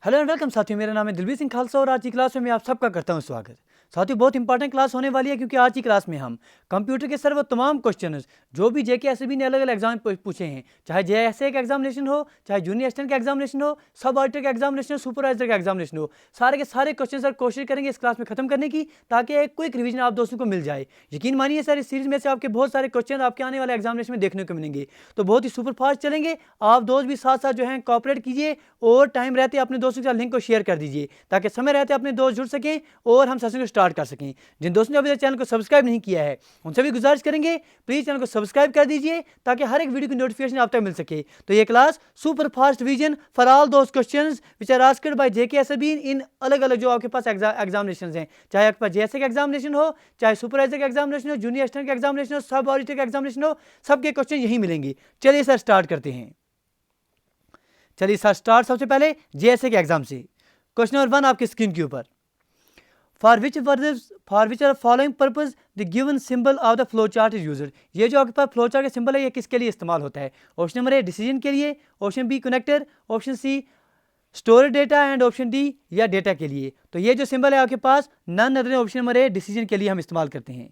Hello and welcome साथियों, मेरा नाम है दिलवीर सिंह खालसा और आज की क्लास में मैं आप सबका करता हूं स्वागत। साथियों, बहुत इंपॉर्टेंट क्लास होने वाली है क्योंकि आज की क्लास में हम कंप्यूटर के सर्व तमाम क्वेश्चंस जो भी जेके एसबी ने अलग अलग एग्जाम पूछे हैं, चाहे जेएसए का एग्जामिनेशन हो, चाहे जूनियर असिस्टेंट का एग्जामिनेशन हो, सब ऑडिटर का एग्जामिनेशन हो, सुपरवाइजर का एग्जामिनेशन हो, सारे के सारे क्वेश्चन सर कोशिश करेंगे इस क्लास में खत्म करने की, ताकि एक क्विक रिवीजन आप दोस्तों को मिल जाए। यकीन मानिए सर, इस सीरीज में से आपके बहुत सारे क्वेश्चन आपके आने वाले एग्जामिनेशन में देखने को मिलेंगे, तो बहुत ही सुपर फास्ट चलेंगे। आप दोस्त भी साथ साथ जो है कॉपरेट कीजिए और टाइम रहते अपने दोस्तों के साथ लिंक को शेयर कर दीजिए ताकि समय रहते अपने दोस्त जुड़ सकें और हम सेशन को स्टार्ट कर सकें। जिन दोस्तों ने अभी तक चैनल को सब्सक्राइब नहीं किया है उनसे भी गुजारिश करेंगे प्लीज चैनल को सब्सक्राइब कर दीजिए ताकि हर एक वीडियो की नोटिफिकेशन आप तक मिल सके। तो ये class super fast revision for all those questions which are asked by JK SB in अलग अलग जो आपके पास एग्जामिनेशन हैं, चाहे आपके पास जेएसए का एग्जामिनेशन हो, चाहे सुपरवाइजर का एग्जामिनेशन हो, जूनियर असिस्टेंट का एग्जामिनेशन हो, सब ऑडिटर का एग्जामिनेशन हो, सबके क्वेश्चन यही मिलेंगे। चलिए सर स्टार्ट करते हैं। चलिए सर स्टार्ट सबसे पहले जेएसए के एग्जाम से। क्वेश्चन नंबर 1 आपकी स्क्रीन के ऊपर, for which are following purpose the given symbol of the flow chart is used. ये जो आपके पास फ्लो चार्ट का सिंबल है ये किसके लिए इस्तेमाल होता है? ऑप्शन नंबर ए डिसीजन के लिए, option B connector, option C storage data and option D या डेटा के लिए। तो ये जो सिंबल है आपके पास none other option number A decision के लिए हम इस्तेमाल करते हैं।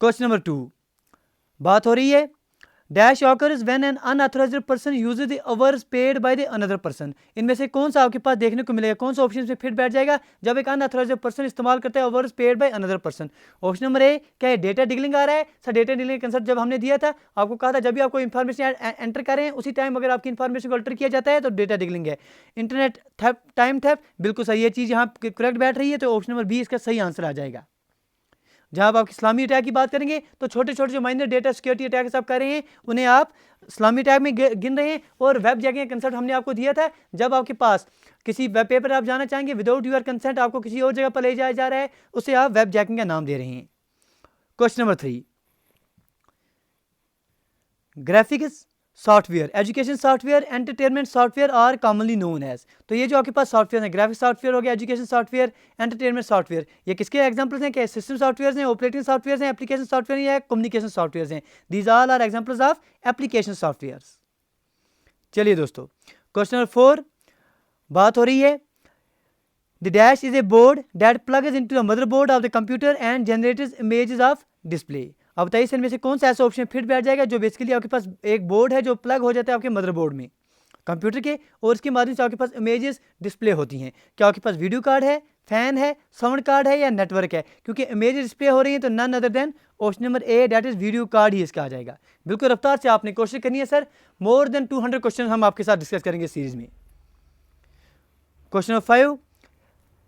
क्वेश्चन नंबर 2, बात हो रही है dash occurs when an unauthorized person uses the hours paid by the another person. इनमें से कौन सा आपके पास देखने को मिलेगा, कौन सा ऑप्शन में फिट बैठ जाएगा जब एक अनऑथराइज्ड पर्सन इस्तेमाल करता है hours paid by another person? Option number ए, क्या डेटा डिगलिंग आ रहा है? सर डेटा डिगलिंग कंसेप्ट जब हमने दिया था आपको कहा था जब भी आपको इन्फॉर्मेशन एंटर करें उसी टाइम अगर आपकी इन्फॉर्मेशन को अल्टर किया जाता है तो डेटा डिगलिंग है। इंटरनेट थेफ्ट, टाइम थेफ्ट, बिल्कुल सही, ये चीज़ यहाँ करेक्ट बैठ रही है, तो ऑप्शन नंबर बी इसका सही आंसर आ जाएगा। जहां आप इस्लामी अटैक की बात करेंगे तो छोटे छोटे जो माइनर डेटा सिक्योरिटी अटैक्स आप कर रहे हैं उन्हें आप इस्लामी अटैक में गिन रहे हैं। और वेब जैकिंग का कंसेप्ट हमने आपको दिया था, जब आपके पास किसी वेब पेपर आप जाना चाहेंगे विदाउट यूर कंसेंट आपको किसी और जगह पर ले जाया जा रहा है, उसे आप वेब जैकिंग का नाम दे रहे हैं। Question number 3, graphics software, education software, entertainment software are commonly known as. तो ये जो आपके पास सॉफ्टवेयर है, ग्राफिक्स सॉफ्टवेयर हो गया, एजुकेशन सॉफ्टवेयर, एंटरटेनमेंट सॉफ्टवेयर, ये किसके एग्जांपल्स हैं? क्या सिस्टम सॉफ्टवेयर हैं, ऑपरेटिंग सॉफ्टवेयर हैं, एप्लीकेशन सॉफ्टवेयर या कम्युनिकेशन सॉफ्टवेयर हैं? These all are examples of application software. चलिए दोस्तों, क्वेश्चन नंबर 4, बात हो रही है the dash is a board that plugs into the motherboard of the computer and generates images of display. अब बताइए इनमें से कौन सा ऐसा ऑप्शन फिट बैठ जाएगा जो बेसिकली आपके पास एक बोर्ड है जो प्लग हो जाता है आपके मदरबोर्ड में कंप्यूटर के, और इसके माध्यम से आपके पास इमेजेस डिस्प्ले होती हैं। क्या आपके पास वीडियो कार्ड है, फैन है, साउंड कार्ड है या नेटवर्क है? क्योंकि इमेजेस डिस्प्ले हो रही हैं तो none other than option number A that is video card ही इसका आ जाएगा। बिल्कुल रफ्तार से आपने कोशिश करनी है सर, मोर देन 200 क्वेश्चन हम आपके साथ डिस्कस करेंगे सीरीज में। Question number 5,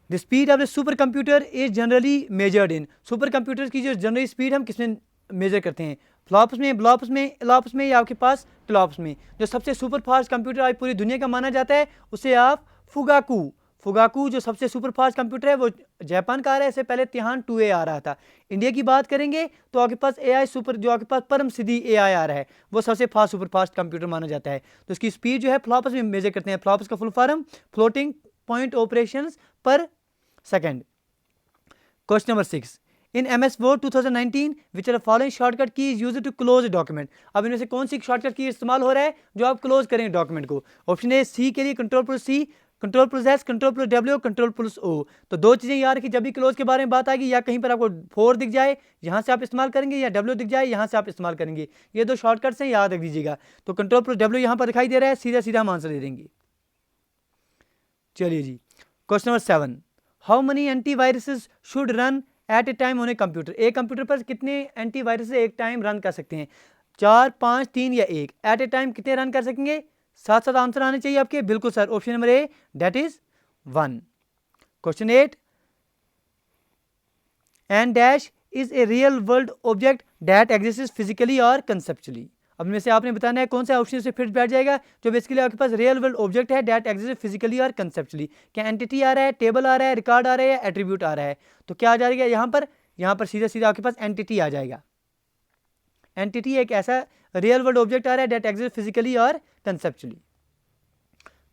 the speed of the super computer is generally measured in. Super computer की जो जनरली स्पीड हम किसमें मेजर करते हैं? फ्लॉप्स में, ब्लॉप्स में, एलॉप्स में या आपके पास क्लॉप्स में? जो सबसे सुपर फास्ट कंप्यूटर आज पूरी दुनिया का माना जाता है उसे आप फुगाकू जो सबसे सुपर फास्ट कंप्यूटर है वो जापान का आ रहा है, इससे पहले तिहान 2A आ रहा था। इंडिया की बात करेंगे तो आपके पास AI सुपर जो आपके पास परम सिद्धि AI आ रहा है वो सबसे फास्ट सुपर फास्ट कंप्यूटर माना जाता है। तो इसकी स्पीड जो है फ्लॉप्स में मेजर करते हैं। फ्लॉप्स का full form floating point operations per second. Question number 6, in MS Word 2019 which are following shortcut key is used to close document. अब इनमें से कौन सी शॉर्टकट की इस्तेमाल हो रहा है जो आप क्लोज करेंगे डॉक्यूमेंट को? ऑप्शन ए सी के लिए Ctrl+C, Ctrl+S, Ctrl+W, Ctrl+O। तो दो चीज़ें याद रखिए, जब भी क्लोज के बारे में बात आएगी या कहीं पर आपको 4 दिख जाए यहाँ से आप इस्तेमाल करेंगे या W दिख जाए यहाँ से आप इस्तेमाल करेंगे। ये दो शॉर्टकट्स हैं, याद रख दीजिएगा। तो Ctrl+W यहाँ पर दिखाई दे रहा है, सीधा सीधा हम आंसर दे देंगे। चलिए जी, question number 7, how many antiviruses should run at a time on a computer. एक कंप्यूटर पर कितने एंटीवायरस एक टाइम रन कर सकते हैं? 4, 5, 3 या 1? एट ए टाइम कितने रन कर सकेंगे? साथ साथ आंसर आने चाहिए आपके। बिल्कुल sir, option number A that is 1। Question 8, and dash is a real world object that exist physically और कंसेप्चुअली। अब इनमें से आपने बताना है कौन सा ऑप्शन से फिट बैठ जाएगा जो बेसिकली आपके पास रियल वर्ल्ड ऑब्जेक्ट है दैट एग्जिस्ट फिजिकली और कंसेप्चुअली। क्या एंटिटी आ रहा है, टेबल आ रहा है, रिकॉर्ड आ रहा है या एट्रीब्यूट आ रहा है? तो क्या आ जाएगा यहाँ पर सीधा सीधा आपके पास एंटिटी आ जाएगा। एंटिटी एक ऐसा रियल वर्ल्ड ऑब्जेक्ट आ रहा है दैट एग्जिस्ट फिजिकली और conceptually.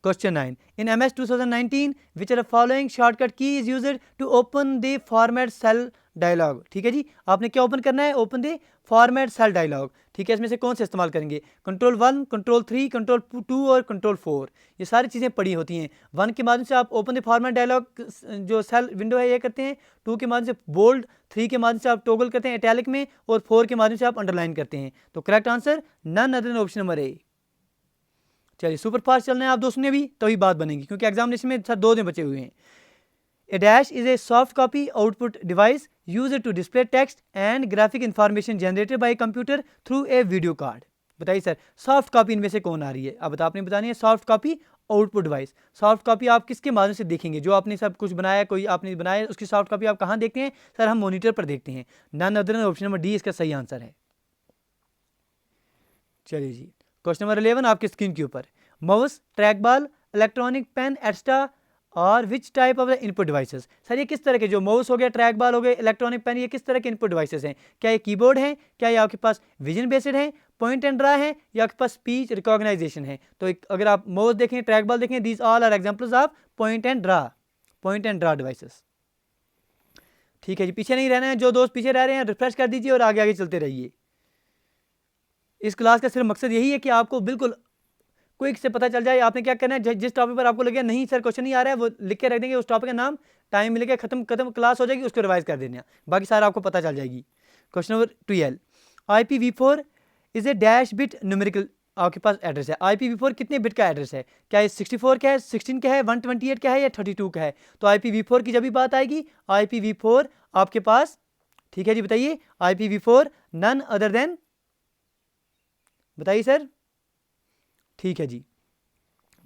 Question 9, in MS 2019 which are following shortcut key is used to open the format cell dialog, ठीक है जी। आपने क्या ओपन करना है, open the format cell dialog, ठीक है। इसमें से कौन से इस्तेमाल करेंगे, कंट्रोल 1, कंट्रोल 3, कंट्रोल 2 और कंट्रोल 4, ये सारी चीज़ें पड़ी होती हैं। 1 के माध्यम से आप ओपन द फॉर्मेट डायलॉग जो सेल विंडो है ये करते हैं, 2 के माध्यम से बोल्ड, 3 के माध्यम से आप टॉगल करते हैं इटैलिक में, और 4 के माध्यम से आप अंडरलाइन करते हैं। तो correct answer none other than option number A. चलिए सुपर फास्ट चलना है आप दोस्तों ने भी, तभी बात बनेगी, क्योंकि एग्जामिनेशन में 2 दिन बचे हुए हैं। A dash is a soft copy output device used to display text and graphic information generated by a computer through a video card। बताइए सर सॉफ्ट कॉपी इनमें से कौन आ रही है, अब आपने बतानी है soft copy output device. Soft copy आप किसके माध्यम से देखेंगे, जो आपने सब कुछ बनाया, कोई आपने बनाया, उसकी सॉफ्ट कॉपी आप कहाँ देखते हैं सर, हम मॉनिटर पर देखते हैं। None other than option number D इसका सही आंसर है। चलिए जी क्वेश्चन नंबर 11 आपकी स्क्रीन के ऊपर, mouse, trackball, electronic pen extra और which type of the input devices. Sir ये किस तरह के, जो माउस हो गया, ट्रैक बॉल हो गए, इलेक्ट्रॉनिक पेन, ये किस तरह के इनपुट डिवाइसेस हैं। क्या ये कीबोर्ड हैं, क्या ये आपके पास विजन बेस्ड है, पॉइंट एंड ड्रा है, या आपके पास स्पीच रिकॉग्नाइजेशन है। तो अगर आप माउस देखें, ट्रैक बॉल देखें, these all are examples of point and draw devices. ठीक है जी, पीछे नहीं रहना है, जो दोस्त पीछे रह रहे हैं रिफ्रेश कर दीजिए और आगे आगे चलते रहिए। इस क्लास का सिर्फ मकसद यही है कि आपको बिल्कुल क्विक से पता चल जाए। आपने क्या करना है, जिस टॉपिक पर आपको लगे नहीं सर क्वेश्चन नहीं आ रहा है, वो लिख के रख देंगे, उस टॉपिक का नाम, टाइम मिलेगा, खत्म क्लास हो जाएगी, उसको रिवाइज कर देना, बाकी सारा आपको पता चल जाएगी। Question number 12, IPv4 is a dash bit numerical आपके पास एड्रेस है। IPv4 कितने बिट का एड्रेस है, क्या ये 64 का है, 16 का है, 128 का है, या 32 का है। तो IPv4 की जब भी बात आएगी, IPv4 आपके पास, ठीक है जी बताइए, IPv4 नन अदर देन, बताइए सर, ठीक है जी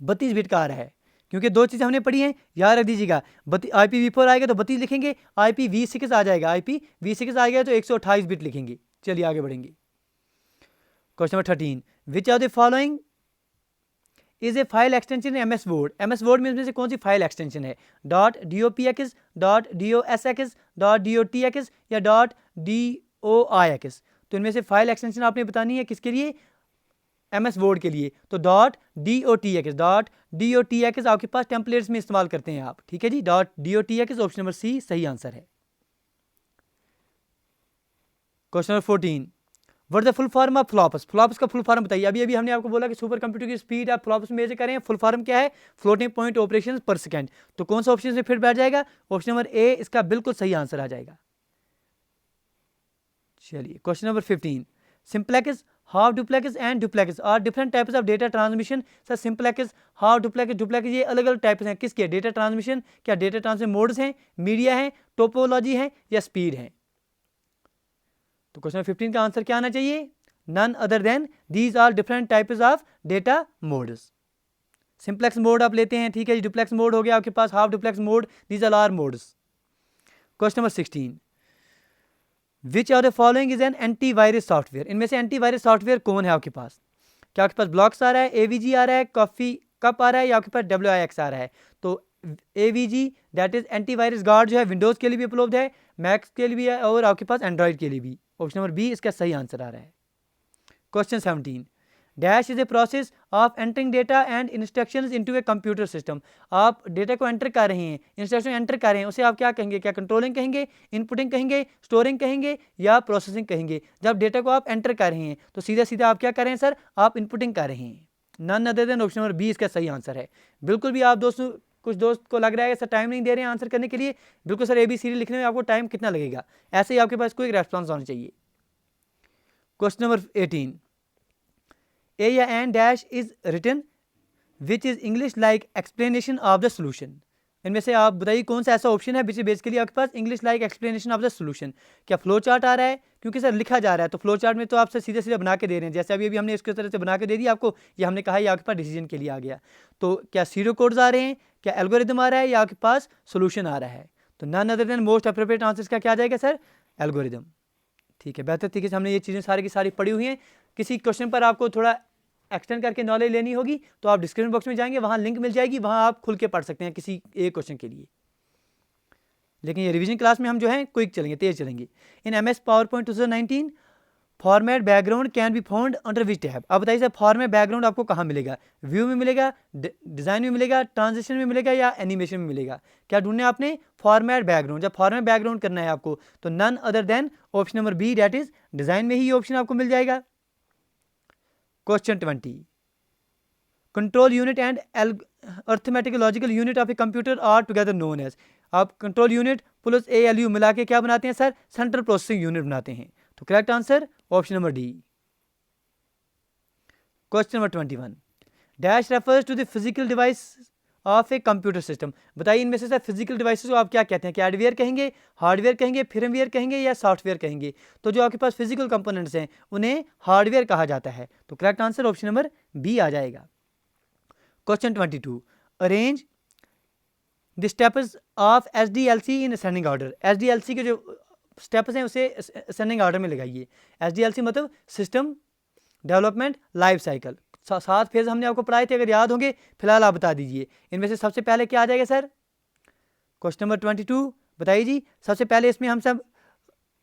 32 बिट का आ रहा है, क्योंकि 2 चीज़ें हमने पढ़ी हैं, याद रख दीजिएगा। IPv4 आएगा तो 32 लिखेंगे, IPv6 आ जाएगा, IPv6 आ गया तो 128 बिट लिखेंगे। चलिए आगे बढ़ेंगे। Question number 13, which are the following is a file extension MS word. MS word में इसमें से कौन सी फाइल एक्सटेंशन है, .docx, .dosx, .dotx या .doix। तो इनमें से फाइल एक्सटेंशन आपने बतानी है किसके लिए, MS वर्ड के लिए। तो .docx आपके पास टेम्पलेट्स में इस्तेमाल करते हैं आप, ठीक है जी। .docx ऑप्शन नंबर सी सही आंसर है। Question number 14, what the full form of flops. Flops का फुल फॉर्म बताइए। अभी हमने आपको बोला कि सुपर कंप्यूटर की स्पीड आप फ्लॉप्स में मेजर करें, फुल फॉर्म क्या है, फ्लोटिंग पॉइंट ऑपरेशन पर सेकेंड। तो कौन सा ऑप्शन से फिट बैठ जाएगा, ऑप्शन नंबर ए इसका बिल्कुल सही आंसर आ जाएगा। चलिए question number 15, simplex, half duplex and duplex are different types of data transmission. Sir simplex, half duplex, duplex ये अलग अलग टाइप्स हैं किसके, डेटा ट्रांसमिशन। क्या डेटा ट्रांसमिशन मोड्स हैं, मीडिया हैं, टोपोलॉजी है, या स्पीड है। तो क्वेश्चन 15 का आंसर क्या आना चाहिए, none other than these are different types of data modes. Simplex mode आप लेते हैं, ठीक है जी, डुप्लेक्स मोड हो गया आपके पास, half duplex mode, these are modes. Question number 16, which are the following is an antivirus software. इनमें से एंटीवायरस सॉफ्टवेयर कौन है आपके पास, क्या आपके पास ब्लॉक्स आ रहा है, AVG आ रहा है, कॉफी कप आ रहा है, या आपके पास WIX आ रहा है। तो AVG that is antivirus guard जो है विंडोज़ के लिए भी उपलब्ध है, मैक्स के लिए भी है, और आपके पास एंड्रॉइड के लिए भी। ऑप्शन नंबर बी इसका सही आंसर आ रहा है। Question 17, dash is a process of entering data and instructions into a computer system. आप डेटा को एंटर कर रहे हैं, इंस्ट्रक्शन एंटर कर रहे हैं, उसे आप क्या कहेंगे, क्या कंट्रोलिंग कहेंगे, इनपुटिंग कहेंगे, स्टोरिंग कहेंगे, या प्रोसेसिंग कहेंगे। जब डेटा को आप एंटर कर रहे हैं तो सीधा सीधा आप क्या कर रहे हैं सर, आप इनपुटिंग कर रहे हैं। None other than option number B इसका सही आंसर है। बिल्कुल भी आप दोस्तों, कुछ दोस्त को लग रहा है सर टाइम नहीं दे रहे हैं आंसर करने के लिए, बिल्कुल सर ABCD लिखने में आपको टाइम कितना लगेगा, ऐसे ही आपके पास कोई रेस्पॉन्स होना चाहिए। क्वेश्चन नंबर 18, ए या an dash is written which is English like explanation of the solution. इनमें से आप बताइए कौन सा ऐसा ऑप्शन है बेसिकली आपके पास English like explanation of the solution. क्या फ्लो चार्ट आ रहा है, क्योंकि सर लिखा जा रहा है, तो फ्लो चार्ट में तो आपसे सीधे सीधे बना के दे रहे हैं, जैसे अभी हमने इसके तरह से बना के दे दिया आपको, ये हमने कहा ये आपके पास डिसीजन के लिए आ गया। तो क्या सीरो कोड्स आ रहे हैं, क्या एल्गोरिदम आ रहा है, या आपके पास सोल्यूशन आ रहा है। तो none other than most appropriate answer का क्या जाएगा सर, एल्गोरिदम। ठीक है, बेहतर तरीके से हमने ये चीज़ें सारी की सारी पढ़ी हुई हैं। किसी क्वेश्चन पर आपको थोड़ा एक्सटेंड करके नॉलेज लेनी होगी तो आप डिस्क्रिप्शन बॉक्स में जाएंगे, वहाँ लिंक मिल जाएगी, वहाँ आप खुल के पढ़ सकते हैं किसी एक क्वेश्चन के लिए। लेकिन ये रिवीजन क्लास में हम जो है क्विक चलेंगे, तेज चलेंगे। इन MS PowerPoint 2019 format background can be found under which tab. अब बताइए सर फॉर्मेट बैकग्राउंड आपको कहाँ मिलेगा, व्यू में मिलेगा, डिज़ाइन में मिलेगा, ट्रांजिशन में मिलेगा या एनिमेशन में मिलेगा। क्या ढूंढना है आपने, फॉर्मेट बैकग्राउंड। जब फॉर्मेट बैकग्राउंड करना है आपको तो none other than option number B that is design में ही ये ऑप्शन आपको मिल जाएगा। Question 20, control unit and arithmetic logical unit of a computer are together known as. आप कंट्रोल यूनिट प्लस ALU मिला के क्या बनाते हैं सर, सेंट्रल प्रोसेसिंग यूनिट बनाते हैं। तो correct answer option number D. Question number 21, dash refers to the physical device of a computer system. बताइए इनमें से सर फिजिकल डिवाइसेस को आप क्या कहते हैं, क्या हार्डवेयर कहेंगे, हार्डवेयर कहेंगे, फर्मवेयर कहेंगे या सॉफ्टवेयर कहेंगे। तो जो आपके पास फिजिकल कंपोनेंट्स हैं उन्हें हार्डवेयर कहा जाता है। तो correct answer option number B आ जाएगा। Question 22, arrange the steps of SDLC in ascending order. SDLC के जो स्टेप्स हैं उसे असेंडिंग ऑर्डर में लगाइए। SDLC मतलब system development life cycle. 7 phase हमने आपको पढ़ाए थे, अगर याद होंगे फिलहाल आप बता दीजिए इनमें से सबसे पहले क्या आ जाएगा सर। क्वेश्चन नंबर 22 बताइए जी। सबसे पहले इसमें हम सब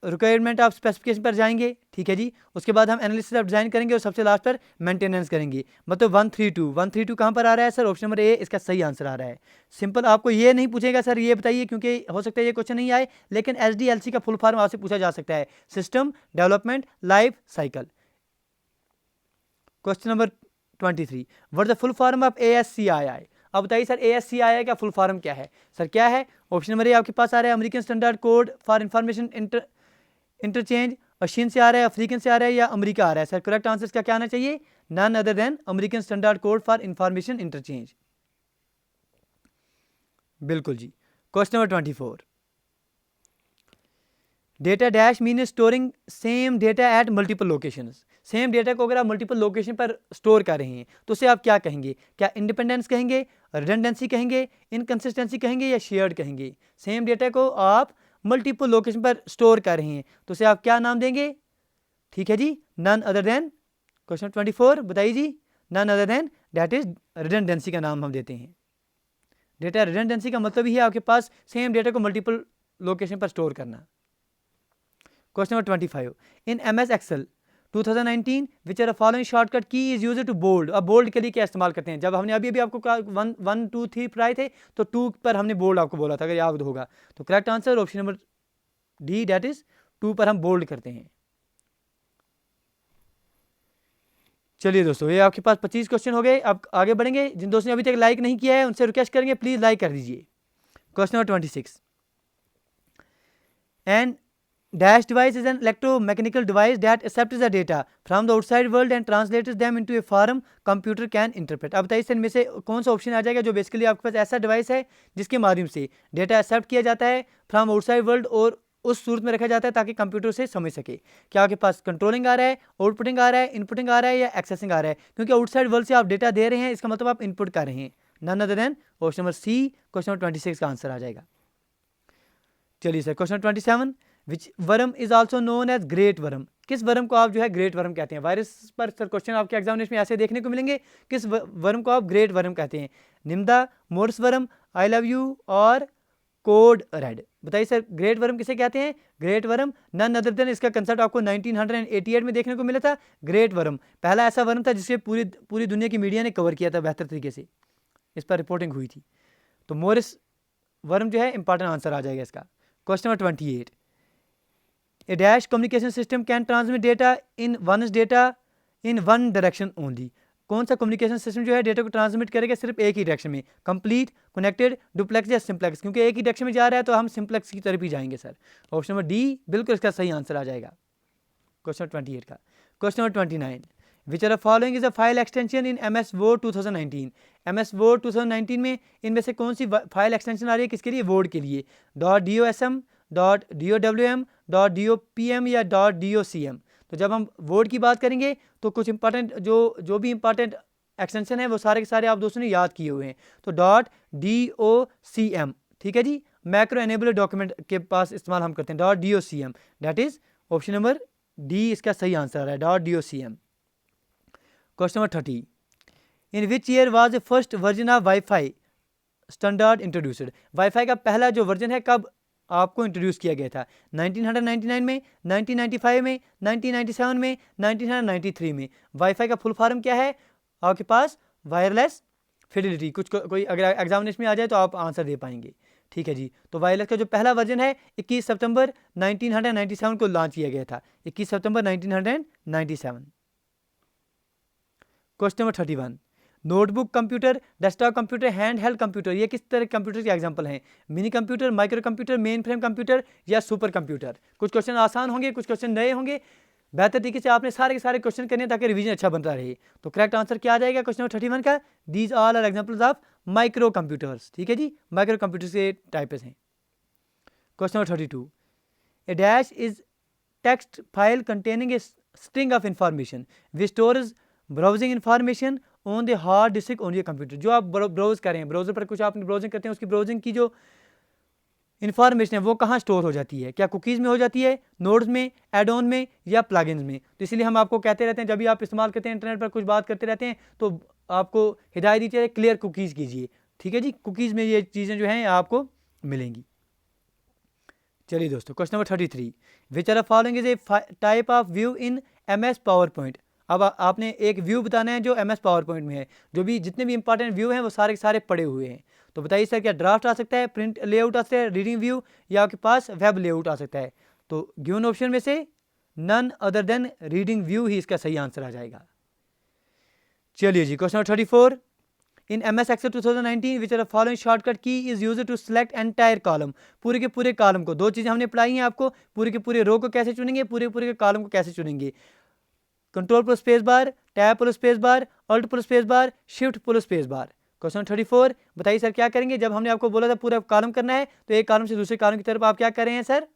रिक्वायरमेंट ऑफ स्पेसिफिकेशन पर जाएंगे, ठीक है जी। उसके बाद हम एनालिसिस ऑफ डिज़ाइन करेंगे और सबसे लास्ट पर मेंटेनेंस करेंगे। मतलब 132 कहाँ पर आ रहा है सर, ऑप्शन नंबर ए इसका सही आंसर आ रहा है। सिंपल आपको ये नहीं पूछेगा सर ये बताइए, क्योंकि हो सकता है ये क्वेश्चन नहीं आए, लेकिन SDLC का फुल फॉर्म आपसे पूछा जा सकता है, system development life cycle. Question number 23, what the full form of ASCII। अब बताइए सर ASCII का फुल फॉर्म क्या है सर, क्या है। ऑप्शन नंबर ए आपके पास आ रहा है American standard code for information interchange, अशीन से आ रहा है, अफ्रीकन से आ रहा है या अमेरिका आ रहा है सर। करेक्ट आंसर इसका क्या आना चाहिए, none other than American standard code for information interchange. बिल्कुल जी। Question number 24, data dash mean storing same data at multiple locations. Same data को अगर आप मल्टीपल लोकेशन पर स्टोर कर रहे हैं तो उसे आप क्या कहेंगे, क्या इंडिपेंडेंस कहेंगे, रिडंडेंसी कहेंगे, इनकंसिस्टेंसी कहेंगे या शेयर्ड कहेंगे। सेम डेटा को आप मल्टीपल लोकेशन पर स्टोर कर रहे हैं तो उसे आप क्या नाम देंगे, ठीक है जी, नन अदर देन। क्वेश्चन 24 बताइए जी, none other than that is redundancy का नाम हम देते हैं। डेटा रिडंडेंसी का मतलब ही है आपके पास सेम डेटा को मल्टीपल लोकेशन पर स्टोर करना। Question number 25, in MS Excel 2019 which are following shortcut key is use to bold. अब बोल्ड के लिए क्या इस्तेमाल करते हैं, जब हमने अभी आपको 1 2 3 पढ़ाए थे तो 2 पर हमने बोल्ड आपको बोला था, अगर याद होगा। तो correct answer option number D that is 2 पर हम बोल्ड करते हैं। चलिए दोस्तों ये आपके पास 25 क्वेश्चन हो गए। अब आगे बढ़ेंगे। जिन दोस्तों ने अभी तक लाइक नहीं किया है उनसे रिक्वेस्ट करेंगे प्लीज लाइक कर दीजिए। Question number 26, and dash device is an electromechanical device that accepts the data from the outside world and translates them into A form computer can interpret. अब बताइए इनमें से कौन सा ऑप्शन आ जाएगा जो बेसिकली आपके पास ऐसा डिवाइस है जिसके माध्यम से डेटा एक्सेप्ट किया जाता है फ्रॉम आउटसाइड वर्ल्ड और उस सूरत में रखा जाता है ताकि कंप्यूटर से समझ सके। क्या आपके पास कंट्रोलिंग आ रहा है, आउटपुटिंग आ रहा है, इनपुटिंग आ रहा है या एक्सेसिंग आ रहा है। क्योंकि आउटसाइड वर्ल्ड से आप डेटा दे रहे हैं इसका मतलब आप इनपुट कर रहे हैं। None other than option number C question number 26 का आंसर आ जाएगा। चलिए sir question 27, which worm is also known as great worm. किस वर्म को आप जो है ग्रेट वर्म कहते हैं। वायरस पर सर क्वेश्चन आपके एग्जामिनेशन में ऐसे देखने को मिलेंगे, किस वर्म को आप ग्रेट वर्म कहते हैं। Nimda, Morris worm, I love you और कोड रेड। बताइए सर ग्रेट वर्म किसे कहते हैं। Great worm none other than, इसका कंसेप्ट आपको 1988 में देखने को मिला था। ग्रेट वर्म पहला ऐसा वर्म था जिसे पूरी दुनिया की मीडिया ने कवर किया था बेहतर तरीके से, इस पर रिपोर्टिंग हुई थी। तो मोरिस वर्म जो है इंपॉर्टेंट आंसर आ जाएगा इसका। Question number 28, A dash communication system can transmit data in one direction only. कौन सा कम्युनिकेशन सिस्टम जो है डेटा को ट्रांसमिट करेगा सिर्फ एक ही डायरेक्शन में, कंप्लीट, कनेक्टेड, डुप्लेक्स या सिंप्लेक्स। क्योंकि एक ही डायरेक्शन में जा रहा है तो हम सिंप्लेक्स की तरफ ही जाएंगे सर। ऑप्शन नंबर डी बिल्कुल इसका सही आंसर आ जाएगा क्वेश्चन 28 का। Question number 29, which are following is a file extension in MS Word 2019। MS Word 2019 में इनमें से कौन सी फाइल एक्सटेंशन आ रही है, किसके लिए, वर्ड के लिए। .DOSM, .DOWM, .DOPM या .DOCM। तो जब हम वर्ड की बात करेंगे तो कुछ इंपॉर्टेंट जो भी इंपॉर्टेंट एक्सटेंशन है वो सारे के सारे आप दोस्तों ने याद किए हुए हैं। तो .DOCM, ठीक है जी, मैक्रो एनेबल डॉक्यूमेंट के पास इस्तेमाल हम करते हैं। .DOCM that is option number D इसका सही आंसर आ रहा है .DOCM। Question number 30, in which year was the first version of wifi standard introduced. Wifi का पहला जो वर्जन है कब आपको इंट्रोड्यूस किया गया था 1999 में, 1995 में, 1997 में, 1993 में। वाईफाई का फुल फॉर्म क्या है आपके पास? Wireless Fidelity. कोई अगर एग्जामिनेशन में आ जाए तो आप आंसर दे पाएंगे, ठीक है जी। तो वायरलेस का जो पहला वर्जन है 21 सितंबर 1997 को लॉन्च किया गया था, 21 सितंबर 1997। Question number 31, notebook computer, desktop computer, hand held computer, ये किस तरह के कंप्यूटर के एग्जांपल हैं? Mini computer, micro computer, main frame computer या सुपर कंप्यूटर? कुछ क्वेश्चन आसान होंगे, कुछ क्वेश्चन नए होंगे। बेहतर तरीके से आपने सारे के सारे क्वेश्चन करने ताकि रिवीजन अच्छा बनता रहे। तो करेक्ट आंसर क्या आ जाएगा क्वेश्चन नंबर 31 का? These all are examples of micro computers, ठीक है जी, माइक्रो कंप्यूटर के टाइप्स हैं। Question number 32, a dash is text file containing a string of information which stores browsing information on the hard disk on your computer. जो आप browse करें, browser पर कुछ आप ब्राउजिंग करते हैं, उसकी ब्राउजिंग की जो इन्फॉर्मेशन है वो कहाँ स्टोर हो जाती है? क्या कुकीज़ में हो जाती है, नोड्स में, एड ऑन में या प्लगइन्स में? तो इसलिए हम आपको कहते रहते हैं जब भी आप इस्तेमाल करते हैं इंटरनेट पर कुछ बात करते रहते हैं तो आपको हिदायत दी जाए क्लियर कुकीज़ कीजिए, ठीक है जी। कुकीज़ में ये चीज़ें जो हैं आपको मिलेंगी। चलिए दोस्तों, question number 33, which are following is a type of view in MS PowerPoint. अब आपने एक व्यू बताना है जो MS पावर पॉइंट में है। जो भी जितने भी इंपॉर्टेंट व्यू हैं वो सारे के सारे पड़े हुए हैं। तो बताइए सर, क्या ड्राफ्ट आ सकता है, प्रिंट लेआउट आ सकता है, रीडिंग व्यू, या आपके पास वेब लेआउट आ सकता है? तो गिवन ऑप्शन में से none other than reading view ही इसका सही आंसर आ जाएगा। चलिए जी, question number 34, in MS Excel 2019 which are following shortcut key is used to select entire column. पूरे के पूरे कॉलम को, दो चीज़ें हमने पढ़ाई हैं आपको, पूरे के पूरे रो को कैसे चुनेंगे, पूरे पूरे के कॉलम को कैसे चुनेंगे। Control plus space bar, tab plus space bar, alt plus space bar, shift plus space bar. Question 34, बताइए सर क्या करेंगे? जब हमने आपको बोला था पूरा कॉलम करना है तो एक कॉलम से दूसरे कॉलम की तरफ आप क्या कर रहे हैं सर?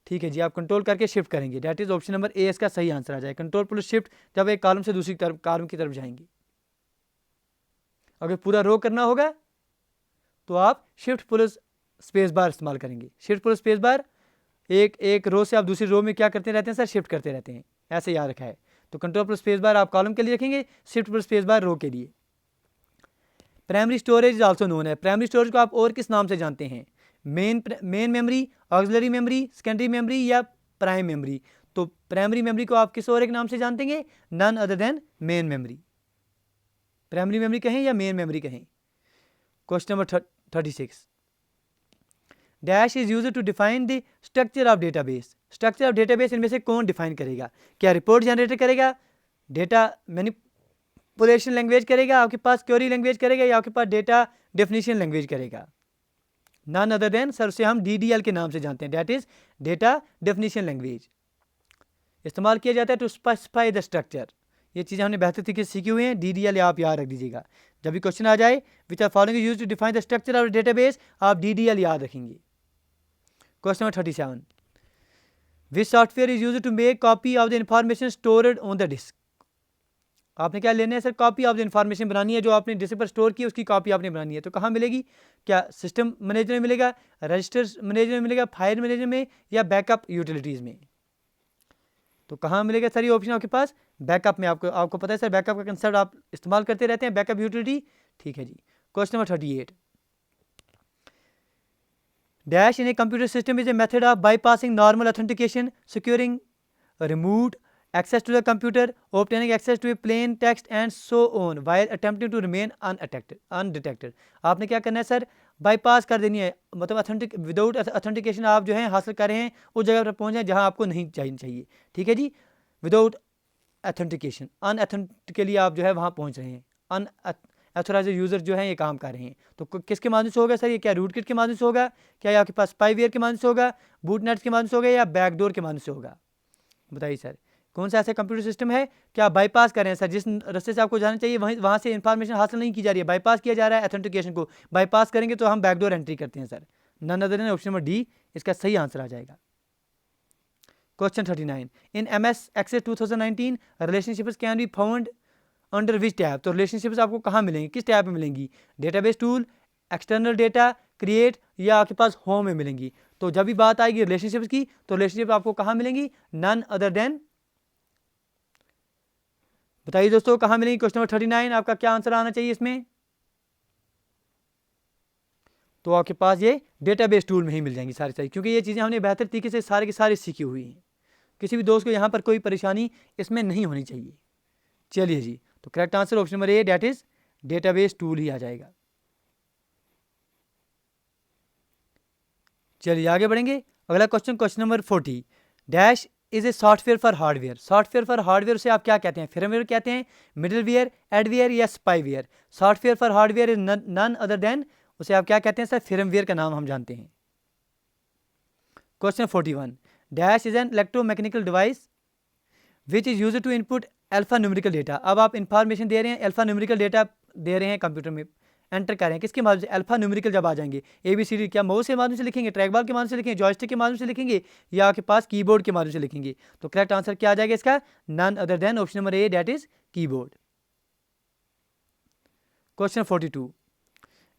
ठीक है जी, आप कंट्रोल करके शिफ्ट करेंगे। That is option number A इसका सही आंसर आ जाए। कंट्रोल प्लस शिफ्ट जब एक कॉलम से दूसरी तरफ कॉलम की तरफ जाएंगे। अगर पूरा रो करना होगा तो आप शिफ्ट प्लस स्पेस बार इस्तेमाल करेंगे। शिफ्ट प्लस स्पेस बार, एक रो से आप दूसरी रो में क्या करते रहते हैं सर? शिफ्ट करते रहते हैं, ऐसे याद रखा है। तो कंट्रोल प्लस स्पेस बार आप कॉलम के लिए रखेंगे, shift plus space bar row के लिए। Primary storage is also known है। प्राइमरी स्टोरेज को आप और किस नाम से जानते हैं? Main memory, auxiliary memory, secondary memory या प्राइम मेमोरी? तो प्राइमरी मेमोरी को आप किस और एक नाम से जानते हैं? None other than main memory. Primary memory कहें या मेन मेमोरी कहें। Question number 36, dash is used to define the structure of database. Structure of database इनमें से कौन डिफाइन करेगा? क्या रिपोर्ट जनरेटर करेगा, डेटा मैनिपुलेशन लैंग्वेज करेगा, आपके पास क्वेरी लैंग्वेज करेगा, या आपके पास डेटा डेफिनेशन लैंग्वेज करेगा? नन अदर देन सर, उसे हम DDL के नाम से जानते हैं, that is data definition language. इस्तेमाल किया जाता है टू स्पेसिफाई द स्ट्रक्चर। ये चीज़ें हमने बेहतर तरीके से सीखी हुई हैं। DDL आप याद रख दीजिएगा। जब भी क्वेश्चन आ जाए which are following used to define the structure of database, आप DDL याद रखेंगे। Question number 37, which software is used to make copy of the information stored on the disk. आपने क्या लेना है sir? Copy of the information बनानी है, जो आपने डिस्क पर स्टोर की उसकी कॉपी आपने बनानी है। तो कहाँ मिलेगी? क्या सिस्टम मैनेजर में मिलेगा, रजिस्टर मैनेजर में मिलेगा, फाइल मैनेजर में, या बैकअप यूटिलिटीज़ में? तो कहाँ मिलेगा सर ये ऑप्शन आपके पास? बैकअप में। आपको पता है सर बैकअप का कंसेप्ट आप इस्तेमाल करते रहते हैं, बैकअप यूटिलिटी, ठीक है जी। Question number 38, dash in a computer system is a method of bypassing normal authentication, securing remove access to the computer, obtaining access to a plain text and so on while attempting to remain undetected। आपने क्या करना है sir? Bypass कर देनी है, मतलब without authentication आप जो है हासिल कर रहे हैं उस जगह पर पहुंच जाए जहां आपको नहीं चाहिए, ठीक है जी। विदाउट ऑथेंटिकेशन, अनऑथेंटिकली आप जो है वहां पहुंच रहे हैं, अनऑथराइज्ड यूजर जो है ये काम कर रहे हैं। तो किसके माध्यम से होगा सर ये? क्या रूटकिट के माध्यम से होगा, क्या आपके पास स्पाईवेयर के माध्यम से होगा, बूटनेट के माध्यम से होगा, या बैकडोर के माध्यम से होगा? बताइए सर, कौन सा ऐसा कंप्यूटर सिस्टम है क्या बाईपास कर रहे हैं सर? जिस रास्ते से आपको जाना चाहिए वहाँ से इंफॉर्मेशन हासिल नहीं की जा रही है, बाईपास किया जा रहा है। ऑथेंटिकेशन को बाईपास करेंगे तो हम बैकडोर एंट्री करते हैं sir. None other than option number D इसका सही आंसर आ जाएगा। Question 39, in MS Access 2019 relationships can be found under which tab. तो रिलेशनशिप्स आपको कहाँ मिलेंगी, किस टैब में मिलेंगी? Database tool, external data, create, या आपके पास होम में मिलेंगी? तो जब भी बात आएगी रिलेशनशिप्स की तो रिलेशनशिप आपको कहाँ मिलेंगी? नन अदर देन, बताइए दोस्तों कहाँ मिलेंगी? क्वेश्चन नंबर 39 आपका क्या आंसर आना चाहिए इसमें? तो आपके पास ये डेटाबेस टूल में ही मिल जाएंगी सारी, क्योंकि ये चीज़ें हमने बेहतर तरीके से सारे की सारी सीखी हुई हैं। किसी भी दोस्त को यहाँ पर कोई परेशानी इसमें नहीं होनी चाहिए। चलिए जी, तो correct answer option number A, that is database tool ही आ जाएगा। चलिए आगे बढ़ेंगे। अगला question, question number 40, dash is a software for hardware. Software for hardware से आप क्या कहते हैं? फर्मवेयर कहते हैं, मिडलवेयर, एडवेयर या spyware. Software for hardware is none other than, उसे आप क्या कहते हैं सर? फर्मवेयर का नाम हम जानते हैं। Question 41, dash is an electromechanical device which is use to input alpha numerical data. अब आप इंफॉर्मेशन दे रहे हैं, अल्फा न्यूमेरिकल डेटा दे रहे हैं कंप्यूटर में, एंटर कर रहे हैं किसके माध्यम से? अल्फा न्यूमेरिकल जब आ जाएंगे, ABCD क्या माउस के माध्यम से लिखेंगे, ट्रैक बॉल के माध्यम से लिखेंगे, जॉयस्टिक के माध्यम से लिखेंगे, या आपके पास कीबोर्ड के माध्यम से लिखेंगे? तो करेक्ट आंसर क्या आ जाएगा इसका? None other than option number A, that is keyboard. Question 42,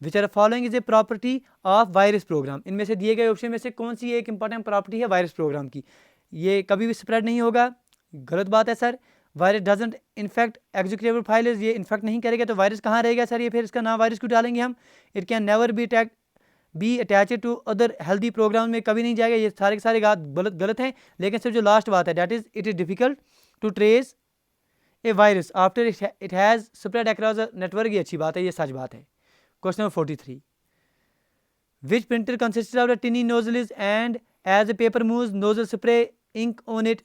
which are following is a property of virus program. इनमें से दिए गए ऑप्शन में से कौन सी एक इंपॉर्टेंट प्रॉपर्टी है वायरस प्रोग्राम की? ये कभी भी स्प्रेड नहीं होगा, गलत बात है sir. Virus doesn't infect executable file, ये इन्फेक्ट नहीं करेगा, तो वायरस कहाँ रहेगा सर? ये फिर इसका नाम वायरस क्यों डालेंगे हम? It can never be attach to other healthy program में कभी नहीं जाएगा। ये सारे के सारे गलत हैं, लेकिन सिर्फ जो लास्ट बात है, that is it is difficult to trace a virus after it has spread across the network, ये अच्छी बात है, ये सच बात है। Question number 43, which printer consist of the tiny nozzles and as a paper moves nozzle spray ink on it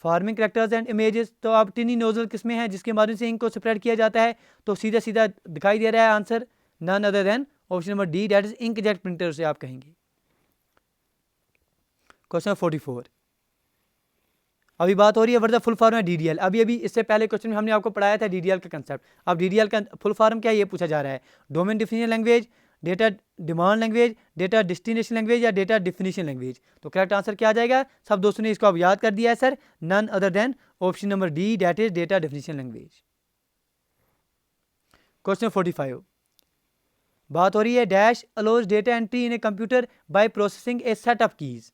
forming characters and images. तो अब टिनी नोजल किसमें है जिसके माध्यम से इंक को स्प्रेड किया जाता है? तो सीधा सीधा दिखाई दे रहा है answer, none other than option number D, that is inkjet printer से आप कहेंगे। क्वेश्चन 44, अभी बात हो रही है व्हाट द फुल फॉर्म है DDL। अभी इससे पहले क्वेश्चन में हमने आपको पढ़ाया था DDL का कंसेप्ट। अब DDL का फुल फॉर्म क्या है ये पूछा जा रहा है? Domain definition language, data demand language, data destination language या डेटा डिफिनेशन लैंग्वेज। तो करेक्ट आंसर क्या आ जाएगा? सब दोस्तों ने इसको अब याद कर दिया है sir, none other than option number D, that is data definition language. Question 45, बात हो रही है dash allows data entry in a computer by processing a set of keys.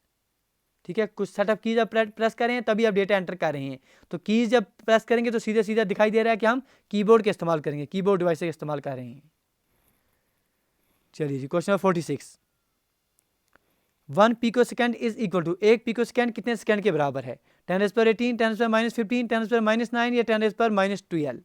ठीक है, कुछ सेटअप कीज आप प्रेस कर रहे हैं तभी आप डेटा एंटर कर रहे हैं। तो कीज जब प्रेस करेंगे तो सीधा सीधा दिखाई दे रहा है कि हम कीबोर्ड का इस्तेमाल करेंगे, कीबोर्ड डिवाइस का इस्तेमाल कर रहे हैं। चलिए जी, question 46, 1 pico second is equal to, 1 pico second कितने सेकेंड के बराबर है? 10⁻18, 10⁻−15, 10⁻−9 या 10⁻−12।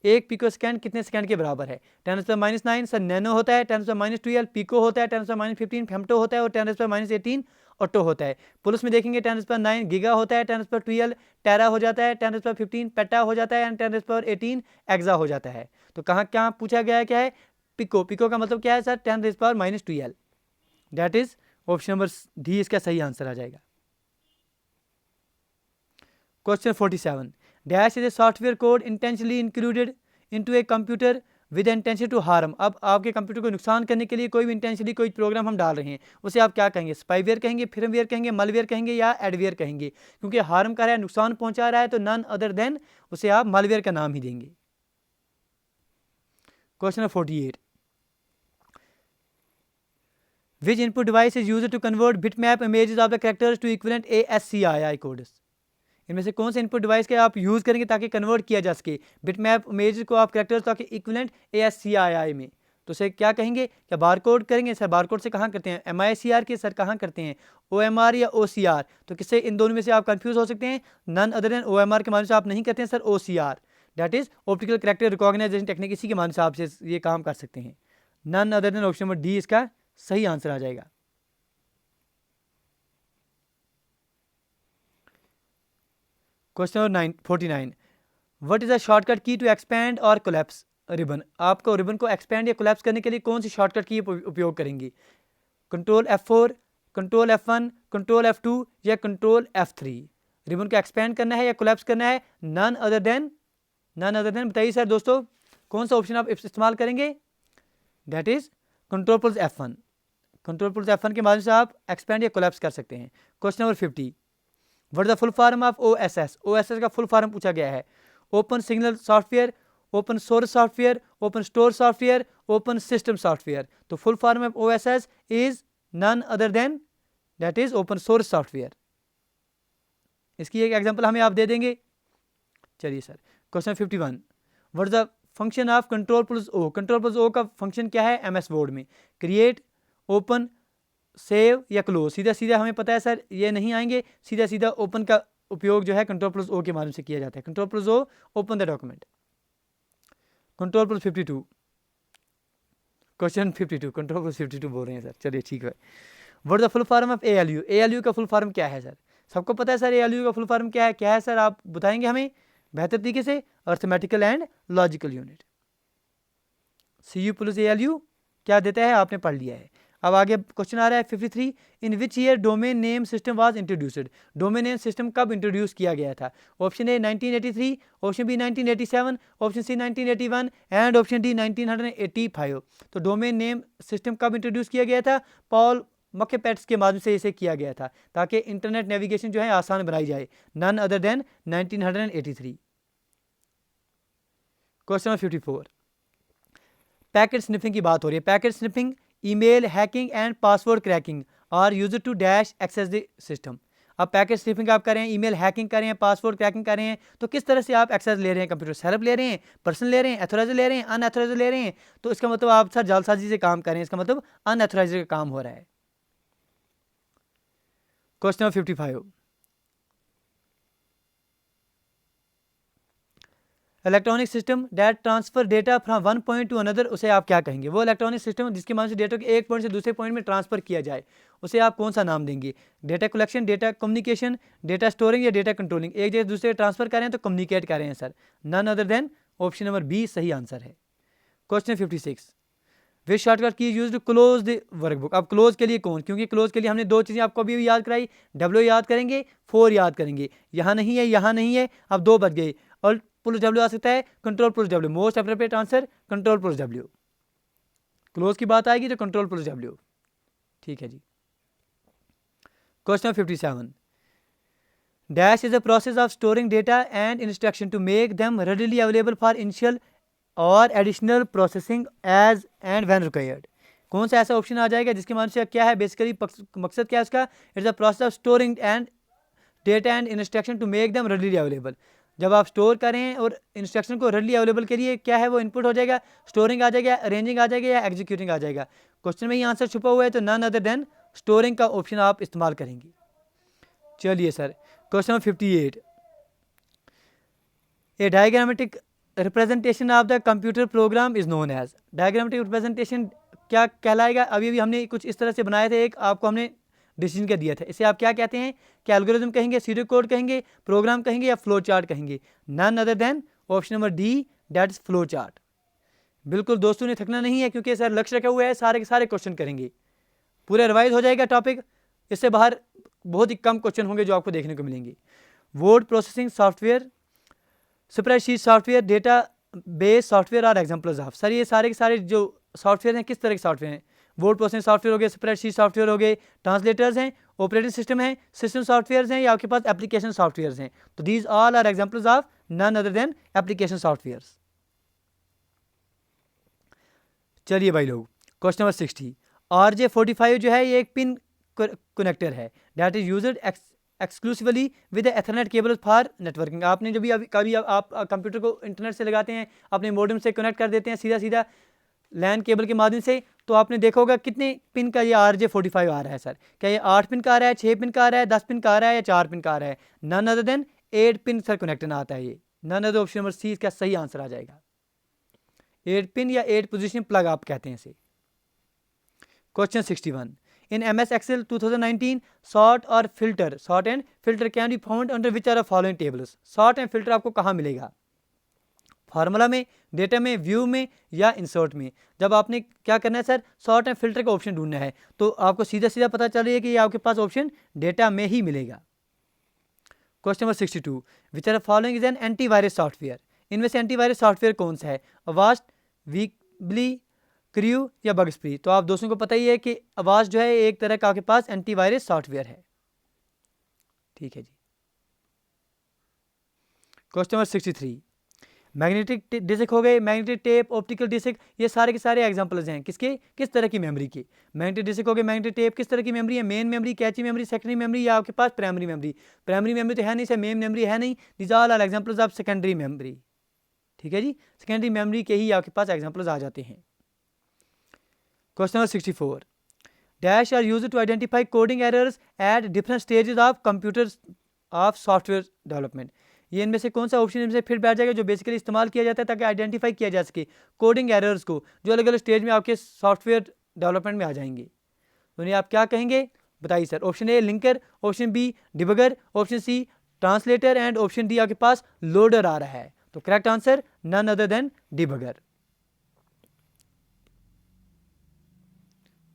1 पिको सेकेंड कितने सेकेंड के बराबर है? 10⁻9 सर नैनो होता है, 10⁻12 पिको होता है, 10⁻15 फेम्टो होता है और 10⁻18 ऑटो होता है। पुलिस में देखेंगे 10⁻9 गीगा होता है, 10⁻12 टेरा हो जाता है, 10⁻15 पेटा हो जाता है एंड 10⁻18 एक्सा हो जाता है। तो कहाँ क्या पूछा गया है, क्या है? पिको। पिको का मतलब क्या है sir? 10⁻−12, that is option number D इसका सही आंसर आ जाएगा। Question 47, dash is a software code intentionally included into a computer with intention to harm. अब आपके कंप्यूटर को नुकसान करने के लिए कोई भी इंटेंशनली कोई प्रोग्राम हम डाल रहे हैं, उसे आप क्या कहेंगे? स्पाईवेयर कहेंगे, फर्मवेयर कहेंगे, मलवेयर कहेंगे या एडवेयर कहेंगे? क्योंकि हार्म कर रहा है, नुकसान पहुंचा रहा है, तो नन अदर देन उसे आप मलवेयर का नाम ही देंगे। Question 48, which input device is used to convert bitmap images of the characters to equivalent ASCII codes. इनमें से कौन से इनपुट डिवाइस के आप यूज़ करेंगे ताकि कन्वर्ट किया जा सके बिटमैप इमेज को आप कैरेक्टर्स ताकि इक्विवेलेंट ASCII में? तो उसे क्या कहेंगे? क्या बारकोड करेंगे सर? बारकोड से कहाँ करते हैं? MICR के सर कहाँ करते हैं? OMR या OCR? तो किससे इन दोनों में से आप कंफ्यूज हो सकते हैं? नन अदर देन OMR के माध्यम से आप नहीं करते हैं sir, OCR, that is optical character recognition technique, इसी के माध्यम से आप ये काम कर सकते हैं। None other than option number D इसका सही आंसर आ जाएगा। Question number 49, what is a shortcut key to expand और कोलैप्स रिबन। आपको रिबन को एक्सपैंड या कोलैप्स करने के लिए कौन सी शॉर्टकट की उपयोग करेंगे? Control F4, control F1, control F2 या कंट्रोल F3? रिबन को एक्सपैंड करना है या कोलैप्स करना है? नन अदर देन बताइए सर दोस्तों, कौन सा ऑप्शन आप इस्तेमाल करेंगे? That is control plus F1। Control plus F1 के माध्यम से आप एक्सपैंड या कोलैप्स कर सकते हैं। Question number 50, what is the full form of OSS। OSS का फुल फॉर्म पूछा गया है। Open signal software, open source software, open store software, open system software. तो full form of OSS is none other than that is open source software. इसकी एक example हमें आप दे देंगे? चलिए sir, question 51, what is the function of control plus O। Control plus O का function क्या है MS वर्ड में? क्रिएट, ओपन, सेव या क्लोज। सीधा सीधा हमें पता है सर ये नहीं आएंगे, सीधा सीधा ओपन का उपयोग जो है कंट्रोल प्लस ओ के माध्यम से किया जाता है। Control plus O, open the document. Control plus 52, question 52, control plus 52 बोल रहे हैं सर, चलिए ठीक है। What the full form of ALU? ALU का फुल फॉर्म क्या है सर? सबको पता है सर ALU का फुल फॉर्म क्या है? क्या है सर, आप बताएंगे हमें बेहतर तरीके से? Arithmetical and logical unit. CU plus ALU क्या देता है आपने पढ़ लिया है। अब आगे क्वेश्चन आ रहा है 53, in which year domain name system was introduced? Domain name system कब इंट्रोड्यूस किया गया था? Option A 1983, option B 1987, option C 1981 and option D 1985। तो डोमेन नेम सिस्टम कब इंट्रोड्यूस किया गया था? पॉल मकेपेट्स के माध्यम से इसे किया गया था ताकि इंटरनेट नेविगेशन जो है आसान बनाई जाए। None other than 1983। Question number 54, packet sniffing की बात हो रही है। Packet sniffing, email hacking and password cracking are used to dash access the system. अब पैकेट स्निफिंग आप कर रहे हैं, ईमेल हैकिंग कर रहे हैं, पासवर्ड क्रैकिंग कर रहे हैं, तो किस तरह से आप एक्सेस ले रहे हैं कंप्यूटर? सेल्फ ले रहे हैं, पर्सन ले रहे हैं, एथोराइजर ले रहे हैं, अनएथोराइजर ले रहे हैं? तो इसका मतलब आप सर जालसाजी से काम कर रहे हैं, इसका मतलब अनएथोराइजर का काम हो रहा है। Question number 55, electronic system that transfer data from one point two another, उसे आप क्या कहेंगे? वो इलेक्ट्रॉनिक सिस्टम जिसके माध्यम से डेटा को एक पॉइंट से दूसरे पॉइंट में ट्रांसफर किया जाए, उसे आप कौन सा नाम देंगे? Data collection, data communication, data storing या डेटा कंट्रोलिंग? एक जगह दूसरे ट्रांसफर कर रहे हैं तो कम्युनिकेट कर रहे हैं sir. None other than option number B सही आंसर है। Question 56, which shortcut key use to close the workbook? अब क्लोज के लिए कौन? क्योंकि क्लोज के लिए हमने दो चीज़ें आपको अभी याद कराई, W याद करेंगे, 4 याद करेंगे। यहाँ नहीं है, यहाँ नहीं है, अब 2 बच गए। और प्लस W आ सकता है, control plus W। Most appropriate answer control plus W। Close की बात आएगी तो कंट्रोल प्लस W। ठीक है जी। Question 57, dash is the process of storing data and instruction to make them readily available for initial और additional processing as and when required? कौन सा ऐसा ऑप्शन आ जाएगा जिसके माध्यम से क्या है बेसिकली मकसद क्या है उसका? It's the process of storing and data and instruction to make them readily available. जब आप स्टोर करें और इंस्ट्रक्शन को रेडिली अवेलेबल के लिए क्या है वो इनपुट हो जाएगा, स्टोरिंग आ जाएगा, अरेंजिंग आ जाएगा या एग्जीक्यूटिंग आ जाएगा? क्वेश्चन में ही आंसर छुपा हुआ है, तो नन अदर देन स्टोरिंग का ऑप्शन आप इस्तेमाल करेंगे। चलिए sir, question 58, a diagrammatic representation of the computer program is known as? Diagrammatic representation क्या कहलाएगा? अभी हमने कुछ इस तरह से बनाए थे, एक आपको हमने डिसीजन का दिया था, इसे आप क्या कहते हैं? क्या एल्गोरिथम कहेंगे, सीरियल कोड कहेंगे, प्रोग्राम कहेंगे या फ्लो चार्ट कहेंगे? None other than option number D, that is flow chart. बिल्कुल दोस्तों ने थकना नहीं है क्योंकि सर लक्ष्य रखा हुआ है, सारे के सारे क्वेश्चन करेंगे, पूरा रिवाइज हो जाएगा टॉपिक। इससे बाहर बहुत ही कम क्वेश्चन होंगे जो आपको देखने को मिलेंगे। Word processing software, spreadsheet software, data base software और एग्जाम्पल्स ऑफ। सर ये सारे के सारे जो सॉफ्टवेयर हैं किस तरह के सॉफ्टवेयर हैं? वर्ड प्रोसेसिंग सॉफ्टवेयर हो गए, स्प्रेडशीट सॉफ्टवेयर हो गए, ट्रांसलेटर्स हैं, ऑपरेटिंग सिस्टम है, सिस्टम सॉफ्टवेयर हैं, या आपके पास एप्लीकेशन सॉफ्टवेयर हैं? तो these all are examples of none other than application software. चलिए भाई लोग, क्वेश्चन नंबर 60, RJ45 जो है ये एक पिन कनेक्टर है that is used exclusively with Ethernet cable for networking. आपने जब भी कभी आप कंप्यूटर को इंटरनेट से लगाते हैं, अपने मॉडेम से कनेक्ट कर देते हैं सीधा सीधा लैन केबल के माध्यम से, तो आपने देखा होगा कितने पिन का ये RJ45 आ रहा है सर? क्या ये 8 पिन का आ रहा है, 6 पिन का आ रहा है, 10 पिन का आ रहा है या 4 पिन का आ रहा है? None other than 8 pin sir connector आता है ये। None other option number C इसका सही आंसर आ जाएगा। 8 पिन या 8 पोजिशन प्लग आप कहते हैं इसे। Question 61, in MS Excel 2019 sort और filter, sort and filter can be found under which are the following tables? sort and filter आपको कहाँ मिलेगा? फार्मूला में, डेटा में, व्यू में या इंसर्ट में? जब आपने क्या करना है सर, सॉर्ट एंड फिल्टर का ऑप्शन ढूंढना है, तो आपको सीधा सीधा पता चल रही है कि ये आपके पास ऑप्शन डेटा में ही मिलेगा। Question number 62, which are following is an antivirus software? इनमें से एंटीवायरस सॉफ्टवेयर कौन सा है? अवास्ट, वीकली, क्रू या बग्सफ्री? तो आप दोस्तों को पता ही है कि अवास्ट जो है एक तरह का आपके पास एंटीवायरस सॉफ्टवेयर है। ठीक है जी। क्वेश्चन नंबर 63, मैग्नेटिक डिस्क हो गए, मैग्नेटिक टेप, ऑप्टिकल डिस्क, ये सारे के सारे एग्जांपल्स हैं किसके, किस तरह की मेमोरी के? मैग्नेटिक डिस्क हो गए, मैग्नेटिक टेप किस तरह की मेमोरी है? Main memory, cache memory, secondary memory या आपके पास प्राइमरी मेमोरी? प्राइमरी मेमोरी तो है नहीं सर, मेन मेमोरी है नहीं, these all are examples of secondary memory. ठीक है जी, सेकेंडरी मेमोरी के ही आपके पास एग्जांपल्स आ जाते हैं। Question number 64, dash are use to identify coding errors at different stages of computer of software development. ये इनमें से कौन सा ऑप्शन इनमें से फिट बैठ जाएगा जो बेसिकली इस्तेमाल किया जाता है ताकि आइडेंटिफाई किया जा सके कोडिंग एरर्स को जो अलग अलग स्टेज में आपके सॉफ्टवेयर डेवलपमेंट में आ जाएंगे। तो इन्हें आप क्या कहेंगे बताइए sir. Option A linker, option B debugger, option C translator and option D आपके पास लोडर आ रहा है। तो correct answer none other than debugger.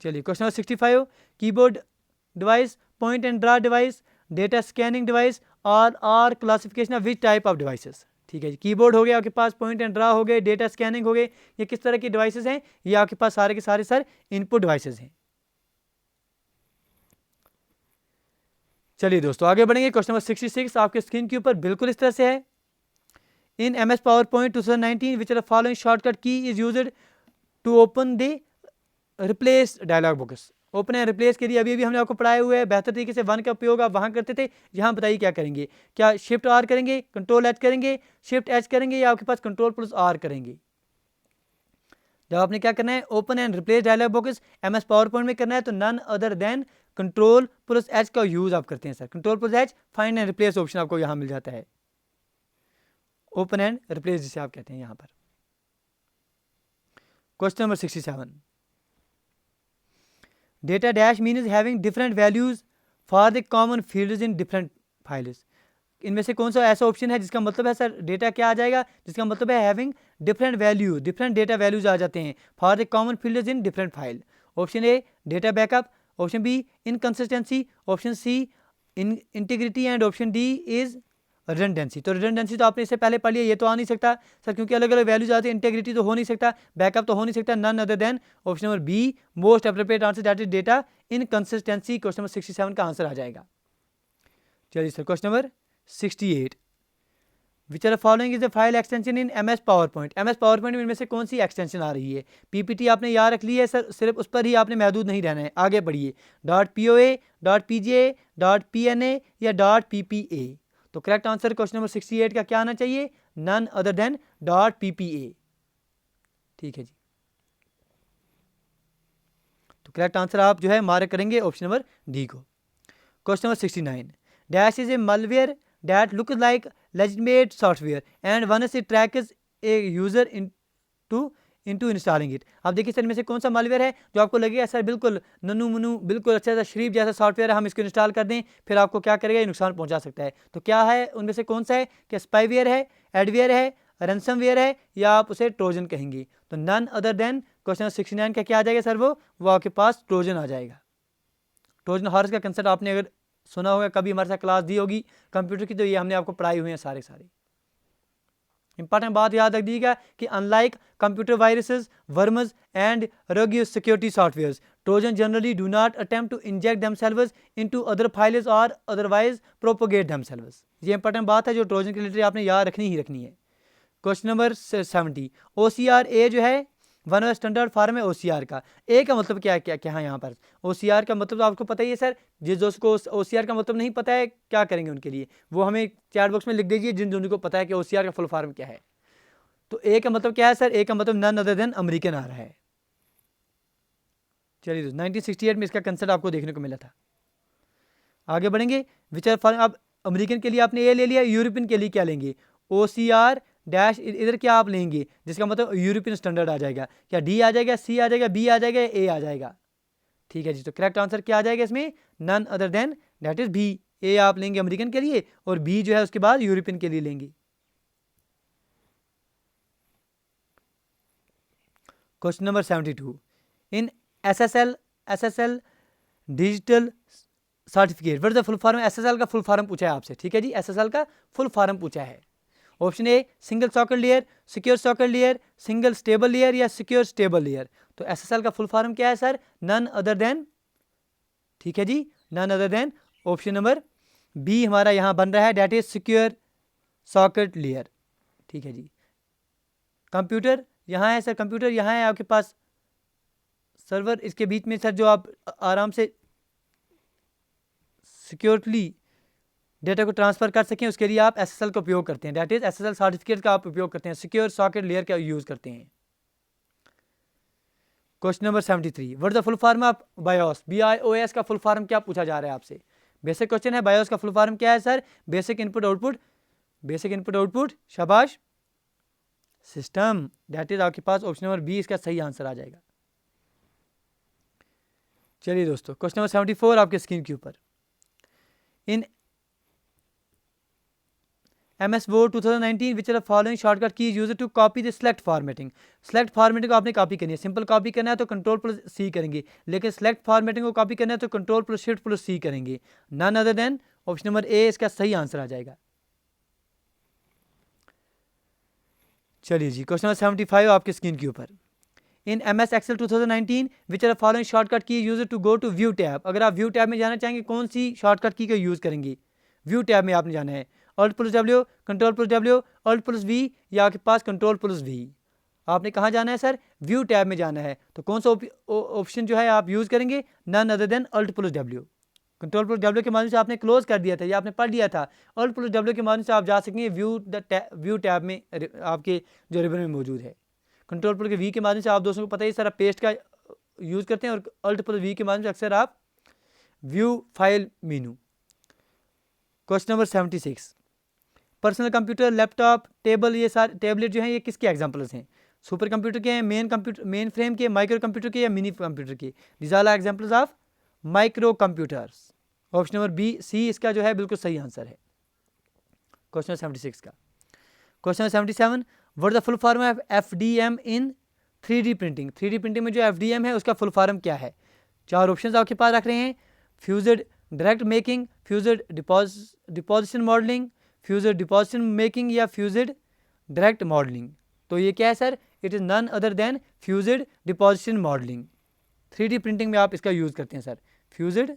चलिए question number 65, keyboard device, point and draw device, data scanning device और are classification of which type of devices. ठीक है जी, कीबोर्ड हो गया आपके पास, पॉइंट एंड ड्रा हो गए, डेटा स्कैनिंग हो गए, ये किस तरह की डिवाइसेस हैं? ये आपके पास सारे के सारे सर इनपुट डिवाइसेस हैं। चलिए दोस्तों आगे बढ़ेंगे। क्वेश्चन नंबर 66 आपके स्क्रीन के ऊपर बिल्कुल इस तरह से है। इन MS PowerPoint 2019 which are the following shortcut key is used to open the replace dialog box. Open and replace के लिए अभी हमने आपको पढ़ाए हुए हैं बेहतर तरीके से। 1 का उपयोग आप वहाँ करते थे, यहाँ बताइए क्या करेंगे। क्या शिफ्ट R करेंगे, कंट्रोल H करेंगे, शिफ्ट H करेंगे या आपके पास कंट्रोल प्लस R करेंगे? जब आपने क्या करना है open and replace dialog box MS PowerPoint में करना है तो none other than control plus H का यूज आप करते हैं sir. Control plus H find and replace option आपको यहाँ मिल जाता है, ओपन एंड रिप्लेस जिसे आप कहते हैं यहाँ पर। Question number 67, data dash means having different values for the common fields in different files. इनमें से कौन सा ऐसा ऑप्शन है जिसका मतलब है सर डेटा क्या आ जाएगा, जिसका मतलब है having different value, different data values आ जाते हैं for the common fields in different file. Option A data backup, option B inconsistency, option C integrity and option D is redundancy. तो रिडंडेंसी तो आपने इससे पहले पढ़ लिया, ये तो आ नहीं सकता सर क्योंकि अलग अलग वैल्यूज आते हैं। इंटीग्रिटी तो हो नहीं सकता, बैकअप तो हो नहीं सकता। None other than option number B most appropriate answer that is data inconsistency. Question number 67 का आंसर आ जाएगा। चलिए sir question number 68, which are following is the file extension in MS PowerPoint। MS PowerPoint में इनमें से कौन सी extension आ रही है? PPT आपने याद रख ली है सर, सिर्फ उस पर ही आपने महदूद नहीं रहना है। आगे बढ़िए, .POA, .PGA, .PNA या .PPA। तो करेक्ट आंसर क्वेश्चन नंबर 68 का क्या आना चाहिए? None other than .PPA। ठीक है जी, तो करेक्ट आंसर आप जो है मार्क करेंगे ऑप्शन नंबर डी को। Question number 69, dash is A malware that looks like legitimate software and once it tracks a user into installing it। अब देखिए सर इनमें से कौन सा मालवेयर है जो आपको लगेगा सर बिल्कुल नन्नू मुन्नू बिल्कुल अच्छा सा शरीफ जैसा सॉफ्टवेयर है, हम इसको इंस्टॉल कर दें फिर आपको क्या करेगा, ये नुकसान पहुंचा सकता है। तो क्या है उनमें से कौन सा है? क्या स्पाईवेयर है, एडवेयर है, रैंसमवेयर है या आप उसे ट्रोजन कहेंगे? तो नन अदर देन क्वेश्चन 69 का क्या आ जाएगा सर? वो आपके पास ट्रोजन आ जाएगा। ट्रोजन हॉर्स का कंसेप्ट आपने अगर सुना होगा, कभी हमारे साथ क्लास दी होगी कंप्यूटर की, तो ये हमने आपको पढ़ाई हुई है सारे सारे। इंपॉर्टेंट बात याद रख दीजिएगा कि unlike computer viruses, worms and rogues security softwares, trojan generally do not attempt to inject themselves into other files और अदरवाइज प्रोपोगेट देमसेल्व्स। ये इंपॉर्टेंट बात है जो ट्रोजन के रिलेटेड आपने याद रखनी ही रखनी है। क्वेश्चन नंबर 70, OCR ए जो है वन ऑफ स्टैंडर्ड फॉर्म है OCR का। ए का मतलब क्या है? क्या है यहाँ पर? OCR का मतलब तो आपको पता ही है सर। जिस दोस्त को OCR का मतलब नहीं पता है क्या करेंगे उनके लिए, वो हमें चैट बॉक्स में लिख दीजिए जिन दोनों को पता है कि OCR का फुल फॉर्म क्या है। तो ए का मतलब क्या है सर? ए का मतलब नन अदर देन अमेरिकन आ रहा है। चलिए 1968 में इसका कंसेप्ट आपको देखने को मिला था। आगे बढ़ेंगे, विचार फॉर्म। अब अमेरिकन के लिए आपने ए ले लिया, यूरोपियन के लिए क्या लेंगे? OCR डैश इधर क्या आप लेंगे जिसका मतलब यूरोपियन स्टैंडर्ड आ जाएगा। क्या डी आ जाएगा, सी आ जाएगा, बी आ जाएगा, ए आ जाएगा? ठीक है जी, तो करेक्ट आंसर क्या आ जाएगा इसमें? None other than that is B. A आप लेंगे अमेरिकन के लिए और बी जो है उसके बाद यूरोपियन के लिए लेंगे। Question number 72, in SSL digital certificate what is the full form? SSL का फुल फॉर्म पूछा है आपसे। ठीक है जी, SSL का फुल फॉर्म पूछा है। Option A single socket layer, secure socket layer, single stable layer या सिक्योर स्टेबल लेयर। तो SSL का फुल फॉर्म क्या है सर? नन अदर देन, ठीक है जी, none other than option number B हमारा यहां बन रहा है, that is secure socket layer. ठीक है जी, कंप्यूटर यहां है सर, कंप्यूटर यहां है आपके पास, सर्वर इसके बीच में सर, जो आप आराम से सिक्योरली डेटा को ट्रांसफर कर सकें उसके लिए आप SSL का उपयोग करते हैं, दैट इज SSL सर्टिफिकेट का आप उपयोग करते हैं, सिक्योर सॉकेट लेयर का यूज करते हैं। Question number 73, what is the full form of BIOS? BIOS का फुल फॉर्म क्या पूछा जा रहा है आपसे? बेसिक क्वेश्चन है। बायोस का फुल फॉर्म क्या है sir? Basic input output, basic input output, शाबाश, सिस्टम। दैट इज आपके पास ऑप्शन नंबर बी इसका सही आंसर आ जाएगा। चलिए दोस्तों, क्वेश्चन नंबर 74 आपके स्क्रीन के ऊपर। In MS Word 2019 which are the following shortcut keys used to copy the select formatting? select formatting को आपने कॉपी करनी है। सिंपल कॉपी करना है तो Ctrl+C करेंगे, लेकिन select formatting को कॉपी करना है तो Ctrl+Shift+C करेंगे। None other than option number A इसका सही आंसर आ जाएगा। चलिए जी, क्वेश्चन नंबर 75 आपके स्क्रीन के ऊपर। In MS Excel 2019 which are following shortcut key use to go to view tab? अगर आप व्यू टैब में जाना चाहेंगे कौन सी शॉर्टकट की का यूज़ करेंगे? व्यू टैब में आपने जाना है Alt+W, Ctrl+W, Alt+V या आपके पास Ctrl+V। आपने कहाँ जाना है सर? व्यू टैब में जाना है। तो कौन सा ऑप्शन जो है आप यूज़ करेंगे? None other than Alt+W। Ctrl+W के माध्यम से आपने क्लोज कर दिया था या आपने पढ़ लिया था। Alt+W के माध्यम से आप जा सकेंगे व्यू टैब में, आपके जो रिबन में मौजूद है। Ctrl+V के माध्यम से आप दोस्तों को पता ही सर आप पेस्ट का यूज़ करते हैं, और Alt+V के माध्यम से अक्सर आप view file menu. Question number 76, personal computer, laptop, table, ये सारे टेबलेट जो हैं ये किसके एग्जांपल्स हैं? सुपर कंप्यूटर के हैं, मेन फ्रेम के, माइक्रो कंप्यूटर के या मिनी कंप्यूटर के? These are examples of micro computers. Option number B C इसका जो है बिल्कुल सही आंसर है क्वेश्चन 76 का। Question 77, what the full form of FDM in 3D printing? 3D printing में जो FDM है उसका फुल फॉर्म क्या है? चार ऑप्शन आपके पास रख रहे हैं। Fused direct making, fused deposition modelling, fused deposition making या फ्यूज्ड डायरेक्ट मॉडलिंग? तो ये क्या है सर? It is none other than fused deposition modelling. 3D printing में आप इसका यूज़ करते हैं sir, fused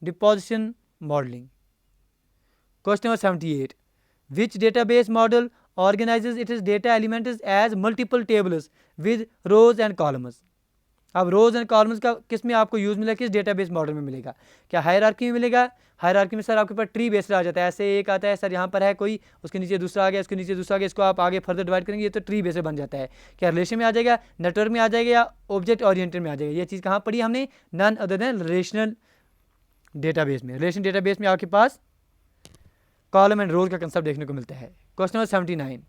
deposition modelling. Question number 78, which database model organises its data elements as multiple tables with rows and columns? अब rows and columns का किस में आपको यूज़ मिलेगा? किस डेटाबेस मॉडल में मिलेगा? क्या हायरार्की में मिलेगा? हायरार्की में सर आपके पास ट्री बेस्ड आ जाता है। ऐसे एक आता है सर, यहाँ पर है कोई, उसके नीचे दूसरा आ गया, उसके नीचे दूसरा आ गया, इसको आप आगे फर्दर डिवाइड करेंगे, ये तो ट्री बेस्ड बन जाता है। क्या रिलेशन में आ जाएगा, नेटवर्क में आ जाएगा या ऑब्जेक्ट ओरिएंटेड में आ जाएगा? ये चीज़ कहाँ पढ़ी हमने? None other than relational database में। रिलेशन डेटाबेस में आपके पास कॉलम एंड रोज का कंसेप्ट देखने को मिलता है। Question number 79,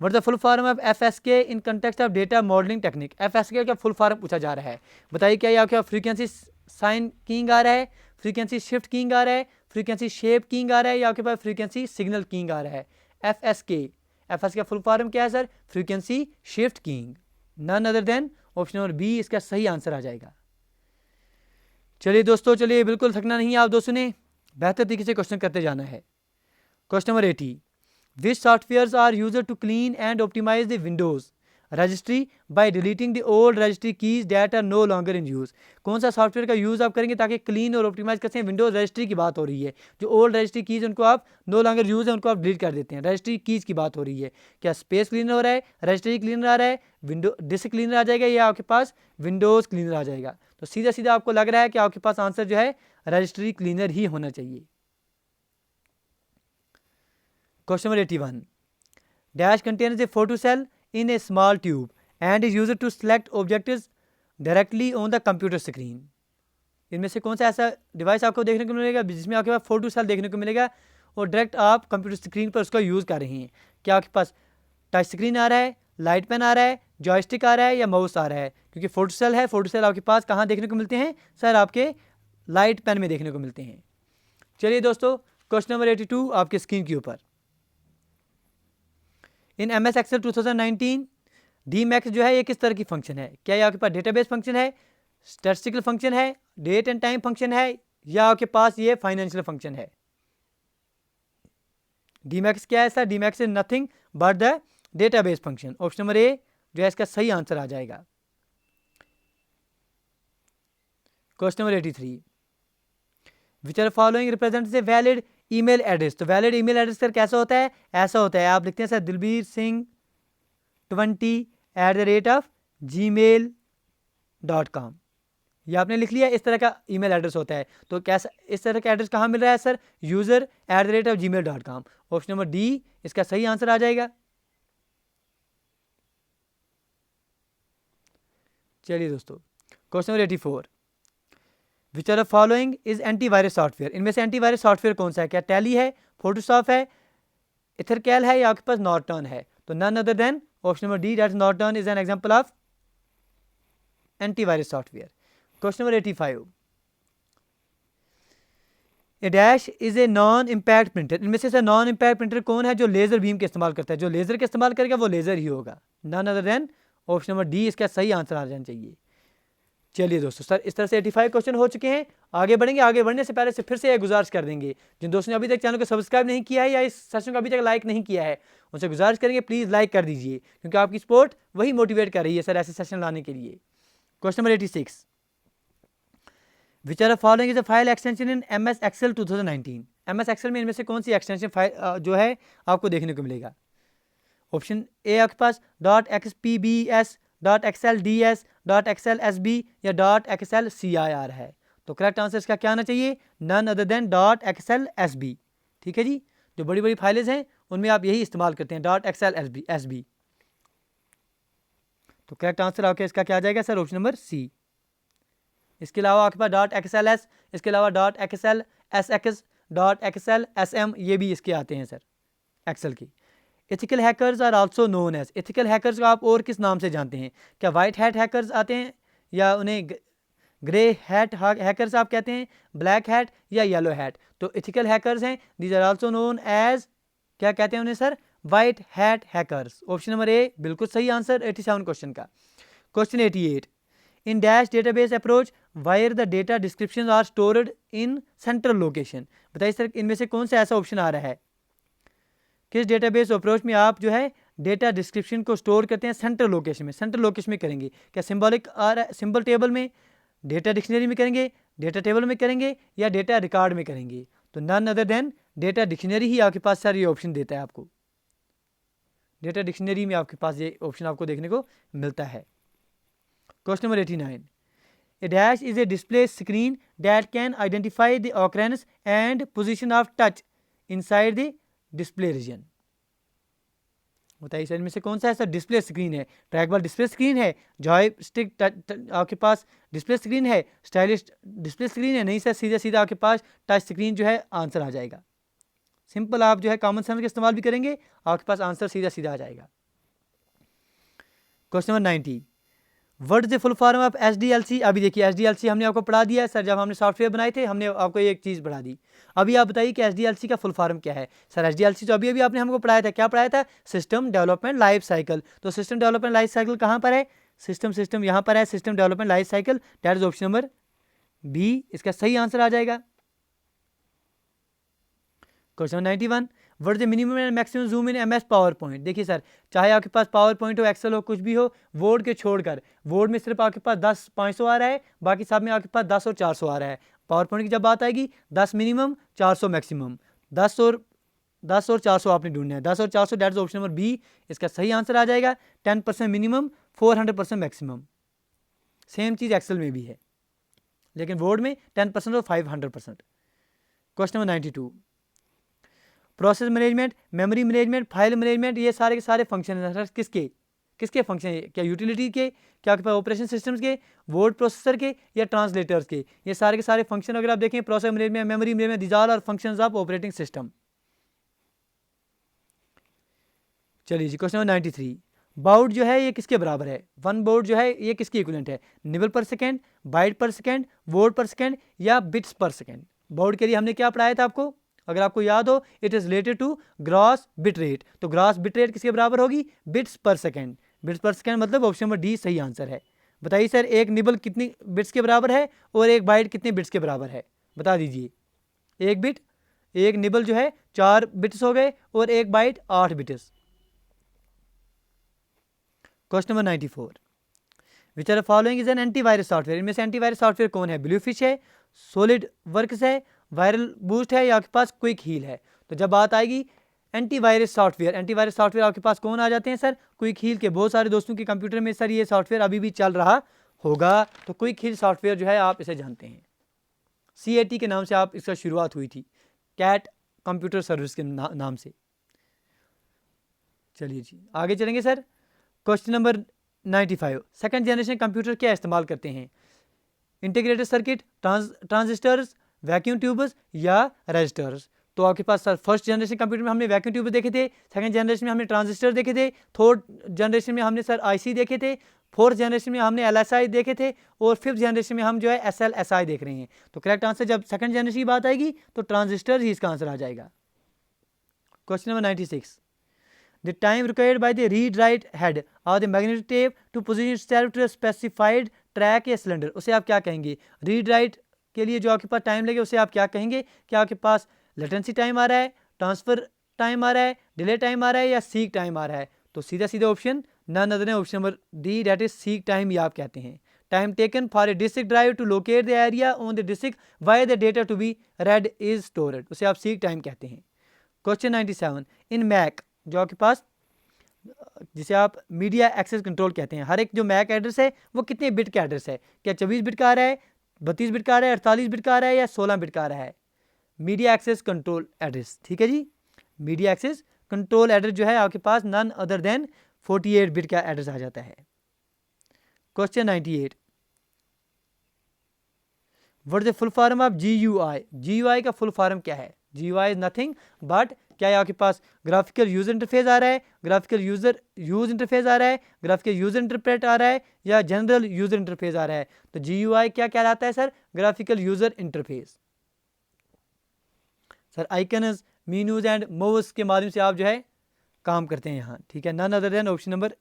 what the full form of FSK in context of data modelling technique? FSK का फुल फॉर्म पूछा जा रहा है। बताइए क्या ये आपके फ्रीक्वेंसी साइन कीइंग आ रहा है, फ्रीक्वेंसी शिफ्ट कीइंग आ रहा है, फ्रीक्वेंसी शेप कीइंग आ रहा है या आपके पास फ्रीक्वेंसी सिग्नल कीइंग आ रहा है? FSK का फुल फॉर्म क्या है sir? Frequency shift keying. None other than option number B इसका सही आंसर आ जाएगा। चलिए दोस्तों, चलिए बिल्कुल थकना नहीं है आप दोस्तों ने, बेहतर तरीके से क्वेश्चन करते जाना है। Question number 80, which softwares are used to clean and optimize the Windows registry by deleting the old registry keys that are no longer in use? कौन सा सॉफ्टवेयर का यूज़ आप करेंगे ताकि क्लीन और ऑप्टिमाइज कर सकें? विंडोज़ रजिस्ट्री की बात हो रही है। जो ओल्ड रजिस्ट्री कीज़ उनको आप नो लॉन्गर यूज़ है उनको आप डिलीट कर देते हैं। रजिस्ट्री कीज़ की बात हो रही है। क्या स्पेस क्लीनर हो रहा है, रजिस्ट्री क्लीनर आ रहा है, विंडो डिस्क क्लीनर आ जाएगा या आपके पास विंडोज़ क्लीनर आ जाएगा? तो सीधा सीधा आपको लग रहा है कि आपके पास आंसर जो है रजिस्ट्री क्लीनर ही होना चाहिए। Question number 81, dash contains a photo cell in a small tube and is used to select objects directly on the computer screen? इनमें से कौन सा ऐसा डिवाइस आपको देखने को मिलेगा जिसमें आपके पास फोटो सेल देखने को मिलेगा और डायरेक्ट आप कंप्यूटर स्क्रीन पर उसका यूज़ कर रहे हैं? क्या आपके पास टच स्क्रीन आ रहा है, लाइट पेन आ रहा है, जॉयस्टिक आ रहा है या माउस आ रहा है? क्योंकि फोटो सेल है, फोटो सेल आपके पास कहाँ देखने को मिलते हैं सर? आपके लाइट पेन में देखने को मिलते हैं। चलिए दोस्तों, क्वेश्चन नंबर 82 आपके स्क्रीन के ऊपर। इन MS Excel 2019 DMAX जो है ये किस तरह की फंक्शन है? क्या ये आपके पास डेटाबेस फंक्शन है, स्टैटिस्टिकल फंक्शन है, डेट एंड टाइम फंक्शन है या आपके पास ये फाइनेंशियल फंक्शन है? DMAX क्या है sir? DMAX is nothing but the database function. Option number A जो है इसका सही आंसर आ जाएगा। Question number 83, which are following represents a valid email address? तो वैलिड ईमेल एड्रेस सर कैसा होता है? ऐसा होता है, आप लिखते हैं सर दिलबीर सिंह 20@gmail.com। ये आपने लिख लिया, इस तरह का ईमेल एड्रेस होता है। तो कैसा इस तरह का एड्रेस कहाँ मिल रहा है sir? user@gmail.com। Option number D इसका सही आंसर आ जाएगा। चलिए दोस्तों, question number 84, which are the following is antivirus software. इनमें से एंटीवायरस सॉफ्टवेयर कौन सा है? क्या टैली है, फोटोशॉप है, इथरकैल है, या आपके पास नॉर्टन है? तो none other than option number D, that Norton is an example of antivirus software. Question number 85, a dash is a non impact printer. इनमें से नॉन इम्पैक्ट प्रिंटर कौन है? जो लेजर बीम के इस्तेमाल करता है। जो लेजर के इस्तेमाल करेगा वो लेजर ही होगा। None other than option number D इसका सही आंसर आ जाना चाहिए। चलिए दोस्तों, सर इस तरह से 85 क्वेश्चन हो चुके हैं। आगे बढ़ेंगे। आगे बढ़ने से पहले से फिर से गुजारिश कर देंगे, जिन दोस्तों ने अभी तक चैनल को सब्सक्राइब नहीं किया है या इस सेशन को अभी तक लाइक नहीं किया है, उनसे गुजारिश करेंगे प्लीज़ लाइक कर दीजिए, क्योंकि आपकी सपोर्ट वही मोटिवेट कर रही है सर ऐसे सेशन लाने के लिए। Question number 86, which are following is a file extension in MS Excel 2019। MS Excel में इनमें से कौन सी एक्सटेंशन फाइल जो है आपको देखने को मिलेगा? ऑप्शन ए आपके पास .xpbs, .xlds, .xlsb या .xlcir है। तो करेक्ट आंसर इसका क्या आना चाहिए? None other than .xlsb। ठीक है जी, जो बड़ी बड़ी फाइलें हैं उनमें आप यही इस्तेमाल करते हैं, .xlsb। तो करेक्ट आंसर आपके इसका क्या आ जाएगा सर? ऑप्शन नंबर सी। इसके अलावा आपके पास .xls, इसके अलावा .xlsx, .xlsm ये भी इसके आते हैं सर एक्सेल की। Ethical hackers are also known as. Ethical hackers को आप और किस नाम से जानते हैं? क्या वाइट हैट हैकर्स आते हैं, या उन्हें ग्रे हैट हैकर्स आप कहते हैं, ब्लैक हैट या येलो हैट? तो एथिकल हैकर्स हैं, these are also known as, क्या कहते हैं उन्हें sir? White hat hackers. Option number A बिल्कुल सही आंसर 87 क्वेश्चन का। Question 88, in dash database approach where the data description are stored in central location. बताइए सर इनमें से कौन सा ऐसा ऑप्शन आ रहा है? किस डेटाबेस अप्रोच में आप जो है डेटा डिस्क्रिप्शन को स्टोर करते हैं सेंट्रल लोकेशन में? सेंट्रल लोकेशन में करेंगे। क्या सिंबॉलिक और सिंबल टेबल में, डेटा डिक्शनरी में करेंगे, डेटा टेबल में करेंगे, या डेटा रिकॉर्ड में करेंगे? तो none other than data dictionary ही आपके पास सर ये ऑप्शन देता है आपको। डेटा डिक्शनरी में आपके पास ये ऑप्शन आपको देखने को मिलता है। Question number 89, a dash is a display screen that can identify the occurrence and position of touch inside the display region. बताइए सर इनमें से कौन सा है सर? डिस्प्ले स्क्रीन है, ट्रैकबॉल डिस्प्ले स्क्रीन है, जॉयस्टिक आपके पास डिस्प्ले स्क्रीन है, स्टाइलिश डिस्प्ले स्क्रीन है? नहीं सर, सीधा सीधा आपके पास टच स्क्रीन जो है आंसर आ जाएगा। सिंपल आप जो है कॉमन सेंस का इस्तेमाल भी करेंगे, आपके पास आंसर सीधा सीधा आ जाएगा। Question number 90, what is the full form of SDLC? अभी देखिए SDLC हमने आपको पढ़ा दिया है सर, जब हमने सॉफ्टवेयर बनाए थे हमने आपको एक चीज़ पढ़ा दी। अभी आप बताइए कि SDLC का फुल फॉर्म क्या है? सर SDLC तो अभी अभी आपने हमको पढ़ाया था, क्या पढ़ाया था? System development life cycle. तो सिस्टम डेवलपमेंट लाइफ साइकिल कहाँ पर है? सिस्टम यहाँ पर है, system development life cycle, that is option number B इसका सही आंसर आ जाएगा। Question 91, what is the minimum and maximum zoom in MS PowerPoint? देखिए सर, चाहे आपके पास पावर पॉइंट हो, एक्सेल हो, कुछ भी हो, वर्ड के छोड़कर, वर्ड में सिर्फ आपके पास 10 500 आ रहा है, बाकी सब में आपके पास 10 और 400 आ रहा है। पावर पॉइंट की जब बात आएगी 10 मिनिमम 400 मैक्सिमम, 10 और 400 आपने ढूंढना है। 10 और 400 that is option number B इसका सही आंसर आ जाएगा। 10% मिनिमम, 400% मैक्सिमम। सेम चीज़ एक्सेल में भी है, लेकिन वर्ड में 10% और 500%। Question number 92, process management, memory management, file management, ये सारे के सारे फंक्शन हैं किसके फंक्शन है? क्या यूटिलिटी के, क्या आपके पास ऑपरेशन सिस्टम्स के, वर्ड प्रोसेसर के, या ट्रांसलेटर्स के? ये सारे के सारे फंक्शन अगर आप देखें, process management, memory management, these all are functions of operating system. चलिए जी, क्वेश्चन नंबर 93, बाउट जो है ये किसके बराबर है? वन बाउट जो है ये किसकी इक्विवेलेंट है? निबल पर सेकेंड, बाइट पर सेकेंड, वर्ड पर सेकेंड, या बिट्स पर सेकेंड? बाउट के लिए हमने क्या पढ़ाया था आपको? अगर आपको याद हो, it is related to gross bit rate. तो ग्रॉस बिट रेट किसके बराबर होगी? Bits per second. Bits per second मतलब ऑप्शन नंबर डी सही आंसर है। बताइए सर एक निबल कितनी बिट्स के बराबर है और एक बाइट कितने बिट्स के बराबर है? बता दीजिए। एक निबल जो है 4 बिट्स हो गए और एक byte 8 bits. Question number 94, which are following is an antivirus software? इनमें से एंटीवायरस सॉफ्टवेयर कौन है? ब्लूफिश है, सॉलिड वर्क्स है, वायरल बूस्ट है, या आपके पास क्विक हील है? तो जब बात आएगी एंटीवायरस सॉफ्टवेयर आपके पास कौन आ जाते हैं सर? क्विक हील के। बहुत सारे दोस्तों के कंप्यूटर में सर ये सॉफ्टवेयर अभी भी चल रहा होगा, तो क्विक हील सॉफ्टवेयर जो है आप इसे जानते हैं, CAT के नाम से आप इसका शुरुआत हुई थी, कैट कंप्यूटर सर्विस के नाम से। चलिए जी आगे चलेंगे sir. Question number 95 second generation computer क्या इस्तेमाल करते हैं? Integrated circuit, transistors, vacuum tubes या रजिस्टर्स? तो आपके पास सर फर्स्ट जनरेशन कंप्यूटर में हमने वैक्यूम ट्यूब देखे थे, सेकंड जनरेशन में हमने ट्रांजिस्टर देखे थे, थर्ड जनरेशन में हमने सर आईसी देखे थे, फोर्थ जनरेशन में हमने एलएसआई देखे थे, और फिफ्थ जनरेशन में हम जो है एसएलएसआई देख रहे हैं। तो करेक्ट आंसर जब सेकंड जनरेशन की बात आएगी तो ट्रांजिस्टर ही इसका आंसर आ जाएगा। Question number 96, the time required by the read write head or the magnetic tape to position itself to a specified track या सिलेंडर, उसे आप क्या कहेंगे? रीड राइट के लिए जो आपके पास टाइम लगे उसे आप क्या कहेंगे? क्या आपके पास लेटेंसी टाइम आ रहा है, ट्रांसफर टाइम आ रहा है, डिले टाइम आ रहा है या सीक टाइम आ रहा है? तो सीधा सीधा option none other than option number D, that is seek time ही आप कहते हैं। Time taken for a disk drive to locate the area on the disk why the data to be read is stored, उसे आप seek time कहते हैं। Question 97, इन Mac जो आपके पास जिसे आप मीडिया एक्सेस कंट्रोल कहते हैं, हर एक जो मैक एड्रेस है वो कितने बिट का एड्रेस है? क्या 24 बिट का आ रहा है, 32 बिट का आ रहा है, 48 बिट का आ रहा है या 16 बिट का आ रहा है? मीडिया एक्सेस कंट्रोल एड्रेस, ठीक है जी। मीडिया एक्सेस कंट्रोल एड्रेस जो है आपके पास नन अदर देन 48 बिट का एड्रेस आ जाता है। Question 98, what is the full form of GUI? GUI का फुल फॉर्म क्या है? GUI इज नथिंग बट, क्या है आपके पास ग्राफिकल यूजर इंटरफेस आ रहा है, ग्राफिकल यूजर यूज इंटरफेस आ रहा है, ग्राफिकल यूजर इंटरप्रेट आ रहा है या जनरल यूजर इंटरफेस आ रहा है? तो GUI क्या कहलाता है sir? Graphical user interface. Sir icons, menus and moves के माध्यम से आप जो है काम करते हैं यहाँ, ठीक है। None other than option number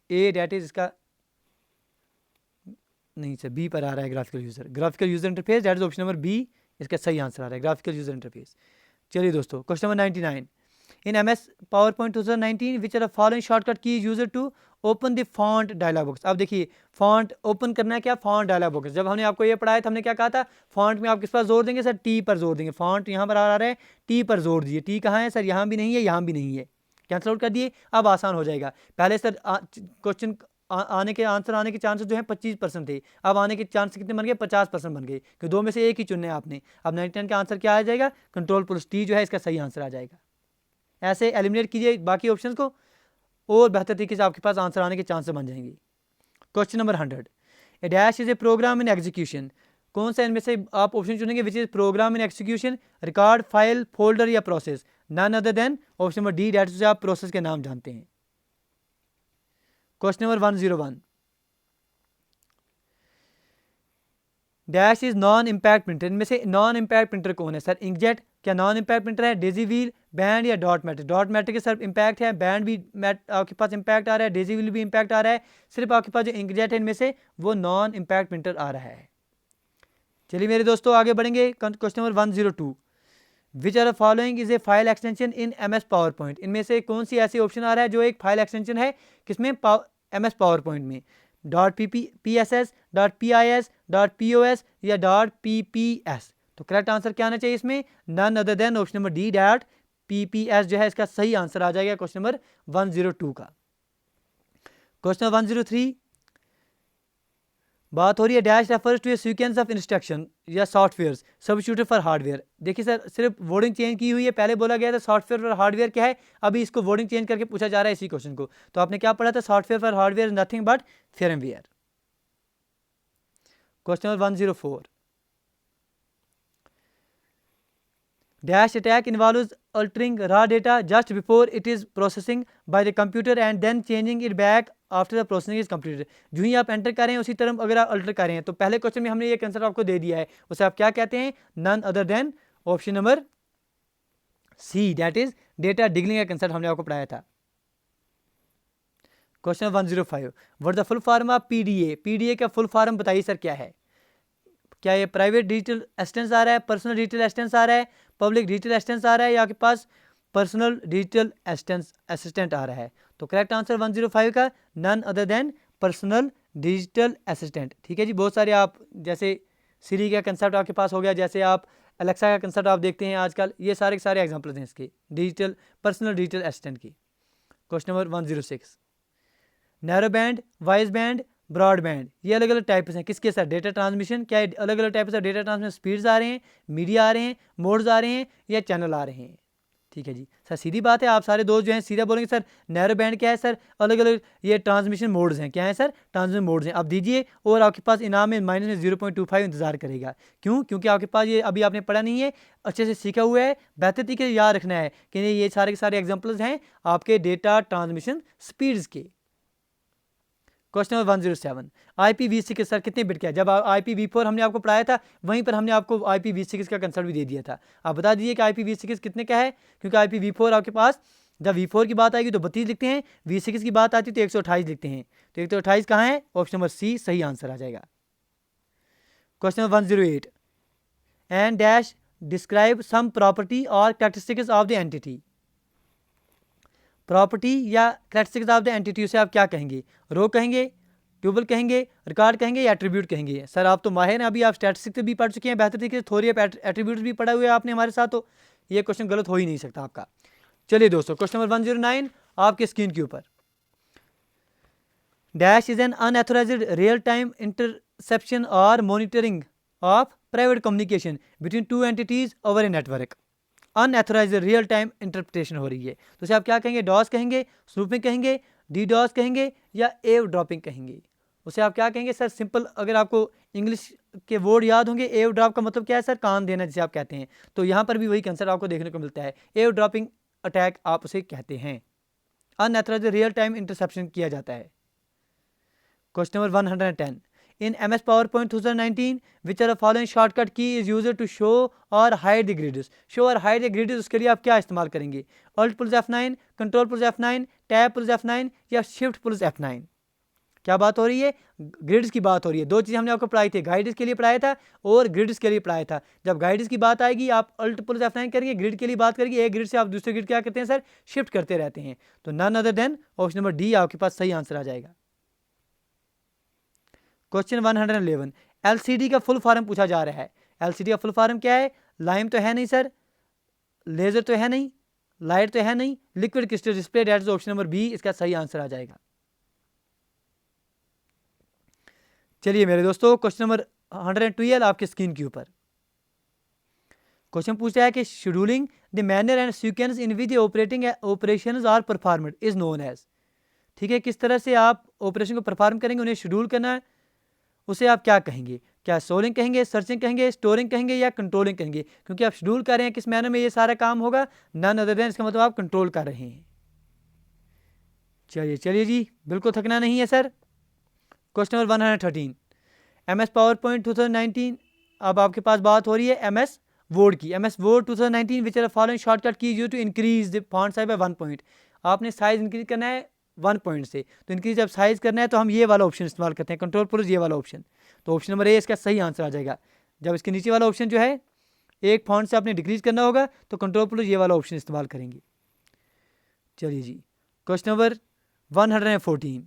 A, that is इसका नहीं सर बी पर आ रहा है graphical user interface, that is option number B, इसका सही आंसर आ रहा है ग्राफिकल यूजर इंटरफेस। चलिए दोस्तों, question number 99, in MS PowerPoint 2019 which are the following shortcut key used to open the font dialog box? अब देखिए फॉन्ट ओपन करना है क्या? Font dialog box. जब हमने आपको ये पढ़ाया था हमने क्या कहा था? फॉन्ट में आप किस पर जोर देंगे सर? टी पर जोर देंगे। फॉन्ट यहाँ पर आ रहा है, टी पर जोर दीजिए। टी कहाँ है सर? यहाँ भी नहीं है, यहाँ भी नहीं है, कैंसिल आउट कर दिए। अब आसान हो जाएगा। पहले सर क्वेश्चन आने के आंसर आने के चांसेस जो है 25% थे, अब आने के चांस कितने बन गए? 50% बन गए, कि दो में से एक ही चुनने आपने। अब 99 का आंसर क्या आ जाएगा? कंट्रोल प्लस टी जो है इसका सही आंसर आ जाएगा। ऐसे एलिमिनेट कीजिए बाकी ऑप्शंस को और बेहतर तरीके से आपके पास आंसर आने के चांसेस बन जाएंगे। Question number 100, a dash is a program in execution. कौन सा इनमें से आप ऑप्शन चुनेंगे which is program in execution? Record, file, folder या process? None other than option number D, that से आप प्रोसेस के नाम जानते हैं। Question number 101, dash is non impact printer. इनमें से नॉन इम्पैक्ट प्रिंटर कौन है सर? इंकजेट क्या नॉन इम्पैक्ट प्रिंटर है? डेजी व्हील, बैंड या डॉट मैट्रिक? डॉट मैट्रिक के सर इम्पैक्ट है, बैंड भी आपके पास इम्पैक्ट आ रहा है, डेजी व्हील भी इम्पैक्ट आ रहा है, सिर्फ आपके पास जो इंकजेट है इनमें से वो नॉन इम्पैक्ट प्रिंटर आ रहा है। चलिए मेरे दोस्तों आगे बढ़ेंगे। Question number 102, which are following is a file extension in MS PowerPoint। इनमें से कौन सी ऐसी ऑप्शन आ रहा है जो एक फाइल एक्सटेंशन है किसमें? MS PowerPoint में। .PSS, .PIS, .POS या .PPS? तो करेक्ट आंसर क्या आना चाहिए इसमें? None other than option number D, .PPS जो है इसका सही आंसर आ जाएगा क्वेश्चन नंबर 102 का। क्वेश्चन 103, बात हो रही है dash refers to a sequence of instruction या सॉफ्टवेयर सब्स्टिट्यूटेड फॉर हार्डवेयर। देखिए सर सिर्फ वर्डिंग चेंज की हुई है, पहले बोला गया था सॉफ्टवेयर फॉर हार्डवेयर क्या है, अभी इसको वर्डिंग चेंज करके पूछा जा रहा है इसी क्वेश्चन को। तो आपने क्या पढ़ा था? Software for hardware nothing but firmware. Question number 104, dash attack involves altering raw data just before it is processing by the computer and then changing it back after the processing is completed. जो ही आप enter कर रहे हैं उसी तरह अगर आप अल्टर कर रहे हैं, तो पहले क्वेश्चन में हमने ये कंसेप्ट आपको दे दिया है, उसे आप क्या कहते हैं? None other than option number C, that is data diddling का कंसेप्ट हमने आपको पढ़ाया था। Question 105, what the full form of PDA? PDA का फुल फॉर्म बताइए सर क्या है? क्या ये प्राइवेट डिजिटल असिस्टेंस आ रहा है, पर्सनल डिजिटल असिस्टेंस आ रहा है, पब्लिक डिजिटल असिस्टेंस आ रहा है या आपके पास पर्सनल डिजिटल असिस्टेंट आ रहा है? तो करेक्ट आंसर 105 का none other than personal digital assistant. ठीक है जी। बहुत सारे आप जैसे सिरी का कंसेप्ट आपके पास हो गया, जैसे आप अलेक्सा का कंसेप्ट आप देखते हैं आजकल, ये सारे के सारे एग्जाम्पल्स हैं इसके डिजिटल पर्सनल डिजिटल असिस्टेंट की। Question number 106, narrow band, wide band, broad band, ये अलग अलग टाइप्स हैं किसके साथ? Data transmission. क्या अलग अलग types of data transmission speeds आ रहे हैं, मीडिया आ रहे हैं, मोड्स आ रहे हैं या चैनल आ रहे हैं? ठीक है जी सर, सीधी बात है, आप सारे दोस्त जो हैं सीधा बोलेंगे सर नैरो बैंड क्या है सर, अलग अलग ये ट्रांसमिशन मोड्स हैं, क्या है सर, ट्रांसमिशन मोड्स हैं। आप दीजिए और आपके पास इनाम में माइनस में 0.25 इंतजार करेगा। क्यों? क्योंकि आपके पास ये अभी आपने पढ़ा नहीं है, अच्छे से सीखा हुआ है, बेहतर तरीके से याद रखना है कि ये सारे के सारे एग्जाम्पल्स हैं आपके डेटा ट्रांसमिशन स्पीड्स के। क्वेश्चन नंबर 107, IPv6 सर कितने बिट का है? जब IPv4 हमने आपको पढ़ाया था वहीं पर हमने आपको IPv6 का कंसेप्ट भी दे दिया था। आप बता दीजिए कि IPv6 कितने का है, क्योंकि IPv4 आपके पास जब V4 की बात आएगी तो 32 लिखते हैं, V6 की बात आती है तो 128 लिखते हैं। तो 128 कहाँ है? ऑप्शन नंबर सी सही आंसर आ जाएगा। Question number 108, and dash describe some property और characteristics of the entity. Property या कैरेक्टरिस्टिक्स ऑफ द एंटिटी उसे आप क्या कहेंगे? रो कहेंगे, ट्यूबल कहेंगे, रिकॉर्ड कहेंगे या एट्रीब्यूट कहेंगे? सर आप तो माहिर हैं, अभी आप स्टैटिस्टिक्स भी पढ़ चुके हैं बेहतर तरीके से, थ्योरी ऑफ एट्रीब्यूट्स भी पढ़ा हुआ है आपने हमारे साथ, तो ये क्वेश्चन गलत हो ही नहीं सकता आपका। चलिए दोस्तों, क्वेश्चन नंबर 109 आपके स्क्रीन के ऊपर, dash is an unauthorized real time interception और monitoring of private communication between two entities over a network. Unauthorized real time interpretation हो रही है, तो उसे आप क्या कहेंगे? डॉस कहेंगे, स्नूपिंग कहेंगे, डीडॉस कहेंगे या एव ड्रॉपिंग कहेंगे? उसे आप क्या कहेंगे सर? सिंपल, अगर आपको इंग्लिश के वर्ड याद होंगे, एव ड्रॉप का मतलब क्या है सर? कान देना जिसे आप कहते हैं। तो यहाँ पर भी वही कंसेप्ट आपको देखने को मिलता है, एव ड्रॉपिंग अटैक आप उसे कहते हैं। अनऑथराइज्ड रियल टाइम इंटरसेप्शन किया जाता है। Question number 110, in MS PowerPoint 2019 which are the following shortcut key is used to show or hide the grids? show और hide the grids उसके लिए आप क्या इस्तेमाल करेंगे? Alt plus F9, Control plus F9, Tab plus F9 या Shift plus F9? क्या बात हो रही है? ग्रिड्स की बात हो रही है। दो चीज़ें हमने आपको पढ़ाई थी, गाइड्स के लिए पढ़ाया था और ग्रिड्स के लिए पढ़ाया था। जब गाइड्स की बात आएगी आप अल्ट प्लस F9 करेंगे, ग्रिड के लिए बात करेंगे, एक ग्रिड से आप दूसरे ग्रिड क्या करते हैं सर? शिफ्ट करते रहते हैं। तो none other than option number D आपके पास सही आंसर आ जाएगा। क्वेश्चन 111, LCD का फुल फॉर्म पूछा जा रहा है। LCD का फुल फॉर्म क्या है? लाइम तो है नहीं सर, लेजर तो है नहीं, लाइट तो है नहीं, liquid crystal display, that is option number B इसका सही आंसर आ जाएगा। चलिए मेरे दोस्तों, क्वेश्चन नंबर 112 आपके स्क्रीन के ऊपर क्वेश्चन पूछा है कि scheduling the manner and sequence in which operating operations are performed is known as. ठीक है, किस तरह से आप ऑपरेशन को परफॉर्म करेंगे, उन्हें शेड्यूल करना है, उसे आप क्या कहेंगे? क्या सोलिंग कहेंगे, सर्चिंग कहेंगे, स्टोरिंग कहेंगे या कंट्रोलिंग कहेंगे? क्योंकि आप शेड्यूल कर रहे हैं, किस मैनर में ये सारा काम होगा? नन अदर देन, इसका मतलब आप कंट्रोल कर रहे हैं। चलिए जी, बिल्कुल थकना नहीं है sir. Question number 113, MS PowerPoint 2019, अब आपके पास बात हो रही है MS Word की। MS Word 2019 which are following shortcut key use to increase the font size by 1 point. आपने साइज इंक्रीज करना है 1 पॉइंट से, तो इंक्रीज जब साइज करना है तो हम ये वाला ऑप्शन इस्तेमाल करते हैं, कंट्रोल प्लस ये वाला ऑप्शन। तो ऑप्शन नंबर ए इसका सही आंसर आ जाएगा। जब इसके नीचे वाला ऑप्शन जो है एक फॉन्ट से आपने डिक्रीज करना होगा तो कंट्रोल प्लस ये वाला ऑप्शन इस्तेमाल करेंगे। चलिए जी, question number 114,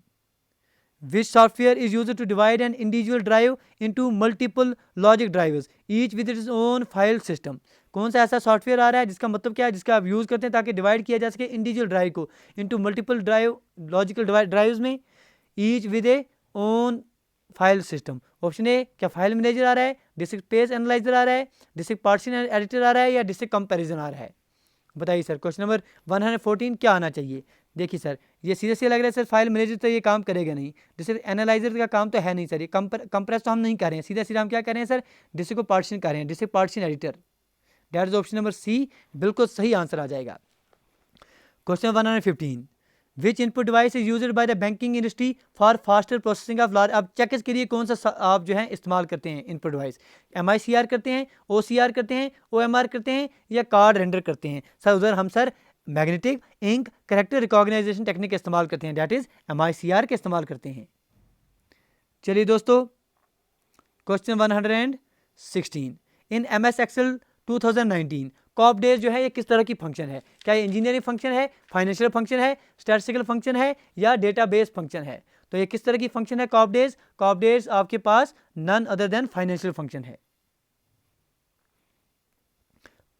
which software is used to divide an individual drive into multiple logic drivers each with its own file system? कौन सा ऐसा सॉफ्टवेयर आ रहा है जिसका मतलब क्या है, जिसका आप यूज़ करते हैं ताकि डिवाइड किया जा सके इंडिविजुअल ड्राइव को into multiple drive logical drives में, each with a own file system? Option A, क्या फाइल मैनेजर आ रहा है, डिस्क पेज एनालाइजर आ रहा है, डिस्क पार्टीशन एडिटर आ रहा है या डिस्क कंपैरिजन आ रहा है? बताइए सर, क्वेश्चन नंबर 114 क्या आना चाहिए? देखिए सर, ये सीधे सीधे लग रहा है सर, फाइल मैनेजर तो ये काम करेगा नहीं, डिस्क एनालाइजर का काम तो है नहीं सर, ये कंप्रेस तो हम नहीं कर रहे हैं, सीधा सीधा हम क्या कर रहे हैं सर? डिस्क को पार्टीशन कर रहे हैं, disk partition editor, that is option number C बिल्कुल सही आंसर आ जाएगा। Question 115, which input device is used by the banking industry for faster processing of large. अब चेक के लिए कौन सा आप जो है इस्तेमाल करते हैं इनपुट डिवाइस? MICR करते हैं, OCR करते हैं, OMR करते हैं या कार्ड रेंडर करते हैं? सर उधर हम sir magnetic ink character recognition technique इस्तेमाल करते हैं, दैट इज MICR के इस्तेमाल करते हैं। चलिए दोस्तों, क्वेश्चन 116, इन MS Excel 2019 कॉप डेज जो है ये किस तरह की फंक्शन है? क्या ये इंजीनियरिंग फंक्शन है, फाइनेंशियल फंक्शन है, स्टैटिस्टिकल फंक्शन है या डेटाबेस फंक्शन है? तो ये किस तरह की फंक्शन है कॉप डेज? कॉप डेज आपके पास none other than financial function है।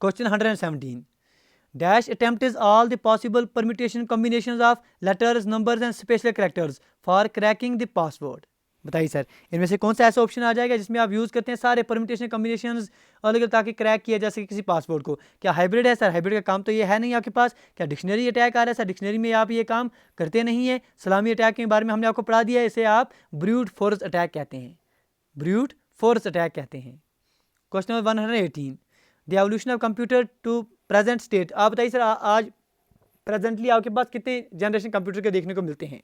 Question 117, dash attempts all the possible permutation combinations of letters, numbers and special characters for cracking the password. बताइए सर, इनमें से कौन सा ऐसा ऑप्शन आ जाएगा जिसमें आप यूज़ करते हैं सारे परम्यूटेशन कम्बिनेशंस अलग अलग ताकि क्रैक किया जा सके किसी पासवर्ड को? क्या हाइब्रिड है सर? हाइब्रिड का काम तो ये है नहीं आपके पास। क्या डिक्शनरी अटैक आ रहा है सर? डिक्शनरी में आप ये काम करते नहीं है। सलामी अटैक के बारे में हमने आपको पढ़ा दिया है, इसे आप ब्रूट फोर्स अटैक कहते हैं, ब्रूट फोर्स अटैक कहते हैं। Question number 118, the evolution of computer to present state. आप बताइए सर, आज प्रेजेंटली आपके पास कितने जनरेशन कंप्यूटर के देखने को मिलते हैं?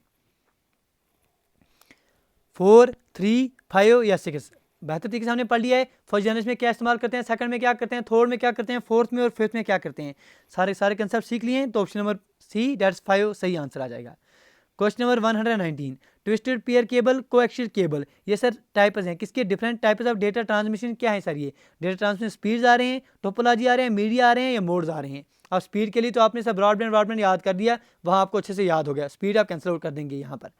4, 3, 5 या 6? बेहतर तरीके से हमने पढ़ लिया है। फर्स्ट जनरेशन में क्या इस्तेमाल करते हैं, सेकंड में क्या करते हैं, थर्ड में क्या करते हैं, फोर्थ में और फिफ्थ में क्या करते हैं, सारे कंसेप्ट सीख लिए हैं। तो ऑप्शन नंबर सी, दैट्स 5 सही आंसर आ जाएगा। Question number 119, twisted pair cable, coaxial cable, ये सर टाइप्स हैं किसके? Different types of data transmission क्या है सर? ये डेटा ट्रांसमिशन स्पीड्स आ रहे हैं, टोपोलॉजी आ रहे हैं, मीडिया आ रहे हैं या मोड्स आ रहे हैं? अब स्पीड के लिए तो आपने सर ब्रॉडबैंड याद कर दिया, वहाँ आपको अच्छे से याद हो गया। स्पीड आप कैंसिल आउट कर देंगे यहाँ पर।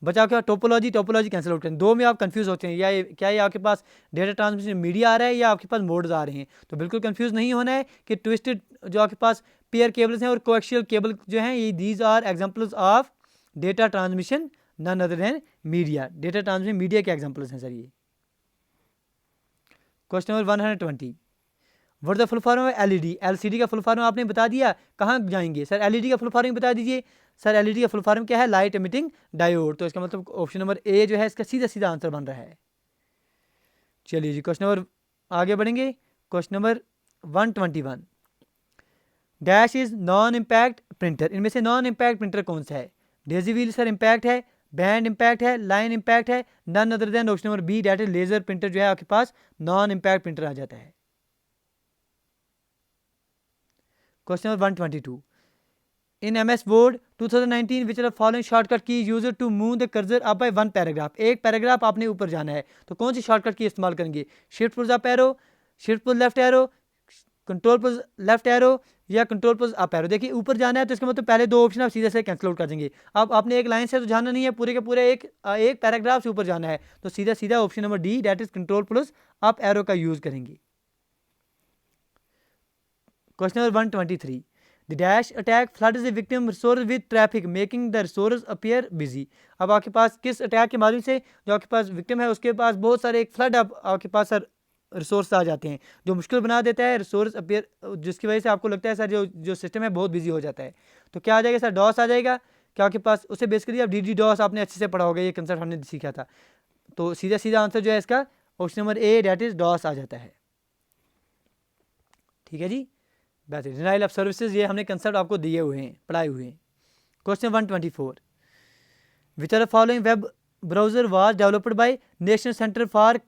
बचा क्या? टोपोलॉजी कैंसिल आउट करें। दो में आप कंफ्यूज होते हैं, या क्या ये आपके पास डेटा ट्रांसमिशन मीडिया आ रहा है या आपके पास मोड्स आ रहे हैं? तो बिल्कुल कंफ्यूज नहीं होना है कि ट्विस्टेड जो आपके पास पेयर केबल्स हैं और कोएक्सियल केबल जो हैं, ये these are examples of data transmission none other than media. Data transmission media के एग्जांपल्स हैं सर ये। Question number 120, what the full form of LED? LCD का फुल फॉर्म आपने बता दिया, कहाँ जाएंगे सर? एलईडी का फुल फॉर्म बता दीजिए सर। एलईडी का फुल फॉर्म क्या है? Light emitting diode. तो इसका मतलब ऑप्शन नंबर ए जो है इसका सीधा आंसर बन रहा है। चलिए जी, क्वेश्चन नंबर आगे बढ़ेंगे। Question number 121, dash is non impact printer. इनमें से नॉन इम्पैक्ट प्रिंटर कौन सा है? डेजी व्हील सर इम्पैक्ट है, बैंड इम्पैक्ट है, लाइन इम्पैक्ट है, none other than option number B, that is laser printer जो है आपके पास नॉन इम्पैक्ट प्रिंटर आ जाता है। Question number 122, in MS Word 2019 which are following shortcut key used to move the cursor up by one paragraph. एक paragraph आपने ऊपर जाना है, तो कौन सी शॉर्टकट की इस्तेमाल करेंगे? Shift push up arrow, shift push left arrow, control push left arrow या कंट्रोल पुश अप एरो? देखिए ऊपर जाना है तो इसका मतलब पहले दो ऑप्शन आप सीधे से कैंसिल आउट कर देंगे। अब आपने एक लाइन से तो जाना नहीं है, पूरे के पूरे एक पैराग्राफ से ऊपर जाना है, तो सीधा option number D, that is control plus up arrow का यूज करेंगे। Question number 123, the dash attack floods the victim resource with traffic making the resource appear busy. अब आपके पास किस अटैक के माध्यम से जो आपके पास विक्टिम है उसके पास बहुत सारे एक फ्लड आपके पास सर रिसोर्स आ जाते हैं, जो मुश्किल बना देता है रिसोर्स अपीयर, जिसकी वजह से आपको लगता है सर जो सिस्टम है बहुत बिजी हो जाता है। तो क्या आ जाएगा सर? डॉस आ जाएगा। क्या आपके पास उसे बेसिकली आप डी डॉस आपने अच्छे से पढ़ा होगा, ये कंसेप्ट हमने सीखा था। तो सीधा आंसर जो है इसका option number A, that is DOS आ जाता है। ठीक है जी, बेहतर डिनाइल ऑफ सर्विसेज, ये हमने कंसेप्ट आपको दिए हुए हैं, पढ़ाए हुए हैं। Question 124, which are following web browser was developed by National Center for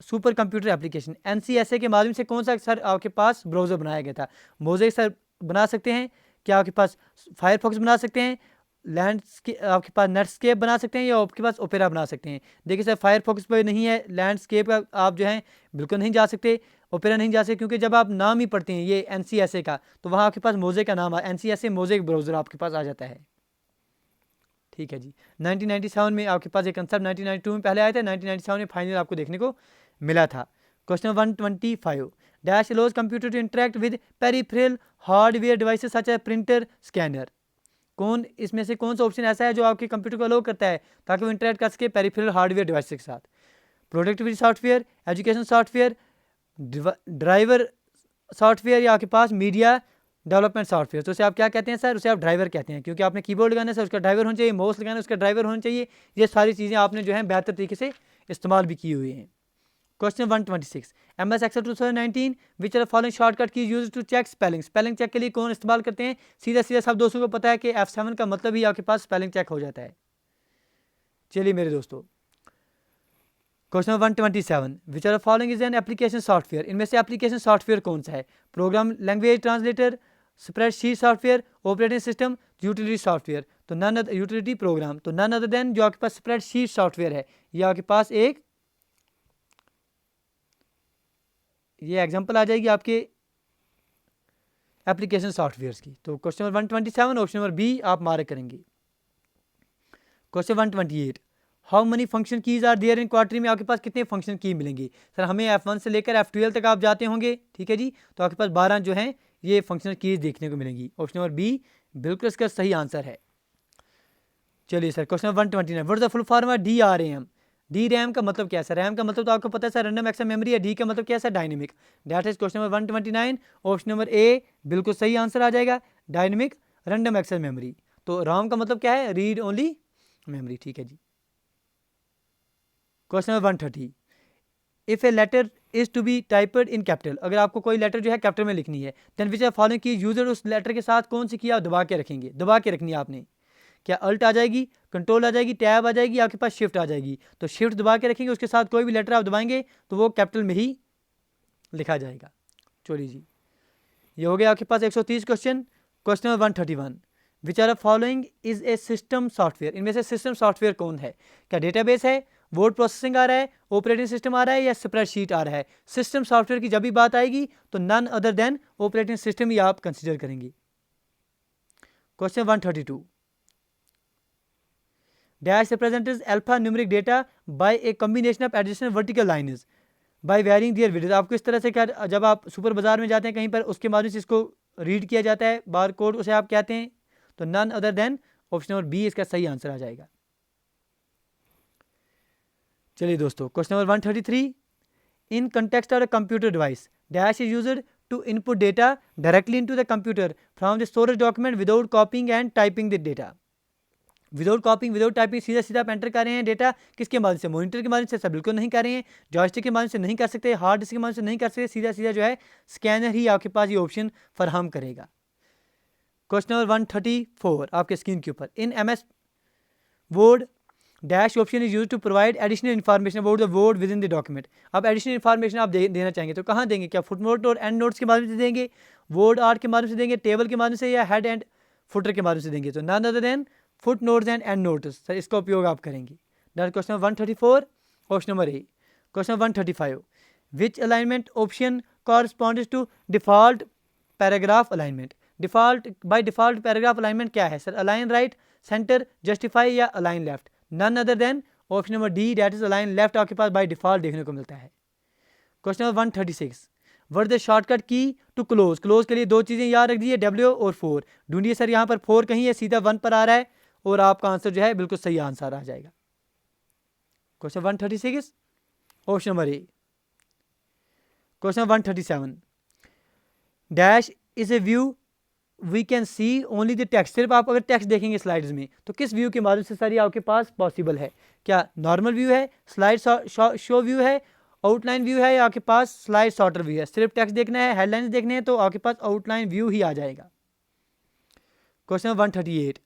Super Computer Application. NCSA के माध्यम से कौन सा सर आपके पास ब्राउजर बनाया गया था? मोज़ेक सर बना सकते हैं, क्या आपके पास फायरफॉक्स बना सकते हैं, लैंडस्केप आपके पास नेटस्केप बना सकते हैं या आपके पास ओपेरा बना सकते हैं? देखिए सर फायरफॉक्स पर नहीं है, लैंडस्केप का आप जो है बिल्कुल नहीं जा सकते, ओपेरा नहीं जा सकते, क्योंकि जब आप नाम ही पढ़ते हैं ये NCSA का तो वहाँ आपके पास मोज़ेक का नाम है, NCSA मोज़ेक ब्राउज़र आपके पास आ जाता है। ठीक है जी, 1997 में आपके पास एक कंसेप्ट 1992 में पहले आया था, 1997 में फाइनल आपको देखने को मिला था। Question 125, dash allows computer to interact with peripheral hardware devices such as printer, scanner. कौन इसमें से कौन सा ऑप्शन ऐसा है जो आपके कंप्यूटर को अलो करता है ताकि वो इंटरेक्ट कर सके पेरिफेरल हार्डवेयर डिवाइस के साथ? Productivity software, education software, driver software या आपके पास मीडिया डेवलपमेंट सॉफ्टवेयर? तो उसे आप क्या कहते हैं सर? उसे आप ड्राइवर कहते हैं, क्योंकि आपने कीबोर्ड लगाना है सर उसका ड्राइवर होना चाहिए, माउस लगाना है उसका ड्राइवर होना चाहिए। ये सारी चीज़ें आपने जो है बेहतर तरीके से इस्तेमाल भी की हुई हैं। Question 126, MS Excel 2019 which are following shortcut key use to check spelling. Spelling check के लिए कौन इस्तेमाल करते हैं? सीधा सब दोस्तों को पता है कि F7 का मतलब ही आपके पास स्पेलिंग चेक हो जाता है। चलिए मेरे दोस्तों, question 127, which are following is an application software. इनमें से एप्लीकेशन सॉफ्टवेयर कौन सा है? Program language translator, spreadsheet software, operating system, utility software. तो नन यूटिलिटी प्रोग्राम, तो नन अदर देन जो आपके पास स्प्रेडशीट सॉफ्टवेयर है, ये आपके पास एक ये एग्जांपल आ जाएगी आपके एप्लीकेशन सॉफ्टवेयर्स की। तो question number 127 option number B आप मार्क करेंगे। Question 128, how many function keys are there in क्वार्टरी में? आपके पास कितने फंक्शन की मिलेंगे सर? हमें F1 से लेकर F12 तक आप जाते होंगे, ठीक है जी, तो आपके पास 12 जो हैं ये फंक्शनल कीज देखने को मिलेंगी। ऑप्शन नंबर बी बिल्कुल इसका सही आंसर है। चलिए sir, question 129, what is the full form of DRAM? D RAM का मतलब क्या है सर? रैम का मतलब तो आपको पता है सर, रैंडम एक्सेस मेमोरी है। डी का मतलब क्या है सर? Dynamic. That is question number 129, option number A बिल्कुल सही आंसर आ जाएगा, डायनेमिक रैंडम एक्सेस मेमोरी। तो रॉम का मतलब क्या है? Read only memory. ठीक है जी। Question number 130, if a letter is to be typed in capital, अगर आपको कोई लेटर जो है कैपिटल में लिखनी है, देन विच आर फॉलोइंग की यूजर उस लेटर के साथ कौन सी की आप दबा के रखेंगे? दबा के रखनी है आपने। क्या अल्ट आ जाएगी, कंट्रोल आ जाएगी, टैब आ जाएगी, आपके पास शिफ्ट आ जाएगी? तो शिफ्ट दबा के रखेंगे, उसके साथ कोई भी लेटर आप दबाएंगे तो वो कैपिटल में ही लिखा जाएगा। चलिए जी, ये हो गया आपके पास 130 question. Question number 131, which are following is a system software, इनमें से सिस्टम सॉफ्टवेयर कौन है? क्या डेटाबेस है, वर्ड प्रोसेसिंग आ रहा है, ऑपरेटिंग सिस्टम आ रहा है, या स्प्रेडशीट आ रहा है? सिस्टम सॉफ्टवेयर की जब भी बात आएगी तो none other than operating system ही आप कंसिडर करेंगे। Question 132, dash represents alpha numeric data by a combination of additional vertical lines by varying their width. आपको इस तरह से क्या, जब आप सुपर बाजार में जाते हैं कहीं पर, उसके माध्यम से इसको रीड किया जाता है, बार कोड उसे आप कहते हैं। तो none other than option number B इसका सही आंसर आ जाएगा। चलिए दोस्तों, question number 133, in context of the computer device dash is used to input data directly into the computer from the storage document without copying and typing the data. Without copying, without typing, सीधा सीधा आप enter कर रहे हैं data, किसके माध्यम से? Monitor के माध्यम से? सब बिल्कुल नहीं कर रहे हैं। जॉयस्टिक के माध्यम से नहीं कर सकते, हार्ड डिस्क के माध्यम से नहीं कर सकते, सीधा सीधा जो है स्कैनर ही आपके पास ये ऑप्शन फराहम करेगा। क्वेश्चन नंबर 134 आपके स्क्रीन के ऊपर, in M S Word dash option is use to provide additional information about the word within the document. अब एडिशनल इन्फॉर्मेशन आप देना चाहेंगे तो कहाँ देंगे? क्या फुट नोट और एंड नोट्स के माध्यम से देंगे, वर्ड आर्ट के माध्यम से देंगे, टेबल के माध्यम से, या हेड एंड फुटर के माध्यम से देंगे? तो नन अदर देन foot notes and end notes, sir इसका उपयोग आप करेंगे। That question 134 option number A. Question 135, which alignment option corresponds to default paragraph alignment. Default, by default paragraph alignment क्या है sir? Align right, centre, justify, या align left? None other than option number D, that is align left आपके पास by default देखने को मिलता है। Question number 136, word the shortcut key to close. Close के लिए दो चीज़ें याद रख दीजिए, W और 4। ढूंढिए सर, यहाँ पर 4 कहीं है, सीधा 1 पर आ रहा है, और आपका आंसर जो है बिल्कुल सही आंसर आ जाएगा। Question 136 option number A. Question 137, dash is a view we can see only the text. सिर्फ आप अगर टेक्स्ट देखेंगे स्लाइड्स में तो किस व्यू के माध्यम से सर ये आपके पास पॉसिबल है? क्या नॉर्मल व्यू है, स्लाइड शो व्यू है, आउटलाइन व्यू है, या आपके पास स्लाइड सॉर्टर व्यू है? सिर्फ टेक्स्ट देखना है, हेडलाइंस देखने हैं, तो आपके पास आउटलाइन व्यू ही आ जाएगा। Question 138,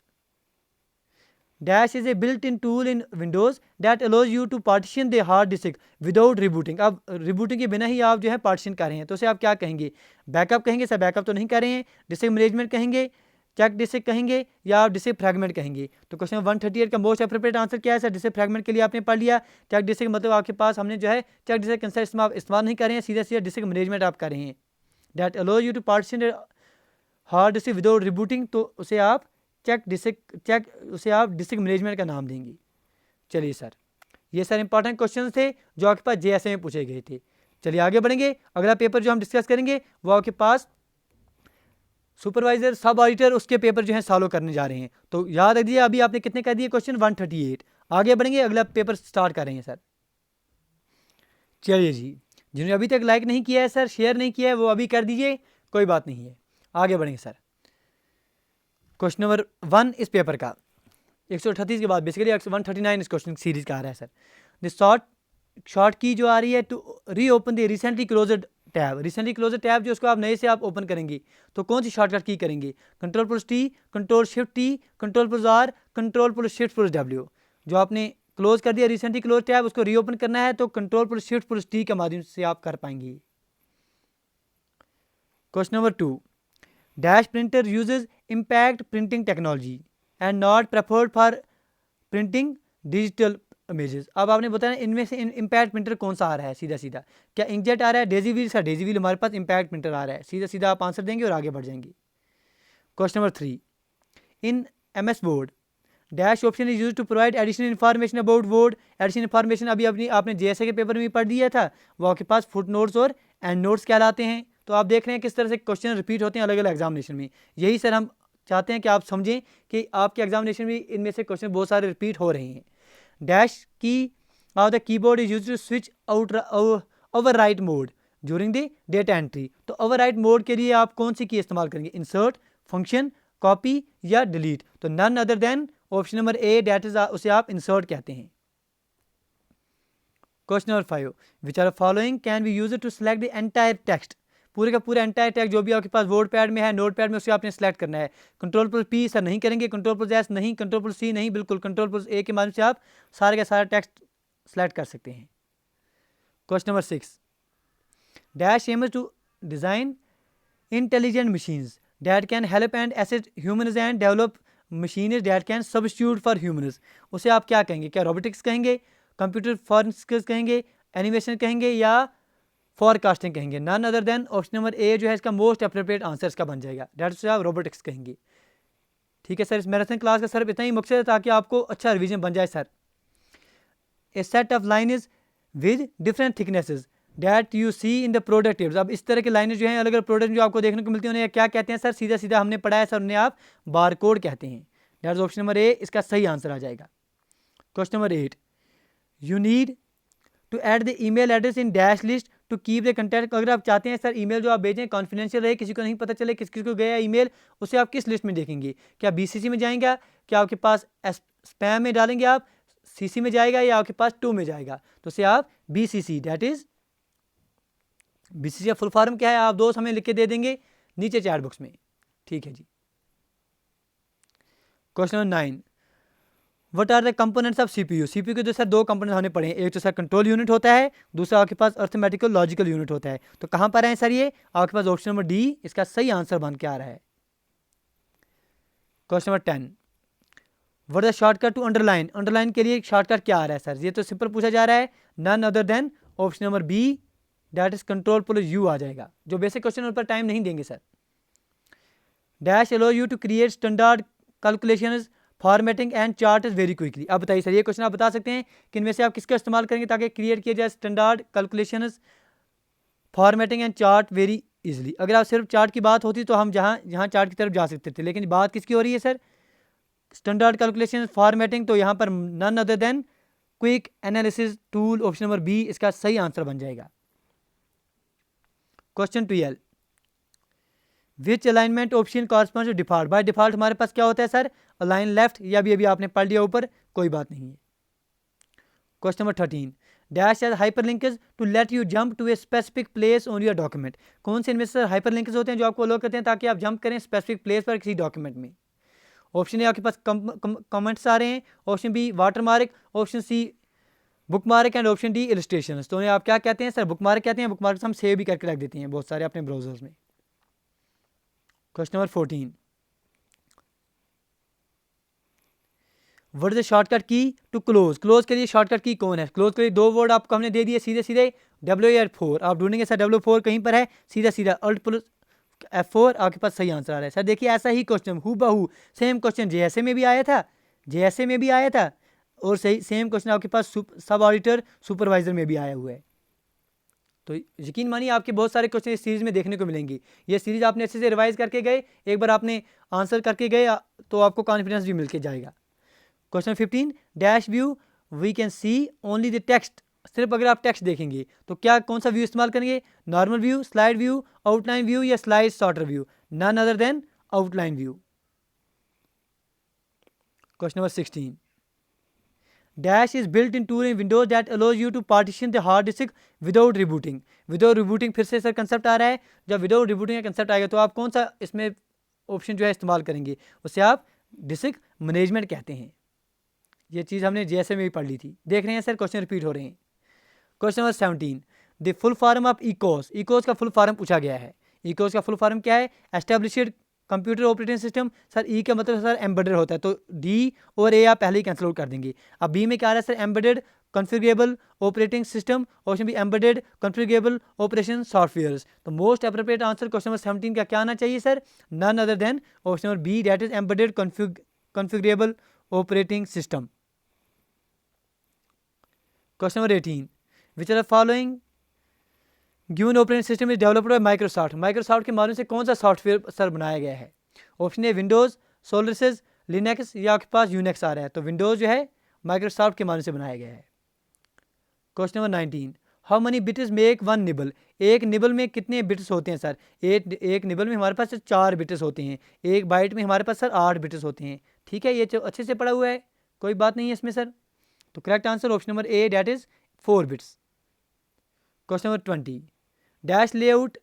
dash is a built in tool in Windows that allows you to partition the hard disk without rebooting. अब रिबूटिंग के बिना ही आप जो है पार्टीशन कर रहे हैं, तो उसे आप क्या कहेंगे? बैकअप कहेंगे सर? बैकअप तो नहीं कर रहे हैं। डिस्क मैनेजमेंट कहेंगे, चेक डिस्क कहेंगे, या आप डिस्क फ्रैगमेंट कहेंगे? तो क्वेश्चन 138 का मोस्ट अप्रोप्रिएट आंसर क्या है सर? डिस्क फ्रैगमेंट के लिए आपने पढ़ लिया। चेक डिस्क मतलब आपके पास हमने जो है चेक डिस्क कंसेप्ट आप इस्तेमाल नहीं कर रहे हैं, सीधा सीधा डिस्क मैनेजमेंट आप कर रहे हैं। That allows you to partition hard disk without rebooting, तो उसे आप उसे आप डिस्क मैनेजमेंट का नाम देंगे। चलिए सर, ये सर इंपॉर्टेंट क्वेश्चन थे जो आपके पास JSA में पूछे गए थे। चलिए आगे बढ़ेंगे। अगला पेपर जो हम डिस्कस करेंगे वो आपके पास सुपरवाइजर, सब ऑडिटर, उसके पेपर जो है सॉल्व करने जा रहे हैं। तो याद रखिए, अभी आपने कितने कर दिए क्वेश्चन? 138। आगे बढ़ेंगे, अगला पेपर स्टार्ट कर रहे हैं सर। चलिए जी, जिन्होंने अभी तक लाइक नहीं किया है सर, शेयर नहीं किया है, वो अभी कर दीजिए, कोई बात नहीं है। आगे बढ़ेंगे सर। क्वेश्चन नंबर 1 इस पेपर का 138 के बाद बेसिकली 139 इस क्वेश्चन सीरीज का आ रहा है सर। द शॉर्ट की जो आ रही है to reopen the recently closed tab. Recently closed tab जो उसको आप नए से आप ओपन करेंगे तो कौन सी शॉर्टकट की करेंगे? Ctrl+T, Ctrl+Shift+T, Ctrl+R, Ctrl+Shift+W। जो आपने क्लोज कर दिया रिसेंटली क्लोज टैब, उसको रीओपन करना है तो Ctrl+Shift+T के माध्यम से आप कर पाएंगे। Question number 2, dash printer uses impact printing technology and not preferred for printing digital images. अब आपने बताया इनमें से इम्पैक्ट प्रिंटर कौन सा आ रहा है? सीधा सीधा क्या इंकजेट आ रहा है, daisy wheel? Sir Daisy wheel हमारे पास इम्पैक्ट प्रिंटर आ रहा है। सीधा सीधा आप आंसर देंगे और आगे बढ़ जाएंगे। Question number 3, in MS word dash option is use to provide additional information about word. Additional information अभी आपने JSA के पेपर में भी पढ़ दिया था, वो आपके पास फुट नोट्स और एंड नोट्स कहलाते हैं। तो आप देख रहे हैं किस तरह से क्वेश्चन रिपीट होते हैं अलग अलग एग्जामिनेशन में। यही सर हम चाहते हैं कि आप समझें कि आपके एग्जामिनेशन में इनमें से क्वेश्चन बहुत सारे रिपीट हो रहे हैं। Dash key of the keyboard is used to switch out overwrite mode during the data entry. तो ओवरराइट मोड के लिए आप कौन सी की इस्तेमाल करेंगे, इंसर्ट, फंक्शन, कॉपी या डिलीट। तो none other than option number A, that is, उसे आप इंसर्ट कहते हैं। Question number 5, which are following can be use to select the entire text. पूरे का पूरा एंटायर टेक्स्ट जो भी आपके पास वर्ड पैड में है, नोट पैड में, उसे आपने सेलेक्ट करना है। कंट्रोल प्लस पी सर नहीं करेंगे, कंट्रोल प्लस एस नहीं, कंट्रोल प्लस सी नहीं, बिल्कुल कंट्रोल प्लस ए के माध्यम से आप सारे का सारा टेक्स्ट सेलेक्ट कर सकते हैं। Question number 6, dash aims to design intelligent machines that can help and assist humans and develop machines that can substitute for humans. उसे आप क्या कहेंगे, क्या रोबोटिक्स कहेंगे, कंप्यूटर फॉरेंसिक्स कहेंगे, एनिमेशन कहेंगे या फॉरकास्टिंग कहेंगे। None other than option number A जो है इसका मोस्ट अप्रोप्रिएट आंसर इसका बन जाएगा, डेट से आप रोबोटिक्स कहेंगे। ठीक है सर, इस मैराथन क्लास का सिर्फ इतना ही मकसद है ताकि आपको अच्छा रिवीजन बन जाए sir. A set of line is with different thicknesses that you see in the product tables. अब इस तरह की लाइनें जो हैं अलग अलग प्रोडक्ट जो आपको देखने को मिलती हैं उन्हें क्या कहते हैं सर, सीधा सीधा हमने पढ़ा है सर, उन्हें आप बार कोड कहते हैं। That is option number A, इसका सही आंसर आ जाएगा। Question number 8, you need to add the email address in dash list to keep the content. अगर आप चाहते हैं सर ईमेल जो आप भेजें कॉन्फिडेंशियल रहे, किसी को नहीं पता चले किस किस को गया ईमेल, उसे आप किस लिस्ट में देखेंगे, क्या बीसीसी में जाएंगे, क्या आपके पास स्पैम में डालेंगे, आप सीसी में जाएगा या आपके पास टू में जाएगा। तो उसे आप बीसीसी, दैट इज बीसीसी का फुल फॉर्म क्या है आप दोस्त हमें लिख के दे देंगे नीचे चैट बॉक्स में। ठीक है जी। Question number 9, what are the components of CPU. CPU के जो सर दो कंपोनेंट हमने पढ़े हैं, एक तो सर कंट्रोल यूनिट होता है, दूसरा आपके पास अर्थमेटिकल लॉजिकल यूनिट होता है। तो कहाँ पर है सर ये, आपके पास ऑप्शन नंबर डी इसका सही आंसर बन के आ रहा है। Question number 10, what the shortcut to underline. Underline के लिए शॉर्टकट क्या आ रहा है सर, ये तो सिंपल पूछा जा रहा है, none other than option number B, that is control plus U आ जाएगा। जो बेसिक क्वेश्चन पर टाइम नहीं देंगे sir. Dash allow you to create standard calculations formatting and chart is very quickly. अब बताइए सर, ये क्वेश्चन आप बता सकते हैं कि इनमें से आप किसका इस्तेमाल करेंगे ताकि क्रिएट किया जाए standard calculations formatting and chart very easily. अगर आप सिर्फ चार्ट की बात होती तो हम यहाँ चार्ट की तरफ जा सकते थे, लेकिन बात किसकी हो रही है सर, स्टैंडर्ड कैलकुलेशन फॉर्मेटिंग। तो यहाँ पर none other than quick analysis tool, option number B इसका सही आंसर बन जाएगा। Question 12, which alignment option corresponds to default. By default हमारे पास क्या होता है सर, अलाइन लेफ्ट, या भी अभी आपने पढ़ लिया ऊपर, कोई बात नहीं है। Question number 13, dash as hyperlinks to let you jump to a specific place on your document. कौन से इनमें से हाइपरलिंक्स होते हैं जो आपको अलाउ करते हैं ताकि आप जंप करें स्पेसिफिक प्लेस पर किसी डॉक्यूमेंट में। ऑप्शन ए आपके पास कमेंट्स आ रहे हैं, option B watermark, option C bookmark and option D illustration. तो आप क्या कहते हैं सर, बुक मार्क कहते हैं। बुक मार्क हम सेव भी करके रख देते हैं बहुत सारे अपने ब्राउजर्स में। Question number 14, what is the shortcut key to close. Close के लिए शॉर्टकट की कौन है, क्लोज के लिए दो वर्ड आपको हमने दे दिए सीधे सीधे, W4। आप ढूंढेंगे सर W4 कहीं पर है, सीधा सीधा अल्ट प्लस F4 आपके पास सही आंसर आ रहा है सर। देखिए ऐसा ही क्वेश्चन हूबहू सेम क्वेश्चन JSA में भी आया था, JSA में भी आया था, और सही सेम क्वेश्चन आपके पास सब ऑडिटर सुपरवाइजर में भी आया हुआ है। तो यकीन मानिए आपके बहुत सारे क्वेश्चन इस सीरीज़ में देखने को मिलेंगी। ये सीरीज़ आपने अच्छे से रिवाइज करके गए, एक बार आपने आंसर करके गए तो आपको कॉन्फिडेंस भी मिल के जाएगा। Question 15, dash view we can see only the text. सिर्फ अगर आप टेक्स्ट देखेंगे तो क्या कौन सा व्यू इस्तेमाल करेंगे, normal view, slide view, outline view या slide sorter view. None other than outline view. Question number 16, dash is built in tool in Windows that allows you to partition the hard disk without rebooting. Without rebooting फिर से sir concept आ रहा है, जब without rebooting का concept आएगा तो आप कौन सा इसमें ऑप्शन जो है इस्तेमाल करेंगे, उसे आप डिस्क मैनेजमेंट कहते हैं। ये चीज़ हमने JSA में भी पढ़ ली थी। देख रहे हैं सर क्वेश्चन रिपीट हो रहे हैं। Question number 17, the full form of ECOS. ECOS का फुल फॉर्म पूछा गया है। इकोस का फुल फॉर्म क्या है, established computer operating system. Sir E का मतलब सर एम्बेडेड होता है, तो डी और ए आप पहले ही कैंसिल आउट कर देंगे। अब बी में क्या आ रहा है sir, embedded configurable operating system, option B embedded configurable operation softwares. तो most appropriate answer question number 17 का क्या आना चाहिए sir, none other than option number B, that is embedded configurable operating system. Question number 18, which are following given operating system is developed by Microsoft. Microsoft के माध्यम से कौन सा software sir बनाया गया है। ऑप्शन ए विंडोज़, सोलरिस, लिनक्स या आपके पास यूनिक्स आ रहा है। तो विंडोज़ जो है माइक्रोसॉफ्ट के माध्यम से बनाया गया है। Question number 19, how many bits make one nibble? एक निबल में कितने बिट्स होते हैं सर? एक निबल में हमारे पास 4 बिट्स होते हैं, एक बाइट में हमारे पास सर 8 बिट्स होते हैं। ठीक है, ये अच्छे से पढ़ा हुआ है, कोई बात नहीं है इसमें सर। तो correct answer option number A, that is 4 bits. Question number 20, dash layout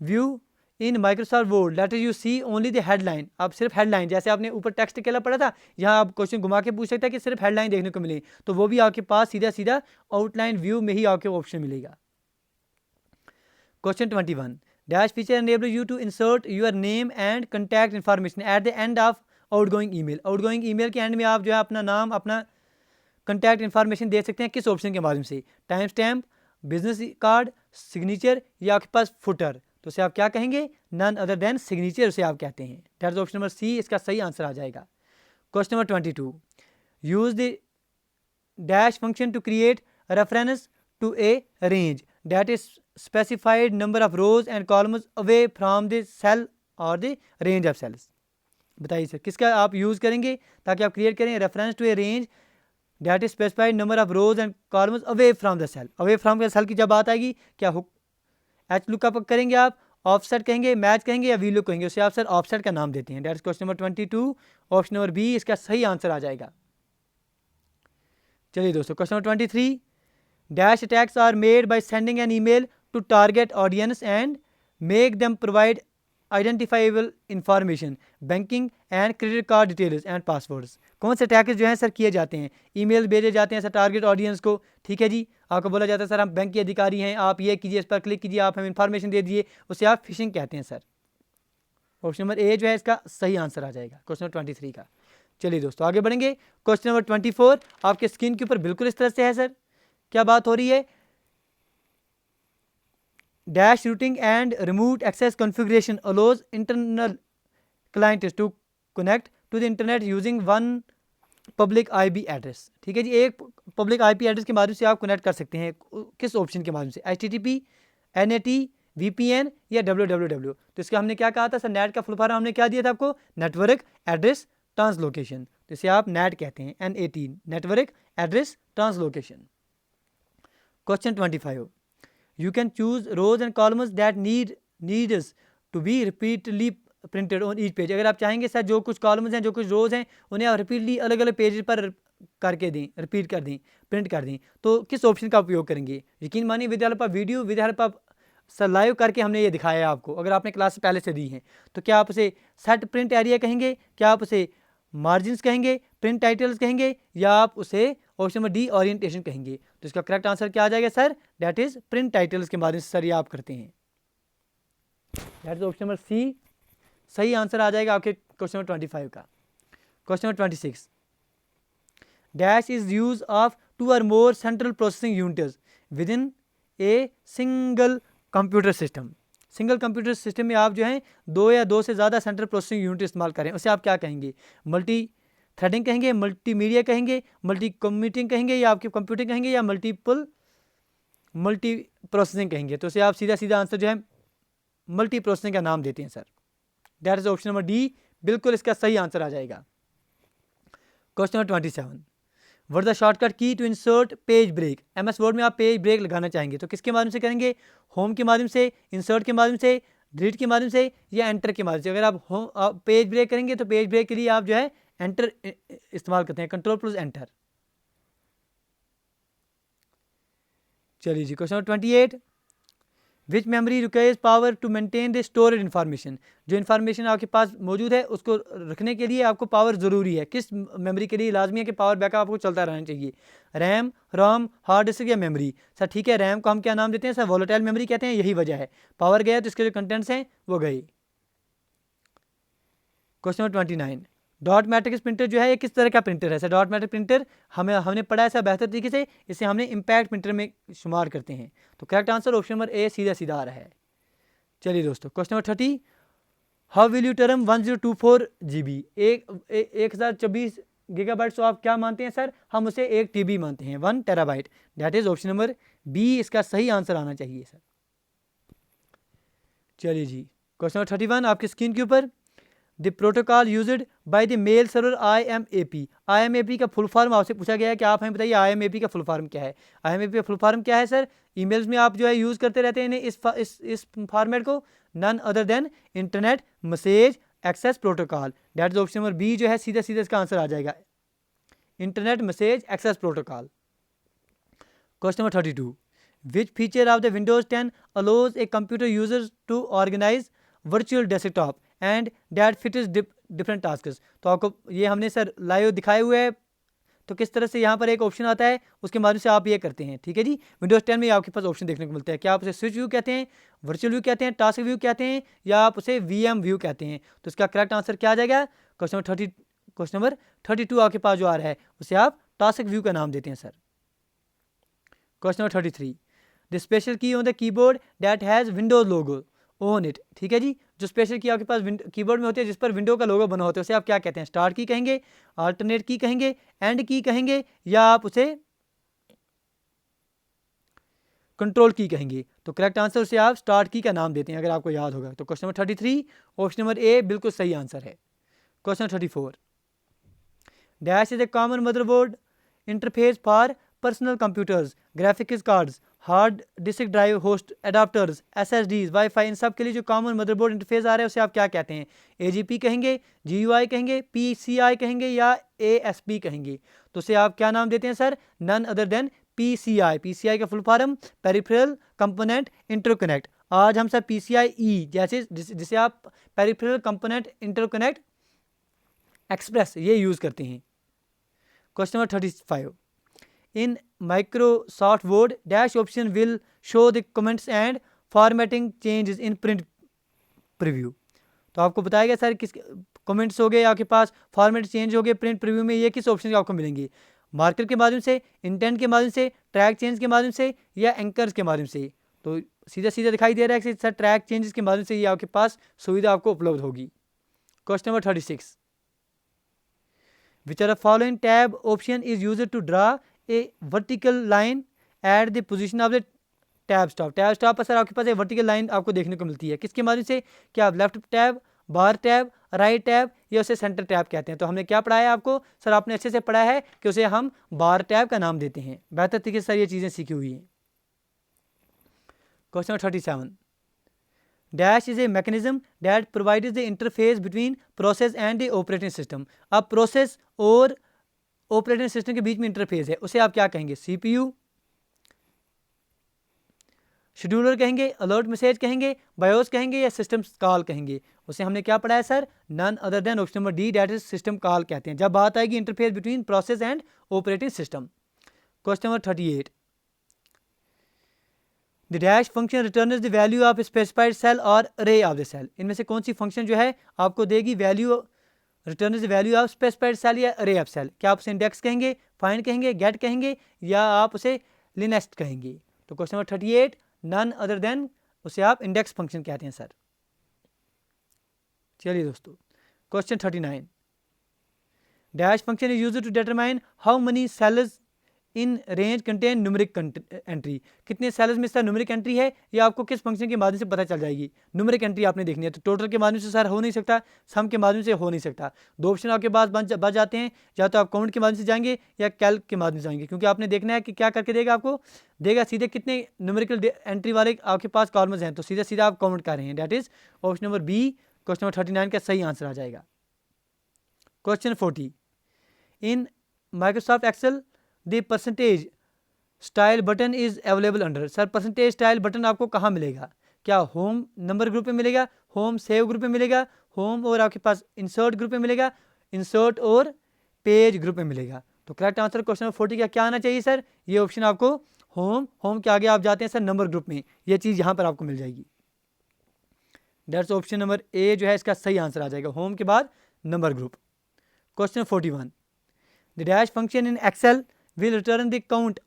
view in Microsoft Word let you see only the headline. आप सिर्फ हेडलाइन, जैसे आपने ऊपर टेक्स्ट अकेला पढ़ा था, यहाँ आप क्वेश्चन घुमा के पूछ सकते हैं कि सिर्फ हेडलाइन देखने को मिले, तो वो भी आपके पास सीधा सीधा आउटलाइन व्यू में ही आपके ऑप्शन मिलेगा। Question 21, dash feature enable you to insert your name and contact information at the end of outgoing email. Outgoing email के एंड में आप जो है अपना नाम, अपना कॉन्टैक्ट इन्फॉर्मेशन दे सकते हैं, किस ऑप्शन के माध्यम से? Time stamp, business card, signature या आपके पास फुटर। तो उसे आप क्या कहेंगे? नन अदर देन सिग्नेचर उसे आप कहते हैं। That is option number C, इसका सही आंसर आ जाएगा। Question number 22, use the dash function to create reference to a range that is specified number of rows and columns away from the cell और the range of cells. बताइए sir, किसका आप use करेंगे ताकि आप create करें reference to a range that is specified number of rows and columns away from the cell. Away from the cell की जब बात आएगी, क्या एच लुकअप करेंगे आप, ऑफसेट कहेंगे, मैच कहेंगे या वी लुक कहेंगे? उसे आप सर ऑफसेट का नाम देते हैं। That is question number 22, option number B इसका सही आंसर आ जाएगा। चलिए दोस्तों, question number 23, dash attacks are made by sending an email to target audience and make them provide identifiable information, banking and credit card details and passwords. कौन से attack जो हैं सर किए जाते हैं? ईमेल भेजे जाते हैं सर टारगेट ऑडियंस को, ठीक है जी, आपको बोला जाता है सर हम बैंक के अधिकारी हैं, आप ये कीजिए, इस पर क्लिक कीजिए, आप हमें इन्फॉर्मेशन दे दीजिए, उसे आप फिशिंग कहते हैं सर। ऑप्शन नंबर ए जो है इसका सही आंसर आ जाएगा क्वेश्चन नंबर 23 का। चलिए दोस्तों आगे बढ़ेंगे। क्वेश्चन नंबर 24 आपके स्क्रीन के ऊपर बिल्कुल इस तरह से है सर। क्या बात हो रही है? Dash routing and remote access configuration allows internal clients to connect to the internet using one public IP address. ठीक है जी, एक पब्लिक आईपी एड्रेस के माध्यम से आप कनेक्ट कर सकते हैं, किस ऑप्शन के माध्यम से? HTTP, NAT, VPN या www। तो इसका हमने क्या कहा था सर? नेट का फुल फॉर्म हमने क्या दिया था आपको? Network address translocation. तो इसे आप नेट कहते हैं, NAT, network address translocation. Question 25, you can choose rows and columns that needs to be repeatedly printed on each page। अगर आप चाहेंगे सर जो कुछ कॉलम्स हैं, जो कुछ रोज हैं, उन्हें आप रिपीटली अलग अलग पेज पर करके दें, रिपीट कर दें, प्रिंट कर दें, तो किस ऑप्शन का उपयोग करेंगे? यकीन मानिए with help of video, with help of sir live करके हमने ये दिखाया है आपको। अगर आपने क्लास पहले से दी है तो क्या आप उसे सेट प्रिंट एरिया कहेंगे, क्या आप उसे मार्जिन्स कहेंगे, प्रिंट टाइटल्स कहेंगे, या आप उसे ऑप्शन नंबर डी ओरिएंटेशन कहेंगे? तो इसका करेक्ट आंसर क्या आ जाएगा sir? That is print titles के माध्यम से सर ये आप करते हैं। That is option number C सही आंसर आ जाएगा आपके क्वेश्चन नंबर 25 का। Question number 26, dash is use of 2 और more central processing units within a single computer system. Single computer system में आप जो है 2 या 2 से ज़्यादा सेंट्रल प्रोसेसिंग यूनिट इस्तेमाल करें, उसे आप क्या कहेंगे? मल्टी थ्रेडिंग कहेंगे, मल्टीमीडिया कहेंगे, मल्टी कंप्यूटिंग कहेंगे, या आपकी कंप्यूटिंग कहेंगे, या मल्टी प्रोसेसिंग कहेंगे? तो उसे आप सीधा सीधा आंसर जो है मल्टी प्रोसेसिंग का नाम देते हैं sir. That is option number D, बिल्कुल इसका सही आंसर आ जाएगा। Question number 27, what the shortcut key to insert page break? MS word में आप पेज ब्रेक लगाना चाहेंगे तो किसके माध्यम से करेंगे? होम के माध्यम से, इंसर्ट के माध्यम से, डिलीट के माध्यम से, या एंटर के माध्यम से? अगर आप पेज ब्रेक करेंगे तो पेज ब्रेक के लिए आप जो है एंटर इस्तेमाल करते हैं, Ctrl+Enter। चलिए जी, question number 28, which memory requires power to maintain the stored information? जो इन्फॉर्मेशन आपके पास मौजूद है उसको रखने के लिए आपको पावर ज़रूरी है, किस मेमोरी के लिए लाजमी है कि पावर बैकअप आपको चलता रहना चाहिए? रैम, रोम, हार्ड डिस्क या मेमोरी? सर ठीक है, रैम को हम क्या नाम देते हैं सर? वोलेटाइल मेमोरी कहते हैं, यही वजह है। पावर गया तो इसके जो कंटेंट्स हैं वो गए। Question number 29, dot matrix printer जो है ये किस तरह का प्रिंटर है सर? डॉट मैट्रिक्स प्रिंटर हमने पढ़ा है सर बेहतर तरीके से, इसे हमने इम्पैक्ट प्रिंटर में शुमार करते हैं। तो करेक्ट आंसर ऑप्शन नंबर ए सीधा सीधा आ रहा है। चलिए दोस्तों, question number 30, how will you term 1024 GB? 1024 gigabyte को आप क्या मानते हैं सर? हम उसे 1 TB मानते हैं, 1 terabyte. That is option number B, इसका सही आंसर आना चाहिए सर। चलिए जी, क्वेश्चन नंबर 31 आपकी स्क्रीन के ऊपर, the protocol used by the mail server IMAP। IMAP का फुल फॉर्म आपसे पूछा गया है कि आप हमें बताइए IMAP का फुल फॉर्म क्या है। IMAP का फुल फॉर्म क्या है सर? ईमेल्स में आप जो है यूज़ करते रहते हैं इस फॉर्मेट को, none other than internet message access protocol. That is option number B जो है सीधा सीधा इसका आंसर आ जाएगा, internet message access protocol. Question number 32, which feature of the Windows 10 allows a computer users to organize virtual desktop and that fits different tasks. तो आपको ये हमने सर लाइव दिखाए हुए है, तो किस तरह से यहाँ पर एक ऑप्शन आता है उसके माध्यम से आप ये करते हैं। ठीक है जी, विंडोज 10 में आपके पास ऑप्शन देखने को मिलता है, क्या आप उसे स्विच व्यू कहते हैं, वर्चुअल व्यू कहते हैं, टास्क व्यू कहते हैं, या आप उसे VM व्यू कहते हैं। तो इसका करेक्ट आंसर क्या आ जाएगा? क्वेश्चन नंबर 32 आपके पास जो आ रहा है उसे आप टास्क व्यू का नाम देते हैं sir. Question number 33, the special key on the keyboard that has Windows logo on it. ठीक है जी, जो स्पेशल की आपके पास कीबोर्ड में होती है जिस पर विंडो का लोगो बना होता है उसे आप क्या कहते हैं? स्टार्ट की कहेंगे, अल्टरनेट की कहेंगे, एंड की कहेंगे, या आप उसे कंट्रोल की कहेंगे। तो करेक्ट आंसर उसे आप स्टार्ट की का नाम देते हैं अगर आपको याद होगा। तो question number 33 option number A बिल्कुल सही आंसर है। Question 34, dash is a common motherboard interface for personal computers, graphics cards, hard disk drive, host adapters, SSDs, wifi, इन सब के लिए जो कॉमन मदरबोर्ड इंटरफेस आ रहा है उसे आप क्या कहते हैं? AGP कहेंगे, GUI कहेंगे, PCI कहेंगे, या ASP कहेंगे। तो उसे आप क्या नाम देते हैं sir? None other than PCI। PCI का full form peripheral component interconnect. आज हम सर PCIe जैसे जिसे आप पेरिफेरल कंपोनेंट इंटरकनेक्ट एक्सप्रेस ये यूज़ करते हैं। Question number 35, in Microsoft Word dash option will show the comments and formatting changes in print preview। तो आपको बताया गया सर किस कमेंट्स हो गए आपके पास, फॉर्मेट चेंज हो गए प्रिंट प्रीव्यू में, ये किस ऑप्शन के आपको मिलेंगे? मार्कर के माध्यम से, इंटेंट के माध्यम से, ट्रैक चेंज के माध्यम से, या एंकर्स के माध्यम से। तो सीधा सीधा दिखाई दे रहा है कि सर ट्रैक चेंजेस के माध्यम से ये आपके पास सुविधा आपको उपलब्ध होगी। Question number 36, which are the following tab option is used to draw a vertical line at the position of the tab stop. Tab stop पर सर आपके पास एक वर्टिकल लाइन आपको देखने को मिलती है, किसके माध्यम से? क्या आप लेफ्ट टैब, बार टैब, राइट टैब, या उसे सेंटर टैब कहते हैं? तो हमने क्या पढ़ा है आपको सर? आपने अच्छे से पढ़ा है कि उसे हम बार टैब का नाम देते हैं। बेहतर तरीके से सर ये चीज़ें सीखी हुई हैं। Question number 37, dash is a mechanism that provides the interface between process and the operating system. अब प्रोसेस और ऑपरेटिंग सिस्टम के बीच में इंटरफेस है, उसे आप क्या कहेंगे? CPU, शेड्यूलर कहेंगे, अलर्ट मैसेज कहेंगे, बायोस कहेंगे, या सिस्टम कॉल कहेंगे? उसे हमने क्या पढ़ा है sir? None other than option number D, that is system call कहते हैं जब बात आएगी interface between process and operating system. Question number 38, the dash function returns the value of specified cell और अरे ऑफ द सेल। इनमें से कौन सी function जो है आपको देगी value, returns the value of specified cell या अरे ऑफ सेल? क्या आप उसे इंडेक्स कहेंगे, फाइंड कहेंगे, गेट कहेंगे, या आप उसे लिनेस्ट कहेंगे? तो question number 38 none other than उसे आप इंडेक्स फंक्शन कहते हैं सर। चलिए दोस्तों, question 39, dash function is used to determine how many cells in range contain numeric entry. कितने सेल्स में इसका न्यूमेरिक एंट्री है ये आपको किस फंक्शन के माध्यम से पता चल जाएगी? न्यूमेरिक एंट्री आपने देखनी है, तो टोटल के माध्यम से सर हो नहीं सकता, सम के माध्यम से हो नहीं सकता। दो ऑप्शन आपके पास बच जाते हैं, या तो आप काउंट के माध्यम से जाएंगे या कैल्क के माध्यम से जाएंगे, क्योंकि आपने देखना है कि क्या करके देगा आपको, देगा सीधे कितने न्यूमेरिकल एंट्री वाले आपके पास कॉलम्स हैं, तो सीधा सीधा आप काउंट कर रहे हैं। That is option number B, question number 39 का सही आंसर आ जाएगा। Question 40, in Microsoft Excel the percentage style button is available under. Sir percentage style button आपको कहाँ मिलेगा? क्या होम नंबर ग्रुप में मिलेगा, होम सेव ग्रुप में मिलेगा, होम और आपके पास इंसर्ट ग्रुप में मिलेगा, इंसर्ट और पेज ग्रुप में मिलेगा? तो करेक्ट आंसर क्वेश्चन नंबर 40 का क्या आना चाहिए सर? ये ऑप्शन आपको होम के आगे आप जाते हैं सर नंबर ग्रुप में, ये चीज़ यहाँ पर आपको मिल जाएगी। दैट्स ऑप्शन नंबर ए जो है इसका सही आंसर आ जाएगा, होम के बाद number group. Question 41, the dash function in Excel will return the count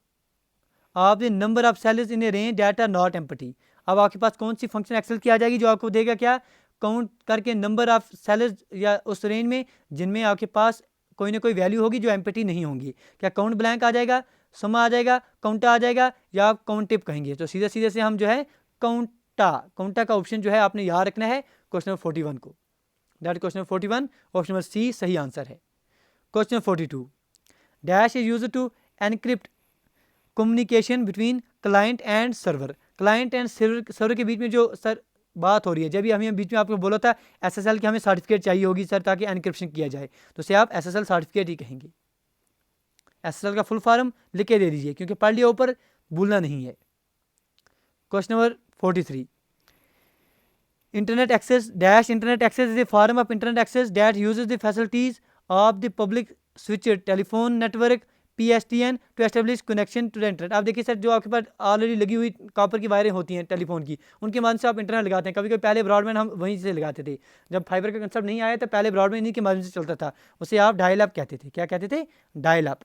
of the number of cells in a range that are not empty. अब आपके पास कौन सी फंक्शन एक्सेल की आ जाएगी जो आपको देगा क्या? काउंट करके नंबर ऑफ सेल्स या उस रेंज में जिनमें आपके पास कोई ना कोई वैल्यू होगी जो एम्प्टी नहीं होंगी। क्या काउंट ब्लैंक आ जाएगा, समा आ जाएगा, काउंटा आ जाएगा, या आप काउंट टिप कहेंगे? तो सीधे सीधे से हम जो है काउंटा का ऑप्शन जो है आपने याद रखना है क्वेश्चन नंबर 41 को। That question number 41, option number C सही आंसर है। Question number 42, dash is used to encrypt communication between client and server. Client and server के बीच में जो सर बात हो रही है, जब भी हमें बीच में आपको बोला था SSL की हमें सर्टिफिकेट चाहिए होगी सर ताकि एनक्रिप्शन किया जाए, तो उसे आप SSL सर्टिफिकेट ही कहेंगे। SSL का फुल फॉर्म लिख के दे दीजिए क्योंकि पढ़ लिया ऊपर, भूलना नहीं है। Question number 43, internet access dash internet access is the form of internet access that uses the facilities of the public switch telephone network PSTN to establish connection to the internet. आप देखिए सर, जो आपके पास already लगी हुई copper की वायरें होती हैं telephone की, उनके माध्यम से आप इंटरनेट लगाते हैं। कभी कभी पहले ब्रॉडबैंड हम वहीं से लगाते थे, जब फाइबर का कंसेप्ट नहीं आया तो पहले ब्रॉडबैंड इन्हीं के माध्यम से चलता था, उसे आप डायल अप कहते थे। क्या कहते थे? Dial up.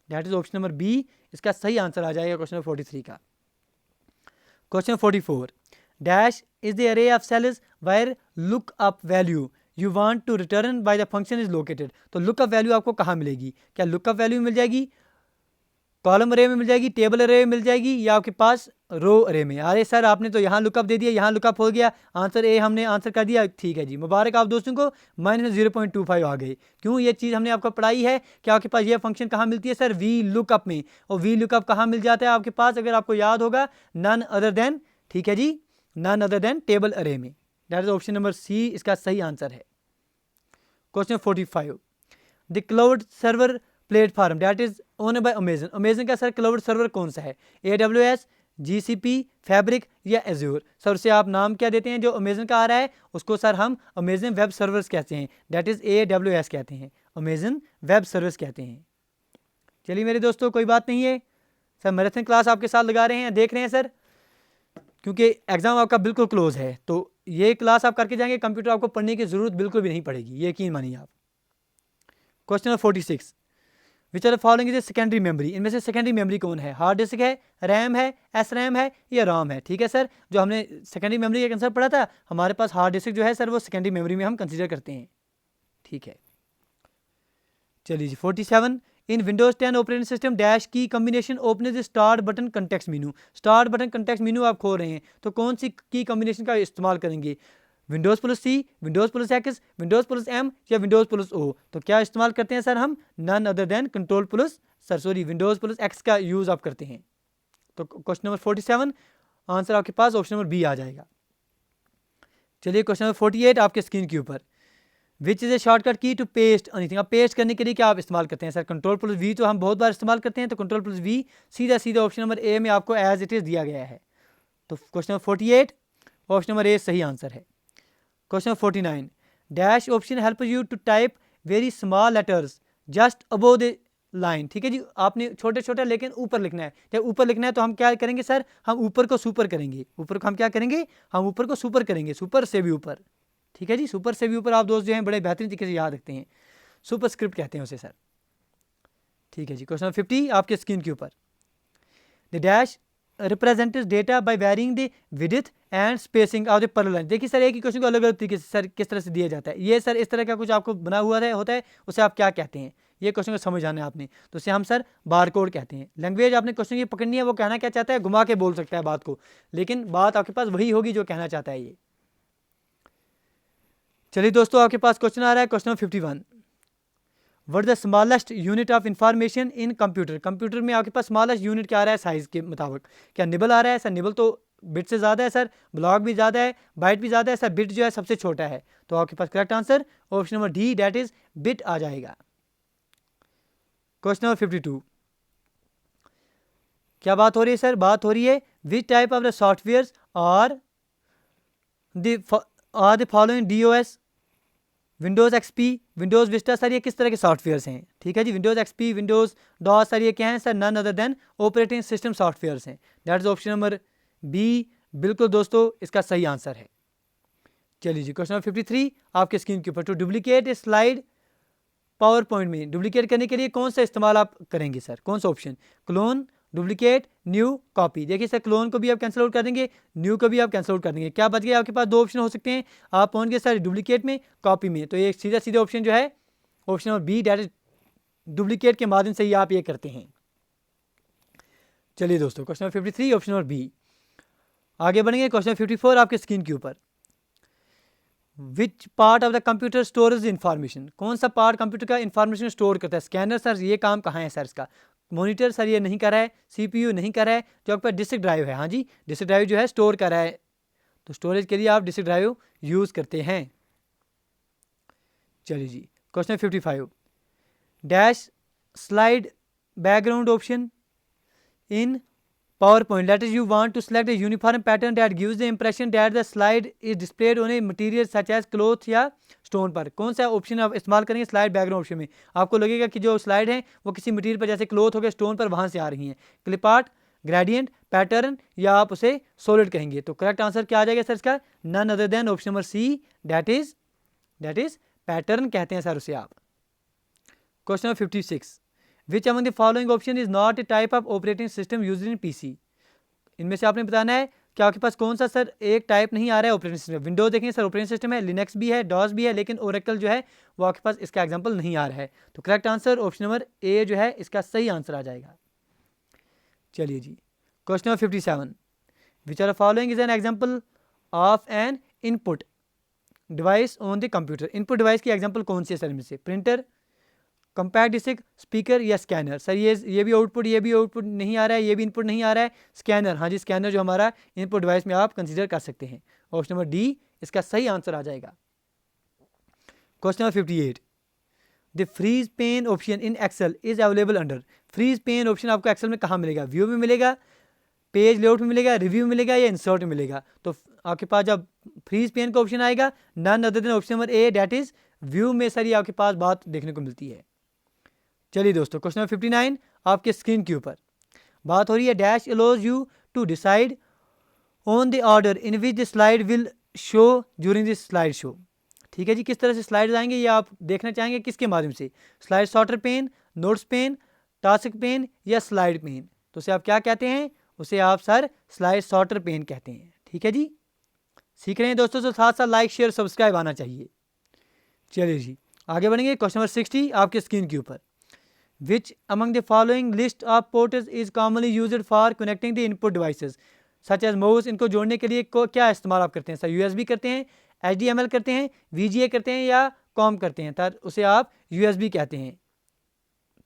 That is option number B, इसका सही आंसर आ जाएगा क्वेश्चन नंबर 43 का। Question 44, dash is the array of cells where look up value you want to return by the function is located. तो लुकअप वैल्यू आपको कहाँ मिलेगी? क्या लुकअप वैल्यू मिल जाएगी कॉलम अरे में, मिल जाएगी टेबल अरे में, मिल जाएगी, या आपके पास रो अरे में? अरे सर आपने तो यहाँ लुकअप दे दिया, यहाँ लुकअप हो गया, आंसर ए हमने आंसर कर दिया। ठीक है जी, मुबारक आप दोस्तों को, -0.25 आ गए। क्यों? ये चीज़ हमने आपको पढ़ाई है कि आपके पास ये फंक्शन कहाँ मिलती है सर? वी लुकअप में। और वी लुकअप कहाँ मिल जाता है आपके पास, अगर आपको याद होगा? नन अदर देन, ठीक है जी, none other than table array में। That is option number C, इसका सही आंसर है। Question 45, the cloud server platform that is own by Amazon. Amazon का सर क्लाउड सर्वर कौन सा है? AWS, GCP, फैब्रिक या एज्योर? सर उसे आप नाम क्या देते हैं? जो अमेजन का आ रहा है उसको सर हम अमेजन वेब सर्वर्स कहते हैं, दैट इज AWS कहते हैं, अमेजन वेब सर्विस कहते हैं। चलिए मेरे दोस्तों, कोई बात नहीं है सर, मैराथन क्लास आपके साथ लगा रहे हैं, देख रहे हैं सर, क्योंकि एग्जाम आपका बिल्कुल क्लोज है, तो ये क्लास आप करके जाएंगे, कंप्यूटर आपको पढ़ने की जरूरत बिल्कुल भी नहीं पड़ेगी, ये यकीन मानिए आप। Question number 46, which are following is secondary memory. इनमें से सेकेंडरी मेमोरी कौन है? हार्ड डिस्क है, रैम है, SRAM है या ROM है? ठीक है सर, जो हमने सेकेंडरी मेमोरी का कंसेप्ट पढ़ा था, हमारे पास हार्ड डिस्क जो है सर वो सेकेंडरी मेमोरी में हम कंसीडर करते हैं। ठीक है, चलिए जी। 47, इन विंडोज 10 ऑपरेटिंग सिस्टम डैश की combination open the start button context menu. Start button context मेनू आप खोल रहे हैं तो कौन सी की कॉम्बिनेशन का इस्तेमाल करेंगे? Windows plus C, Windows plus X, Windows plus M या विंडोज़ प्लस O? तो क्या इस्तेमाल करते हैं सर हम? None other than control plus Windows plus X का यूज़ आप करते हैं। तो क्वेश्चन नंबर 47 आंसर आपके पास ऑप्शन नंबर बी आ जाएगा। चलिए क्वेश्चन नंबर 48 आपके स्क्रीन के ऊपर, which is a shortcut key to paste anything. अब पेस्ट करने के लिए क्या आप इस्तेमाल करते हैं सर? कंट्रोल प्लस V तो हम बहुत बार इस्तेमाल करते हैं, तो कंट्रोल प्लस V सीधा सीधा ऑप्शन नंबर ए में आपको एज इट इज़ दिया गया है। तो question number 48 option number A सही आंसर है। Question 49, dash option help you to type very small letters just above the line. ठीक है जी, आपने छोटे छोटे लेकिन ऊपर लिखना है। जब ऊपर लिखना है तो हम क्या करेंगे सर? हम ऊपर को सुपर करेंगे। ऊपर को हम क्या करेंगे? हम ऊपर को सुपर करेंगे, सुपर से भी ऊपर। ठीक है जी, सुपर से भी ऊपर आप दोस्त जो हैं बड़े बेहतरीन तरीके से याद रखते हैं, सुपर स्क्रिप्ट कहते हैं उसे सर। ठीक है जी, क्वेश्चन 50 आपके स्क्रीन के ऊपर, the dash represented data by varying the width and spacing of the parallel line. देखिए सर, एक ही क्वेश्चन को अलग अलग तरीके से सर किस तरह से दिया जाता है। ये सर इस तरह का कुछ आपको बना हुआ होता है, उसे आप क्या कहते हैं? ये क्वेश्चन को समझ आना है आपने, तो उसे हम सर बारकोड कहते हैं। लैंग्वेज आपने क्वेश्चन की पकड़नी है, वो कहना क्या चाहता है, घुमा के बोल सकता है बात को, लेकिन बात आपके पास वही होगी जो कहना चाहता है ये। चलिए दोस्तों, आपके पास क्वेश्चन आ रहा है question 51, what the smallest unit of information in computer. Computer में आपके पास स्मॉलेस्ट यूनिट क्या आ रहा है साइज के मुताबिक? क्या निबल आ रहा है सर? निबल तो बिट से ज़्यादा है सर, ब्लॉक भी ज़्यादा है, बाइट भी ज़्यादा है सर, बिट जो है सबसे छोटा है। तो आपके पास correct answer option number D that is bit आ जाएगा। क्वेश्चन नंबर 52, क्या बात हो रही है सर? बात हो रही है which type of the software और the following DOS, Windows XP, Windows Vista. Sir ये किस तरह के सॉफ्टवेयर्स हैं? ठीक है जी, Windows XP, Windows DOS, sir ये क्या हैं sir? None other than operating system softwares हैं। That is option number B, बिल्कुल दोस्तों इसका सही आंसर है। चलिए जी, क्वेश्चन नंबर 53 आपके स्क्रीन के ऊपर, to duplicate a slide PowerPoint में डुप्लीकेट करने के लिए कौन सा इस्तेमाल आप करेंगे सर? कौन सा option? Clone, duplicate, new, copy. देखिए सर, क्लोन को भी आप कैंसिल आउट कर देंगे, न्यू को भी आप कैंसिल आउट कर देंगे। क्या बच गया आपके पास? दो ऑप्शन हो सकते हैं, आप पहुंच गए सर डुप्लीकेट में, कॉपी में। तो ये सीधा सीधा ऑप्शन जो है option number B that is duplicate के माध्यम से ही आप ये करते हैं। चलिए दोस्तों, question number 53 option number B. आगे बढ़ेंगे क्वेश्चन 54 आपके स्क्रीन के ऊपर, which part of the computer storage information, कौन सा पार्ट कंप्यूटर का इंफॉर्मेशन स्टोर करता है? स्कैनर सर, ये काम कहाँ है सर इसका? मॉनिटर सर, ये नहीं कर रहा है। सीपीयू नहीं कर रहा है। जो आपके पास डिस्क ड्राइव है, हाँ जी, डिस्क ड्राइव जो है स्टोर कर रहा है, तो स्टोरेज के लिए आप डिस्क ड्राइव यूज़ करते हैं। चलिए जी, question 55, dash slide background option in PowerPoint. Let us you want to select a uniform pattern that gives the impression that the slide is displayed on a material such as cloth या stone पर। कौन सा option आप इस्तेमाल करेंगे slide background option में? आपको लगेगा कि जो स्लाइड है वो किसी मटेरियल पर, जैसे क्लोथ हो गया, स्टोन पर, वहाँ से आ रही हैं। क्लिप आर्ट, ग्रेडियंट, पैटर्न, या आप उसे सॉलिड कहेंगे। तो करेक्ट आंसर क्या आ जाएगा सर इसका? None other than option number C, that is pattern कहते हैं सर उसे आप। Question number 56, which among the following option is not a type of operating system used in PC? इनमें से आपने बताना है कि आपके पास कौन सा सर एक टाइप नहीं आ रहा है ऑपरेटिंग सिस्टम। विंडोज देखें सर ऑपरेटिंग सिस्टम है, लिनक्स भी है, डॉस भी है, लेकिन ओरेकल जो है वो आपके पास इसका एग्जांपल नहीं आ रहा है। तो correct answer option number A जो है इसका सही आंसर आ जाएगा। चलिए जी, question number 57, which are following is an example of an input device on the computer? Input device की एग्जाम्पल कौन सी है सर इनमें से? प्रिंटर, कंपैक्ट डिस्क, स्पीकर या स्कैनर? सर ये भी आउटपुट, ये भी आउटपुट नहीं आ रहा है, ये भी इनपुट नहीं आ रहा है। स्कैनर, हाँ जी, स्कैनर जो हमारा इनपुट डिवाइस में आप कंसीडर कर सकते हैं। ऑप्शन नंबर डी इसका सही आंसर आ जाएगा। Question number 58, the freeze pane option in Excel is available under? Freeze pane option आपको एक्सेल में कहाँ मिलेगा? व्यू में मिलेगा, पेज लेआउट में मिलेगा, रिव्यू में मिलेगा, या इंसर्ट में मिलेगा? तो आपके पास जब फ्रीज पेन का ऑप्शन आएगा, none other than option number A, that is view में सर ये आपके पास बात देखने को मिलती है। चलिए दोस्तों, क्वेश्चन नंबर 59 आपके स्क्रीन के ऊपर बात हो रही है, dash allows you to decide on the order in which the slide will show during this slide show. ठीक है जी, किस तरह से स्लाइड्स आएंगे ये आप देखना चाहेंगे, किसके माध्यम से? Slide sorter pane, notes pane, task pane या स्लाइड पेन? तो उसे आप क्या कहते हैं? उसे आप सर स्लाइड सॉर्टर पेन कहते हैं। ठीक है जी, सीख रहे हैं दोस्तों, तो साथ साथ लाइक शेयर सब्सक्राइब आना चाहिए। चलिए जी, आगे बढ़ेंगे। क्वेश्चन नंबर 60 आपके स्क्रीन के ऊपर, which among the following list of ports is commonly used for connecting the input devices such as mouse? इनको जोड़ने के लिए क्या इस्तेमाल आप करते हैं सर? यूएसबी करते हैं, एचडीएमएल करते हैं, वीजीए करते हैं, या कॉम करते हैं? सर उसे आप यूएसबी कहते हैं।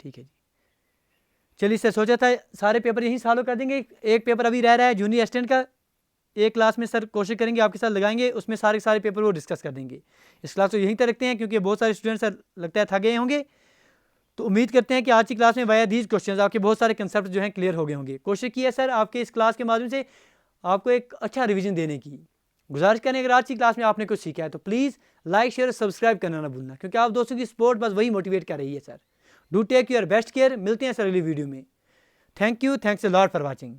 ठीक है जी, चलिए सर, सोचा था सारे पेपर यहीं सॉल्व कर देंगे। एक पेपर अभी रह रहा है जूनियर असिस्टेंट का, एक क्लास में सर कोशिश करेंगे आपके साथ लगाएंगे, उसमें सारे पेपर वो डिस्कस कर देंगे। इस क्लास को यहीं तक रखते हैं क्योंकि बहुत सारे स्टूडेंट सर लगता है थक गए होंगे। तो उम्मीद करते हैं कि आज की क्लास में वाया दीज क्वेश्चंस आपके बहुत सारे कंसेप्ट जो हैं क्लियर हो गए होंगे। कोशिश की है सर आपके इस क्लास के माध्यम से आपको एक अच्छा रिवीजन देने की। गुजारिश करें अगर आज की क्लास में आपने कुछ सीखा है तो प्लीज़ लाइक शेयर सब्सक्राइब करना ना भूलना, क्योंकि आप दोस्तों की सपोर्ट बस वही मोटिवेट कर रही है sir. Do take your best care. मिलते हैं सर अगली वीडियो में। Thank you, thanks a lot for watching.